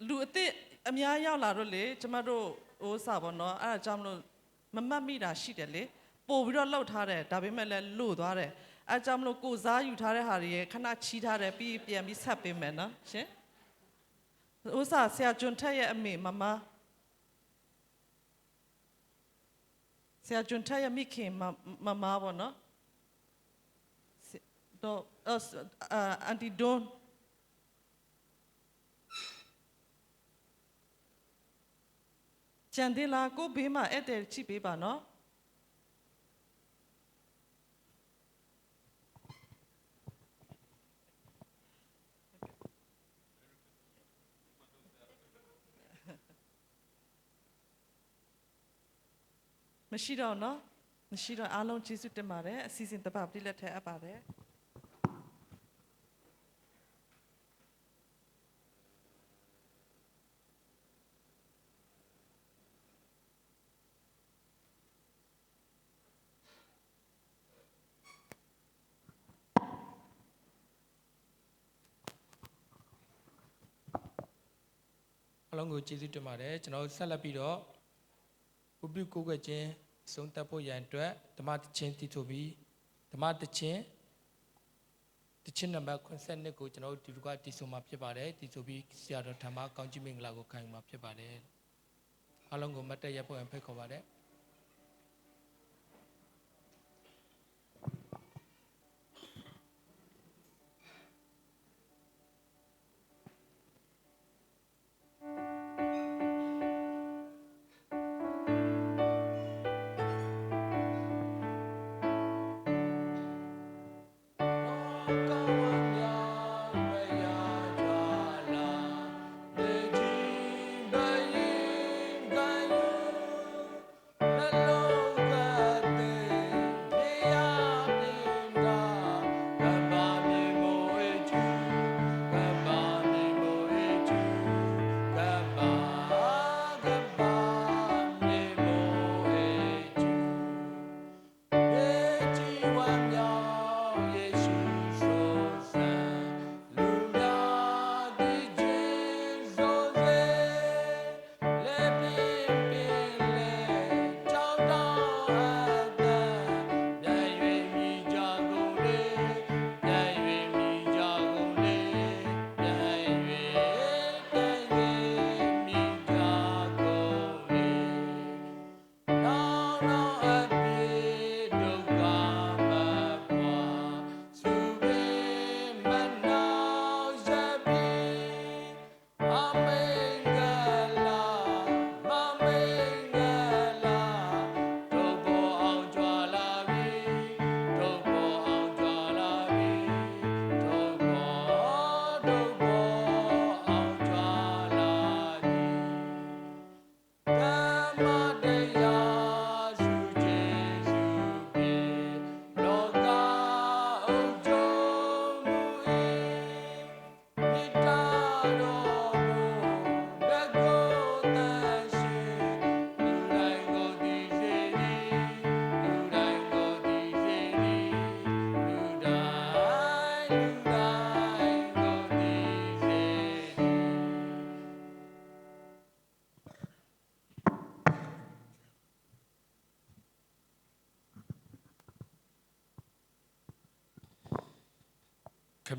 လူအစ်စ်အများရောက်လာတော့လေကျမတို့ဟိုစားပေါ့နော်အဲ့ဒါကြောင့်မလို့မမှတ်မိတာရှိတယ်လေပို့ပြီးတော့လှုပ်ထားတယ်ဒါပေမဲ့လည်းလို့သွားတယ်အဲ့ကြောင့်မလို့ကိုစားယူထားတဲ့ဟာတွေခဏချီးထားတယ်ပြီးပြန်ပြီးဆက်ပေးမယ်နော်ရှင်ဟိုစားဆရာကျွန်းထက်ရဲ့အမေမမဆရာကျွန်းထက်ရဲ့မိခင်မမပေါ့နော်တော့အန်တီဒွန်ကျန်သေးလားကိုဘေးမှာအဲ့တဲ့ချိပေးပါနော်မရှိတော့နော်မရှိတော့အားလုံးကျေးဇူးတင်ပါတယ်အစီအစဉ်တပတ်ပြည့်လက်ထဲအပ်ပါတယ်အလုံးကိုကျေးဇူးတင်ပါတယ်ကျွန်တော်ဆက်လက်ပြီးတော့ဥပ္ပကိုကချင်းဆုံးသက်ဖို့ရန်အတွက်ဓမ္မတချင်းတည်ဆိုပြီးဓမ္မတချင်းနံပါတ်82ကိုကျွန်တော်တို့ဒီလူကတည်ဆိုမှာဖြစ်ပါတယ်တည်ဆိုပြီးဆရာတော်ဓမ္မကောင်းကြီးမင်္ဂလာကိုခံယူမှာဖြစ်ပါတယ်အလုံးကိုမတ်တက်ရဖို့ဖိတ်ခေါ်ပါတယ်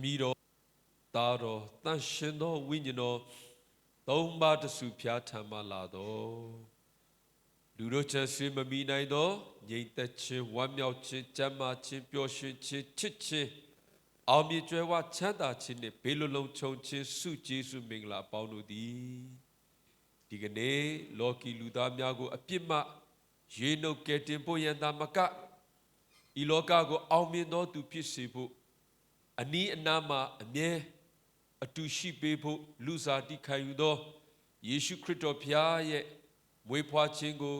မီးတော်သားတော်တန်ရှင်သောဝိညာဉ်တော်သုံးပါးတစုဖျားထံမှလာတော်လူတို့ချက်ဆွေမမီနိုင်သောငြိမ်သက်ခြင်းဝမ်းမြောက်ခြင်းကြမ်းမာခြင်းပျော်ရွှင်ခြင်းချစ်ခြင်းအောင်မြင်ကြွယ်ဝချမ်းသာခြင်းနှင့်ဘေးလွတ်လုံခြုံခြင်းစုကျေးဇူးမင်္ဂလာအပေါင်းတို့သည်ဒီကနေ့လောကီလူသားများကိုအပြစ်မှရေနှုတ်ကယ်တင်ဖို့ရန်သာမကဤလောကကိုအောင်မြင်သောသူဖြစ်စေဖို့အနီးအနားမှာအမြဲအတူရှိပေးဖို့လူစားတိခံယူသောယေရှုခရစ်တော်ဖျားရဲ့မွေးဖွားခြင်းကို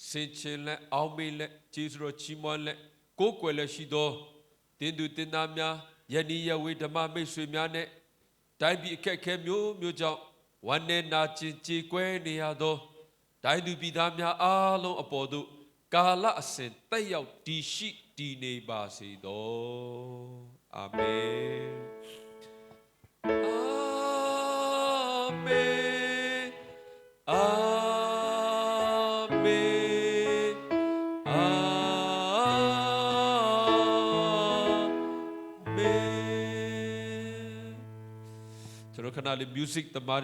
စင်ချင်လက်အောင်မေလက်ကျေးဇူးတော်ချီးမွမ်းလက်ကိုးကွယ်လက်ရှိသောတင်းသူတင်းသားများယနေ့ရဝေဓမ္မမိတ်ဆွေများနဲ့တိုင်းပြည်အခက်အခဲမျိုးမျိုးကြောင့်ဝမ်းနဲ့နာကျင်ကြေကွဲနေရသောတိုင်းသူပြည်သားများအားလုံးအပေါ်သို့ကာလအစဉ်တက်ရောက်တည်ရှိတည်နေပါစေသောအာမင်အာမင်အာမင်အာမင်ကျွန်တော်ခဏလေး music သမား